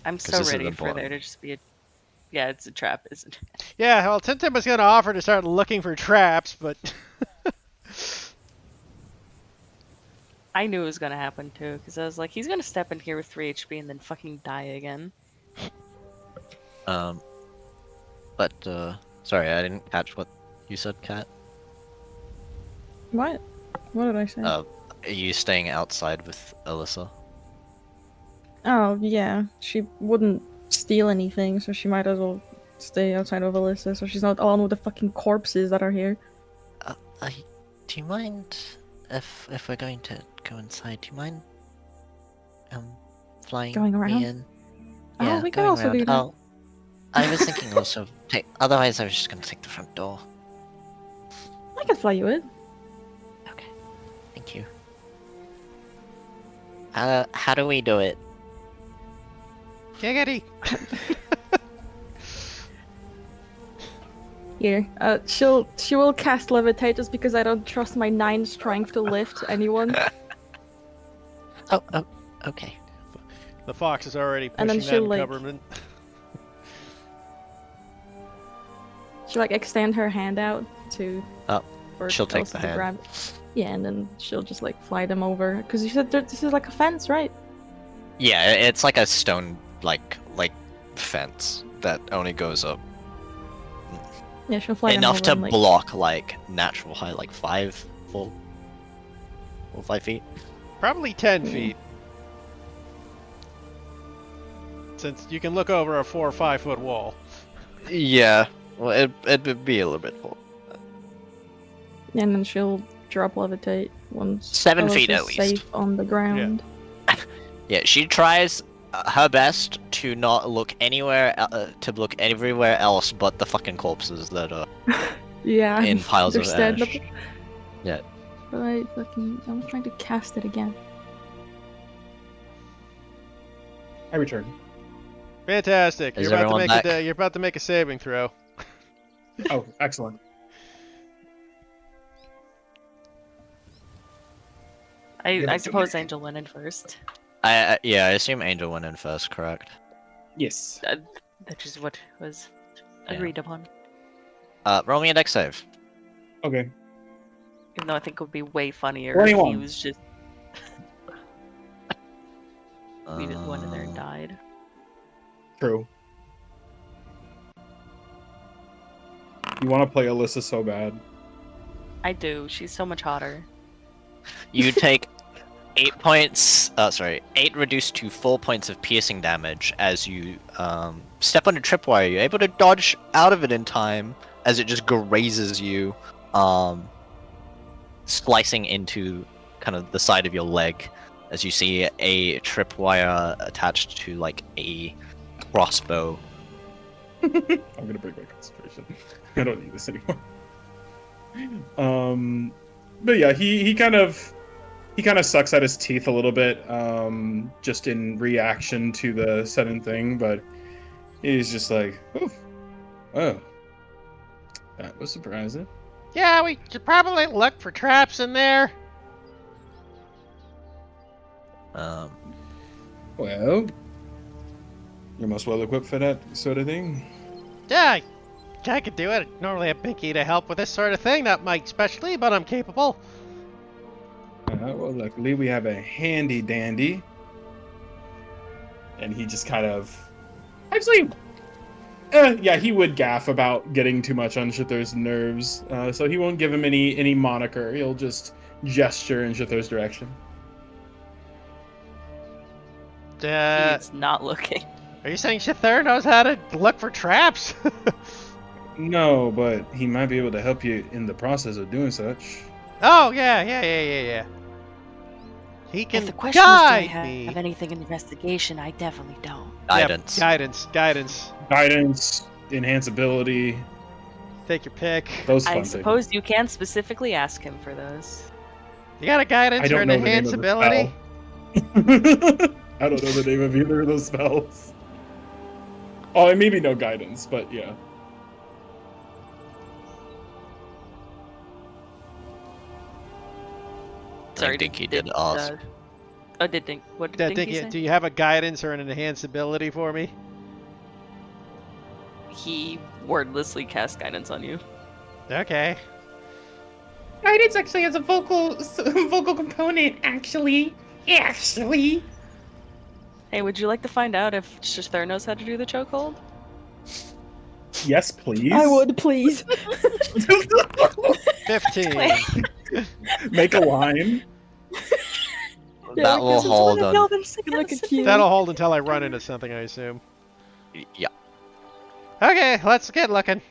I'm 'Cause so this is ready the for there bottom. to just be a it's a trap, isn't it? Yeah, well, Tintin was going to offer to start looking for traps, but I knew it was gonna happen too, because I was like, he's gonna step in here with 3 HP and then fucking die again. But sorry, I didn't catch what you said, Kat. What? What did I say? Are you staying outside with Alyssa? Oh, yeah. She wouldn't steal anything, so she might as well stay outside of Alyssa so she's not alone with the fucking corpses that are here. Do you mind if we're going to go inside? Do you mind flying Going me around? in? Oh, Yeah, we can going also around. do that. Oh, I was thinking also take. Otherwise, I was just gonna take the front door. I can fly you in. Okay, thank you. How do we do it? giggity. Here. She will cast levitate just because I don't trust my 9 strength to lift anyone. Oh, okay. The fox is already And then pushing that she'll, like- government. She'll like extend her hand out to. Oh, for she'll take Elsa the to hand. grab. Yeah, and then she'll just like fly them over. Because you said this is like a fence, right? Yeah, it's like a stone like fence that only goes up Yeah, she'll fly enough them to over and, like, block like natural height, like 5 full or 5 feet. Probably 10 Yeah. feet. Since you can look over a 4 or 5 foot wall. Yeah, well, it'd be a little bit full. And then she'll drop levitate once 7 feet Alyssa's at least. safe on the ground. Yeah, she tries her best to not look anywhere, to look everywhere else but the fucking corpses that are Yeah, in piles of ash. understandable. Yeah. But I'm trying to cast it again. I return. Fantastic. Is You're about to everyone make back? you're about to make a saving throw. Oh, excellent. I suppose Angel went in first. Yeah, I assume Angel went in first, correct? Yes. That is what was Yeah. agreed upon. Roll me a dex save. Okay. Even though I think it would be way funnier if he 21. was just we just went in there and died. True. You want to play Alyssa so bad. I do. She's so much hotter. You take 8 points. Eight reduced to 4 points of piercing damage as you step on a tripwire. You're able to dodge out of it in time as it just grazes you, slicing into kind of the side of your leg as you see a tripwire attached to like a crossbow. I'm gonna break my concentration. I don't need this anymore. But yeah, he kind of sucks at his teeth a little bit, just in reaction to the sudden thing. But he's just like, oh, that was surprising. Yeah, we should probably look for traps in there. Well, you're most well equipped for that sort of thing. Yeah, I could do it. I normally have Pinky to help with this sort of thing, not my specialty, but I'm capable. Well, luckily we have a handy dandy. And he just kind of... Actually, yeah, he would gaff about getting too much on Shithur's nerves. So he won't give him any moniker. He'll just gesture in Shithur's direction. He's not looking. Are you saying Shithur knows how to look for traps? No, but he might be able to help you in the process of doing such. Oh, yeah. He can If the question is, do I guide me. have anything in investigation? I definitely don't. Guidance. Yep, guidance. Guidance, enhanceability, Take your pick. those fun I things. suppose you can specifically ask him for those. You got a guidance I or don't an know the name of the enhanceability? spell. I don't know the name of either of those spells. Oh, and maybe no guidance, but yeah. I think he did ask. Did Dink? What did Dinky say? Do you have a guidance or an enhanceability for me? He wordlessly cast guidance on you. Okay. Guidance actually has a vocal component. Actually. Hey, would you like to find out if Shithur knows how to do the chokehold? Yes, please. I would, please. 15. Make a line. That will hold on. Look at you. That'll hold until I run into something, I assume. Yeah. Okay, let's get looking.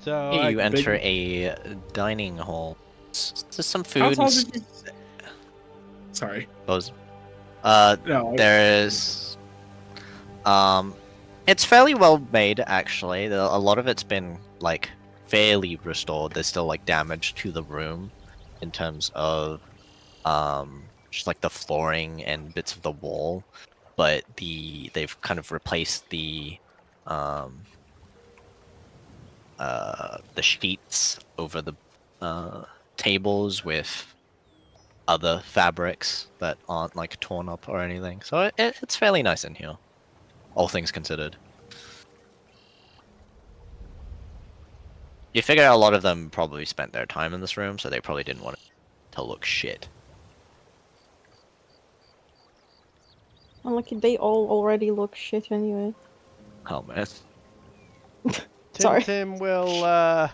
So Here you I- enter a dining hall. There's some food. How And tall did you... Sorry. those. No. There's. It's fairly well made actually. A lot of it's been like fairly restored. There's still like damage to the room in terms of just like the flooring and bits of the wall, but they've kind of replaced the sheets over the tables with other fabrics that aren't like torn up or anything. So it's fairly nice in here, all things considered. You figure a lot of them probably spent their time in this room, so they probably didn't want it to look shit. Well, look, they all already look shit anyway. Oh man. Sorry. Tim will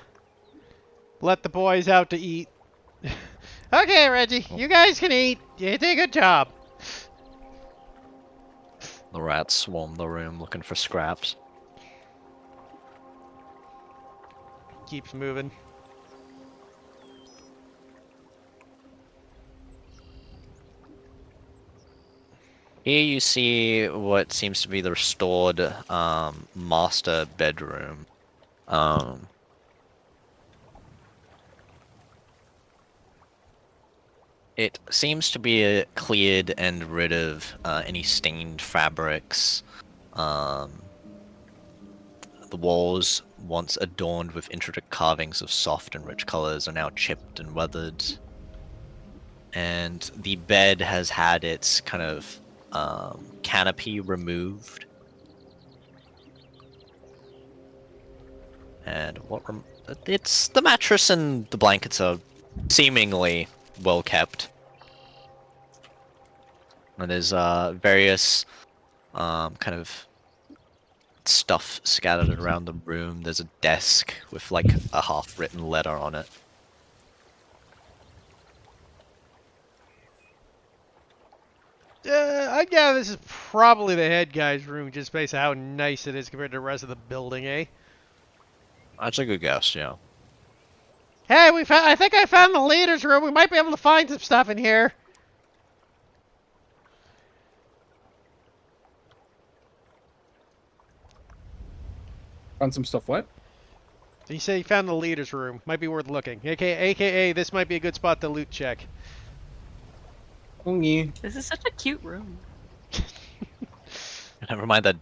let the boys out to eat. Okay, Reggie, you guys can eat. You did a good job. The rats swarm the room looking for scraps. Keeps moving. Here you see what seems to be the restored master bedroom. It seems to be cleared and rid of any stained fabrics. The walls once adorned with intricate carvings of soft and rich colors, are now chipped and weathered. And the bed has had its kind of canopy removed. And it's the mattress and the blankets are seemingly well kept. And there's various kind of stuff scattered around the room. There's a desk with like a half-written letter on it. I gather this is probably the head guy's room, just based on how nice it is compared to the rest of the building, eh? That's a good guess, yeah. Hey, I think I found the leader's room. We might be able to find some stuff in here. Found some stuff. What? He said he found the leader's room. Might be worth looking. AKA, this might be a good spot to loot check. This is such a cute room. Never mind the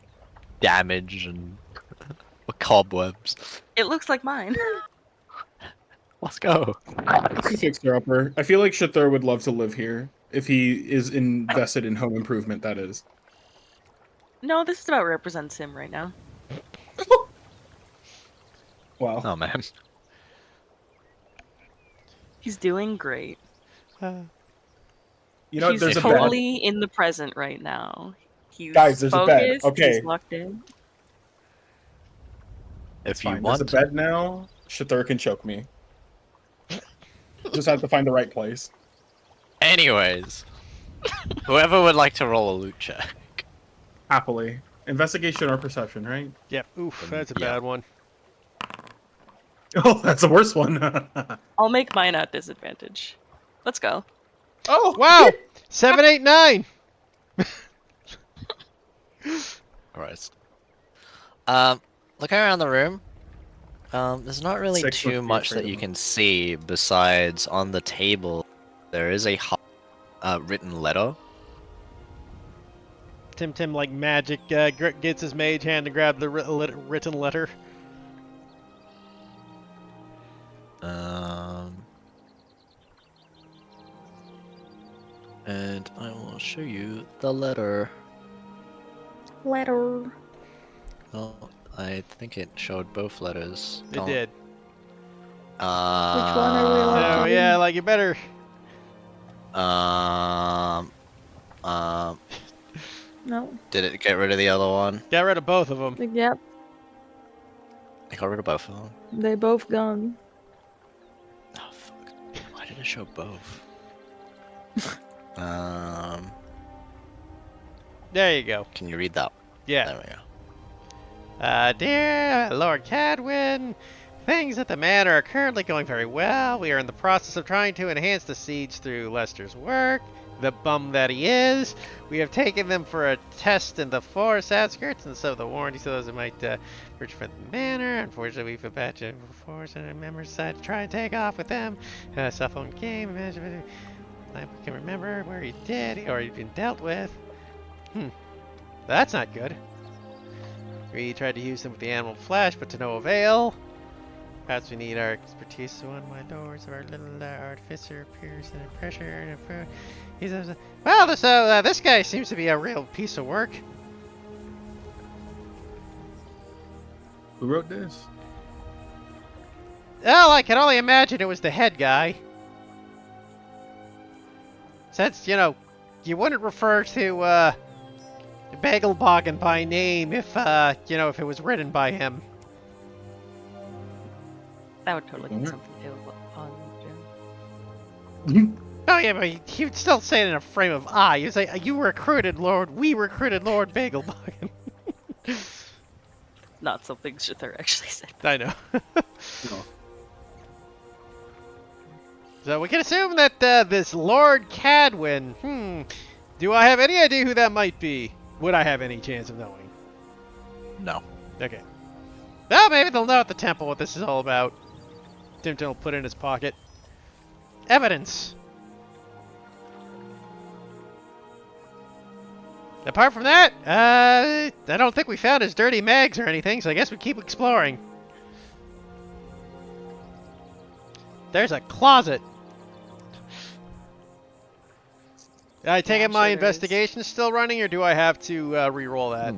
damage and cobwebs. It looks like mine. Let's go. Fixer upper. I feel like Shathur would love to live here if he is invested in home improvement. That is. No, this is about represents him right now. Wow. Oh man. He's doing great. You know, He's there's a totally in the present right now. He's Guys, there's a bed. focused, Okay. He's locked in. If you Fine. want, There's a bed now. Shathur can choke me. Just have to find the right place. anyways, whoever would like to roll a loot check. Happily. Investigation or perception, right? Yep. Oof, that's a Yeah. bad one. Oh, that's the worst one. I'll make mine at disadvantage. Let's go. Oh, Wow! 789! Christ. Looking around the room, there's not really 6 would too be much afraid that of you them. can see besides on the table there is a written letter. Tim, like magic, gets his mage hand to grab the written letter. And I will show you the letter. Letter. Well, I think it showed both letters. It did. Which one are we allowed Oh, to yeah, like you better. No. Did it get rid of the other one? Got rid of both of them. Yep. I got rid of both of them. They both gone. Oh fuck! Why did it show both? There you go. Can you read that? Yeah. There we go. Dear Lord Cadwin, things at the manor are currently going very well. We are in the process of trying to enhance the siege through Lester's work. The bum that he is. We have taken them for a test in the forest outskirts, and so the warranty so those who might reach for the manor. Unfortunately, we've a batch of force and members decided to try and take off with them. Cell phone game. Imagine I can remember where he did or he'd been dealt with. That's not good. We tried to use them with the animal flesh, but to no avail. Perhaps we need our expertise. So on my doors of our little artificer appears under pressure and he says, well, this guy seems to be a real piece of work. Who wrote this? Well, I can only imagine it was the head guy. Since, you know, you wouldn't refer to Bagelbogen by name if, you know, if it was written by him. That would totally Mhm. get something to do on Jim. Oh yeah, but he would still say it in a frame of I. He would say, we recruited Lord Bagelbogen. Not something Shathur actually said. I know. No. So we can assume that this Lord Cadwin, do I have any idea who that might be? Would I have any chance of knowing? No. Okay. Well, maybe they'll know at the temple what this is all about. Timton will put it in his pocket. Evidence. Apart from that, I don't think we found his dirty mags or anything, so I guess we keep exploring. There's a closet. I take Yeah, it I'm my sure there is. investigation's still running, or do I have to re-roll that?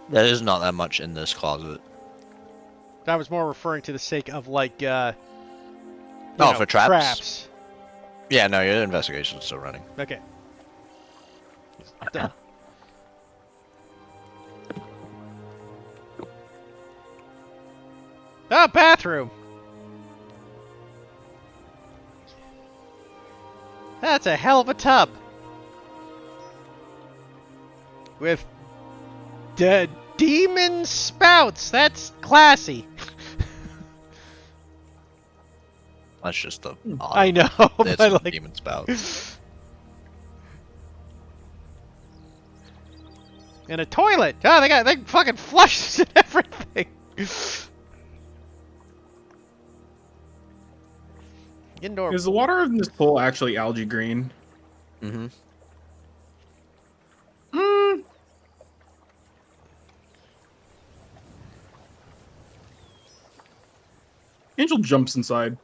There is not that much in this closet. I was more referring to the sake of like, Oh, for for traps? traps. Yeah, no, your investigation's still running. Okay. Oh, bathroom. That's a hell of a tub. With demon spouts. That's classy. That's just the I know, There's but some like demon spouts. and a toilet. Oh, they fucking flushes and everything. Indoor. Is the water in this pool actually algae green? Mm-hmm. Angel jumps inside.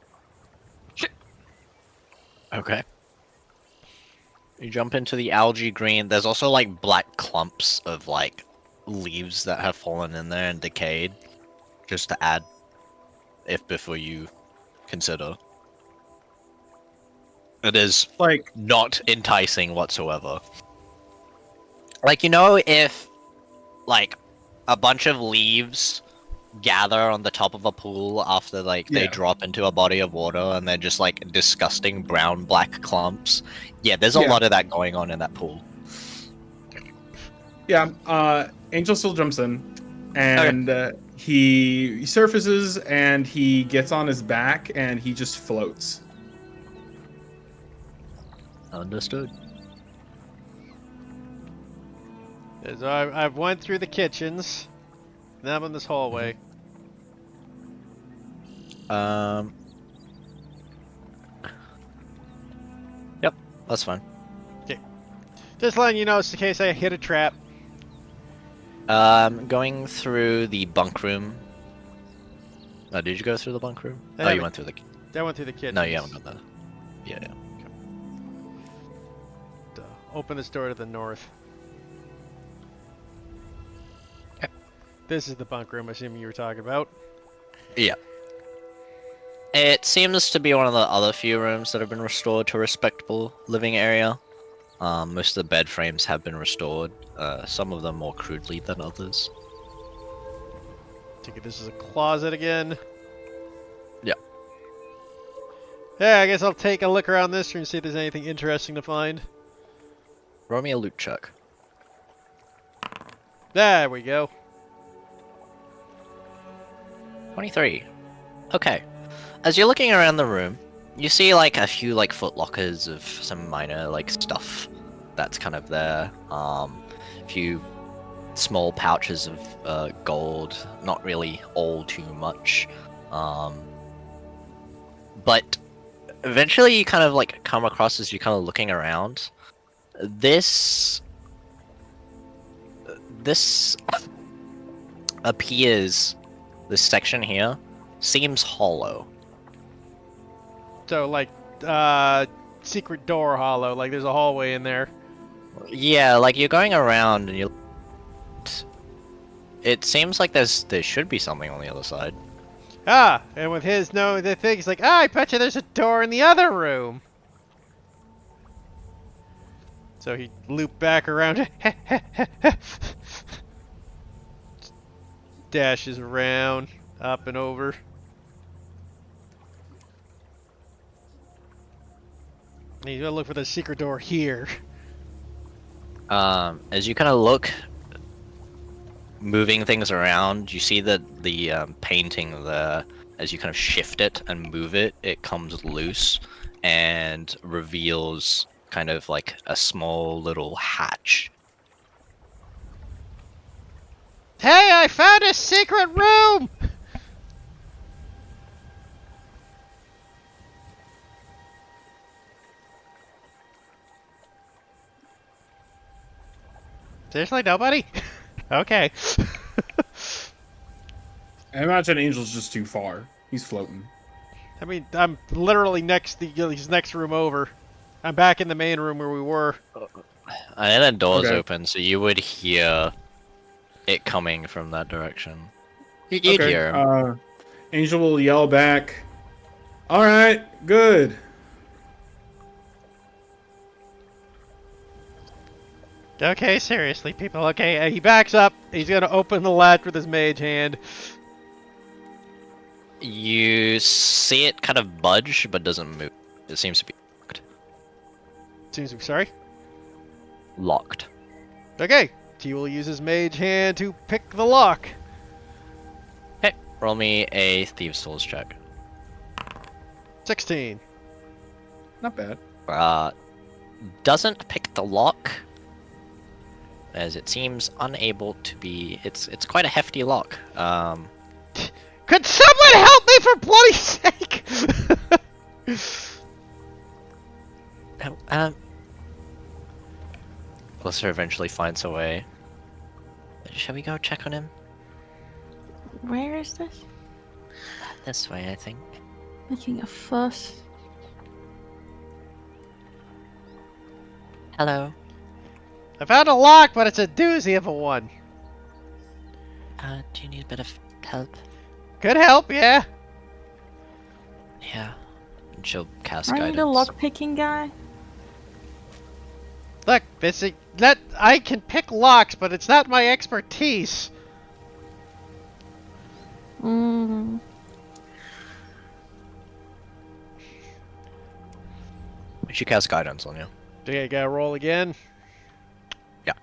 Okay. You jump into the algae green. There's also like black clumps of like leaves that have fallen in there and decayed. Just to add, if before you consider. It is Like, not enticing whatsoever. Like, you know, if like a bunch of leaves gather on the top of a pool after like they Yeah. drop into a body of water and they're just like disgusting brown black clumps. Yeah, there's a Yeah. lot of that going on in that pool. yeah, Angel still jumps in, and he surfaces and he gets on his back and he just floats. Understood. So I've went through the kitchens. Now I'm in this hallway. Yep, that's fine. Just letting you know, it's in case I hit a trap. Going through the bunk room. Oh, did you go through the bunk room? I Oh, you haven't- went through the. I went through the kitchen. No, you haven't done that. Yeah, yeah. Open this door to the north. Okay. This is the bunk room, I assume you were talking about. Yeah. It seems to be one of the other few rooms that have been restored to a respectable living area. Most of the bed frames have been restored, some of them more crudely than others. Take it this is a closet again. Yeah. Yeah, I guess I'll take a look around this room and see if there's anything interesting to find. Roll me a loot check. There we go. 23. Okay. As you're looking around the room, you see like a few like foot lockers of some minor like stuff that's kind of there. A few small pouches of gold, not really all too much. But eventually you kind of like come across as you're kind of looking around. This appears, this section here seems hollow. So, like, secret door hollow, like there's a hallway in there. Yeah, like you're going around and you. It seems like there should be something on the other side. Ah, and with his knowing the thing, he's like, ah, I bet you there's a door in the other room. So he looped back around. Dashes around, up and over. And he's gonna look for the secret door here. As you kind of look, moving things around, you see that the painting there, as you kind of shift it and move it, it comes loose and reveals kind of like a small little hatch. Hey, I found a secret room! Seriously, nobody? Okay. I imagine Angel's just too far. He's floating. I mean, I'm literally he's next room over. I'm back in the main room where we were. And then the door's Okay. open, so you would hear it coming from that direction. You'd Okay. hear him. Angel will yell back. All right, good. Okay, seriously, people. Okay, he backs up. He's gonna open the latch with his mage hand. You see it kind of budge, but doesn't move. It seems to be locked. Seems to be sorry. Locked. Okay, he will use his mage hand to pick the lock. Okay, roll me a Thieves' Tools check. 16. Not bad. Doesn't pick the lock, as it seems unable to be. It's quite a hefty lock. Could someone help me for bloody sake? Alyssa eventually finds a way. Shall we go check on him? Where is this? This way, I think. Making a fuss. Hello. I found a lock, but it's a doozy of a one. Do you need a bit of help? Could help, yeah. Yeah. And she'll cast Are you guidance. the lock-picking guy? Look, I can pick locks, but it's not my expertise. Mm. She cast guidance on you. Okay, gotta roll again. Yeah.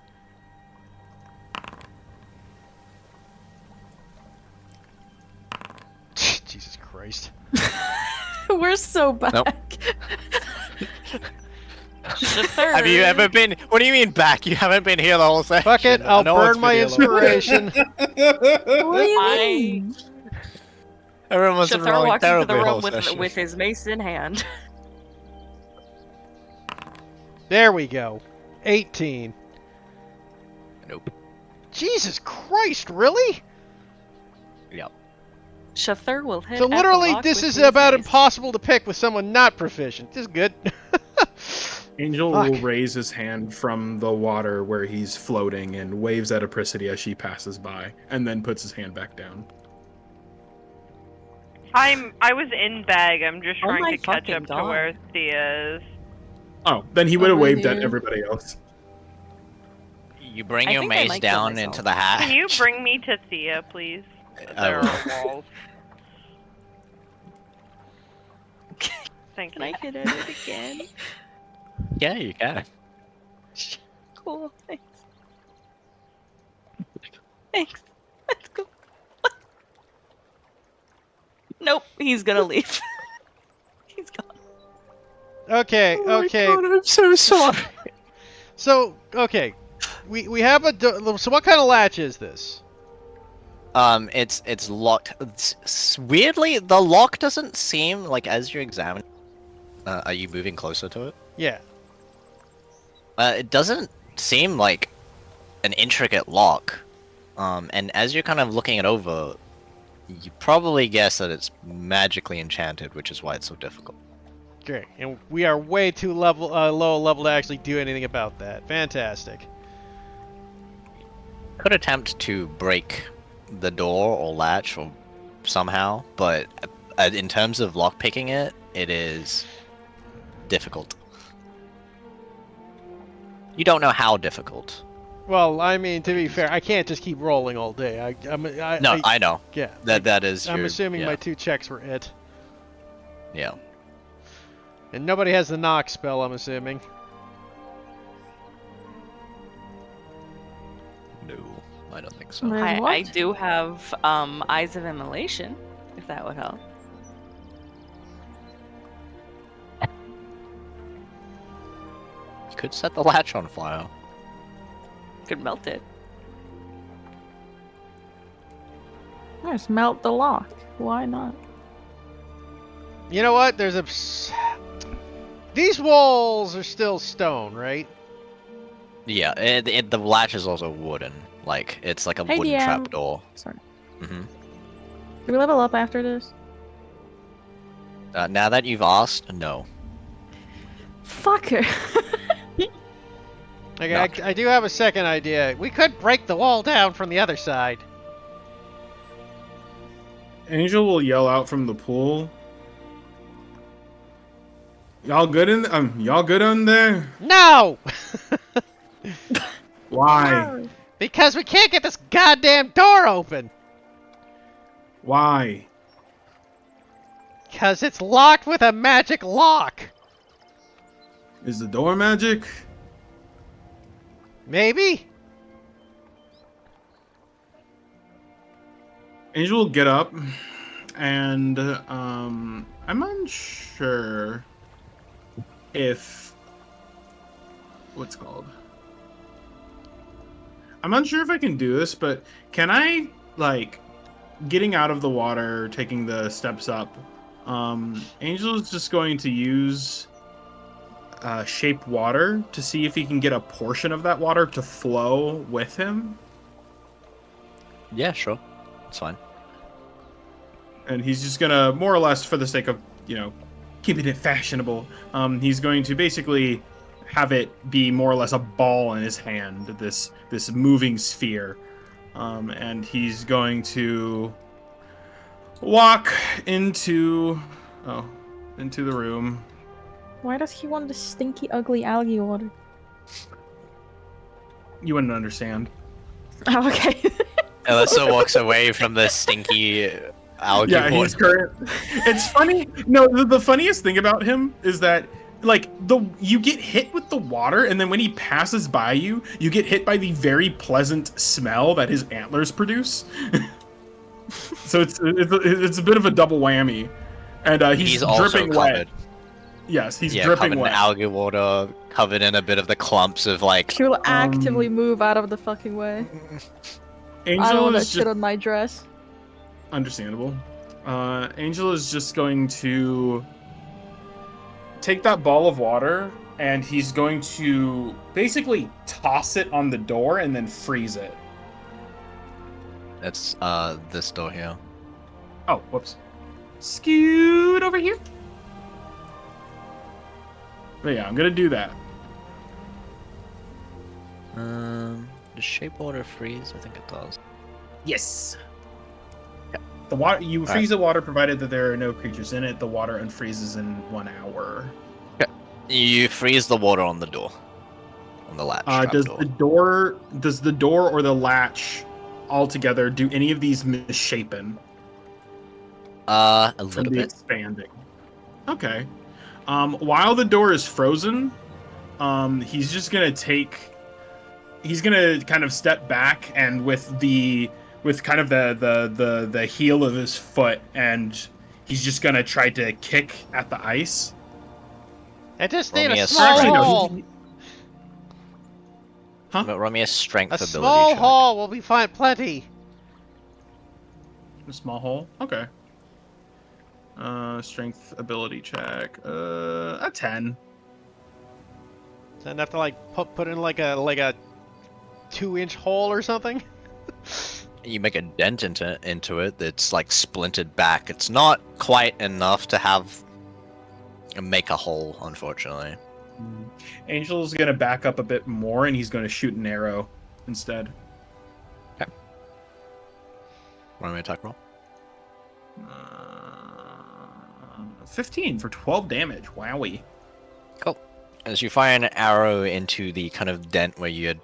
Jesus Christ. We're so back. Nope. Chauffeur. Have you ever been? What do you mean back? You haven't been here the whole session. Fuck it, I I'll know it's burn my video long. inspiration. What do you I- mean? Everyone's been Chauffeur rolling walks into terribly the the room whole session. with his mace in hand. There we go. 18. Nope. Jesus Christ, really? Yep. Chauffeur will hit. So at the literally, lock this with is his about mace. impossible to pick with someone not proficient. This is good. Angel Fuck. will raise his hand from the water where he's floating and waves at Apricity as she passes by, and then puts his hand back down. I was in bag. I'm just Oh trying my to catch fucking up to God. where Thea is. Oh, then he would have Over waved at here. everybody else. You bring I your think I mace might kill down myself. into the hatch. Can you bring me to Thea, please? I There will. are walls. Thank Can you. I hit at it again? Yeah, you can. Cool. Thanks. Thanks. Let's go. Nope. He's gonna leave. He's gone. Okay, okay. I'm so sorry. So, okay. We have a... So what kind of latch is this? It's locked. Weirdly, the lock doesn't seem like as you examine. Are you moving closer to it? Yeah. It doesn't seem like an intricate lock. And as you're kind of looking it over, you probably guess that it's magically enchanted, which is why it's so difficult. Great. And we are way too low level to actually do anything about that. Fantastic. Could attempt to break the door or latch or somehow, but in terms of lockpicking it, it is difficult. You don't know how difficult. Well, I mean, to be fair, I can't just keep rolling all day. I know. Yeah. That is. I'm your, assuming yeah, my 2 checks were it. Yeah. And nobody has the knock spell, I'm assuming. No, I don't think so. There's I what? do have Eyes of Immolation, if that would help. You could set the latch on fire. Could melt it. Just melt the lock. Why not? You know what? There's a... These walls are still stone, right? Yeah, the latch is also wooden. Like, it's like a Hey, wooden DM. trapdoor. Sorry. Mm-hmm. Do we level up after this? Now that you've asked, no. Fucker. Okay, No. I do have a second idea. We could break the wall down from the other side. Angel will yell out from the pool. Y'all good y'all good on there? No! Why? Because we can't get this goddamn door open! Why? Because it's locked with a magic lock! Is the door magic? Maybe? Angel will get up, and I'm unsure if what's called. I'm unsure if I can do this, but can I like getting out of the water, taking the steps up? Angel is just going to use shape water to see if he can get a portion of that water to flow with him. Yeah, sure. It's fine. And he's just gonna, more or less for the sake of, keeping it fashionable, he's going to basically have it be more or less a ball in his hand, this moving sphere. And he's going to walk into the room. Why does he want the stinky, ugly algae water? You wouldn't understand. Oh, okay. Alyssa walks away from the stinky algae Yeah, water. he's current. It's funny. No, the funniest thing about him is that you get hit with the water, and then when he passes by you, you get hit by the very pleasant smell that his antlers produce. So it's a bit of a double whammy, and he's also dripping covered. wet. Yes, he's Covered dripping in wet. algae water, covered in a bit of the clumps of like. She will actively move out of the fucking way. I don't Angel want that is shit just on my dress. understandable. Angel is just going to take that ball of water, and he's going to basically toss it on the door and then freeze it. It's this door here. Oh, whoops. Scoot over here. But yeah, I'm gonna do that. Does shape water freeze? I think it does. Yes. The water, you freeze the water provided that there are no creatures in it. The water unfreezes in 1 hour. You freeze the water on the door, on the latch. Does door. the door or the latch altogether do any of these misshapen? A From little the bit. expanding. Okay. While the door is frozen, he's just gonna kind of step back, and with kind of the heel of his foot, and he's just gonna try to kick at the ice. I just Roll need me a a small strength. hole. Huh? Roll me a strength A ability small check. hole will be fine, plenty. A small hole. Okay. Strength ability check. A 10. Is that enough to like put in like a 2-inch hole or something? You make a dent into it that's like splintered back. It's not quite enough to make a hole, unfortunately. Angel's gonna back up a bit more, and he's gonna shoot an arrow instead. Okay. Roll me an attack roll. 15 for 12 damage. Wowie. Cool. As you fire an arrow into the kind of dent where you had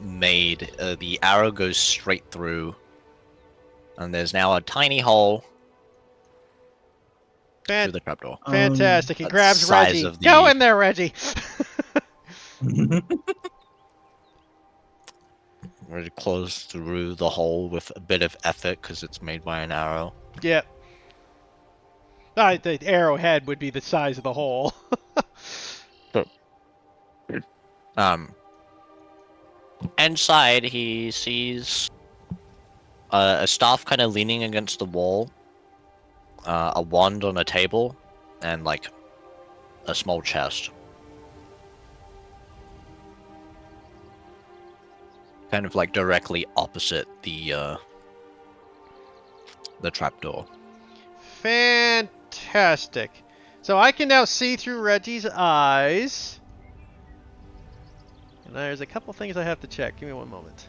made, the arrow goes straight through, and there's now a tiny hole through the trapdoor. Fantastic. He That's grabs the size Reggie. of the- Go in there, Reggie. We're close through the hole with a bit of effort because it's made by an arrow. Yep. The arrowhead would be the size of the hole. Inside, he sees a staff kind of leaning against the wall, a wand on a table, and like a small chest. Kind of like directly opposite the trapdoor. Fantastic. Fantastic. So I can now see through Reggie's eyes. And there's a couple things I have to check. Give me one moment.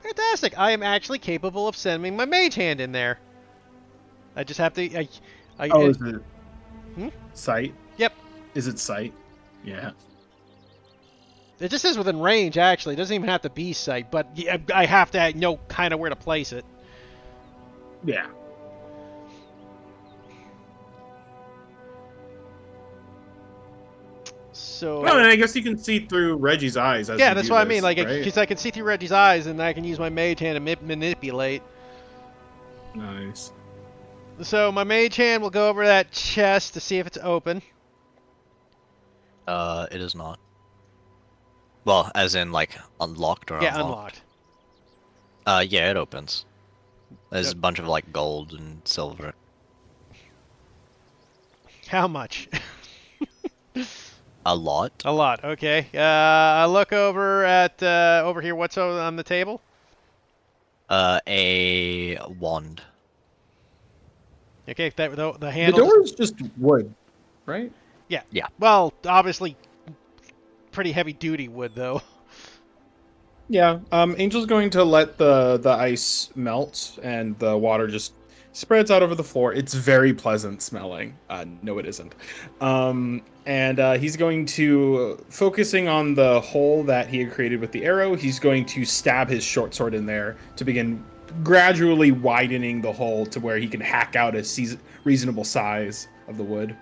Fantastic. I am actually capable of sending my mage hand in there. I just have to... Is it Hmm? sight? Yep. Is it sight? Yeah. It just says within range, actually. It doesn't even have to be sight, but I have to know kind of where to place it. Yeah. So... Well, and I guess you can see through Reggie's eyes as yeah, you that's do what I this, mean. Like, right? because I can see through Reggie's eyes, and I can use my mage hand to manipulate. Nice. So my mage hand will go over that chest to see if it's open. It is not. Well, as in like unlocked or Yeah, unlocked. unlocked. Yeah, it opens. There's Yep. a bunch of like gold and silver. How much? A lot. A lot. Okay. I look over at over here. What's on the table? A wand. Okay. The The handle. door is just wood, right? Yeah. Yeah. Well, obviously, pretty heavy duty wood though. Yeah. Angel's going to let the ice melt and the water just spreads out over the floor. It's very pleasant smelling. No, it isn't. And he's going to, focusing on the hole that he had created with the arrow, he's going to stab his short sword in there to begin gradually widening the hole to where he can hack out a reasonable size of the wood.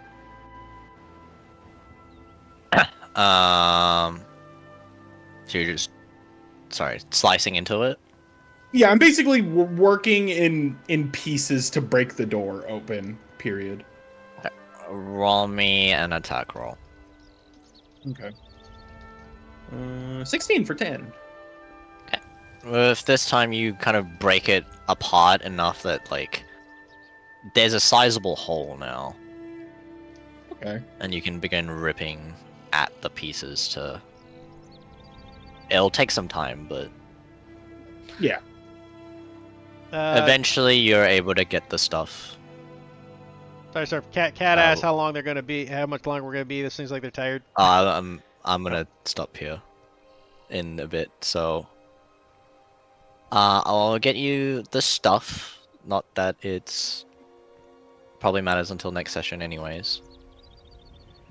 So you're just, sorry, slicing into it? Yeah, I'm basically working in pieces to break the door open, period. Roll me an attack roll. Okay. 16 for 10. If this time you kind of break it apart enough that, like, there's a sizable hole now. Okay. And you can begin ripping at the pieces to... It'll take some time, but... Yeah. Eventually you're able to get the stuff. Sorry. Cat asked how long they're gonna be. How much longer we're gonna be. This seems like they're tired. I'm gonna stop here in a bit, so... I'll get you the stuff. Not that it's... Probably matters until next session anyways.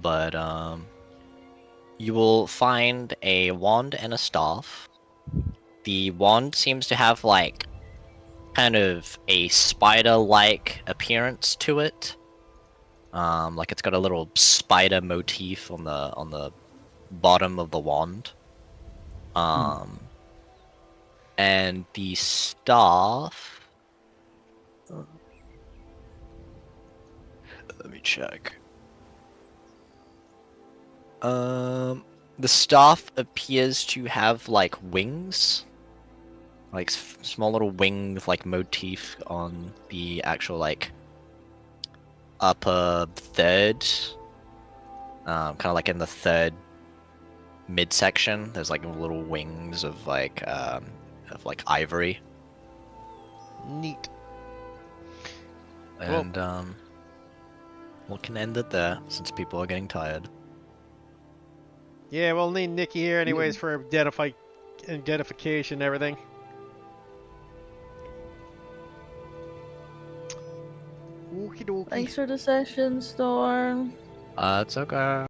But, you will find a wand and a staff. The wand seems to have, like, kind of a spider-like appearance to it. Like it's got a little spider motif on the bottom of the wand. And the staff... Let me check. The staff appears to have like wings, like small little wing like motif on the actual like upper third, kind of like in the third midsection. There's like little wings of like ivory. Neat. And we can end it there since people are getting tired. Yeah, we'll need Nikki here anyways for identification and everything. Okie dokie. Thanks for the session, Storm. It's okay.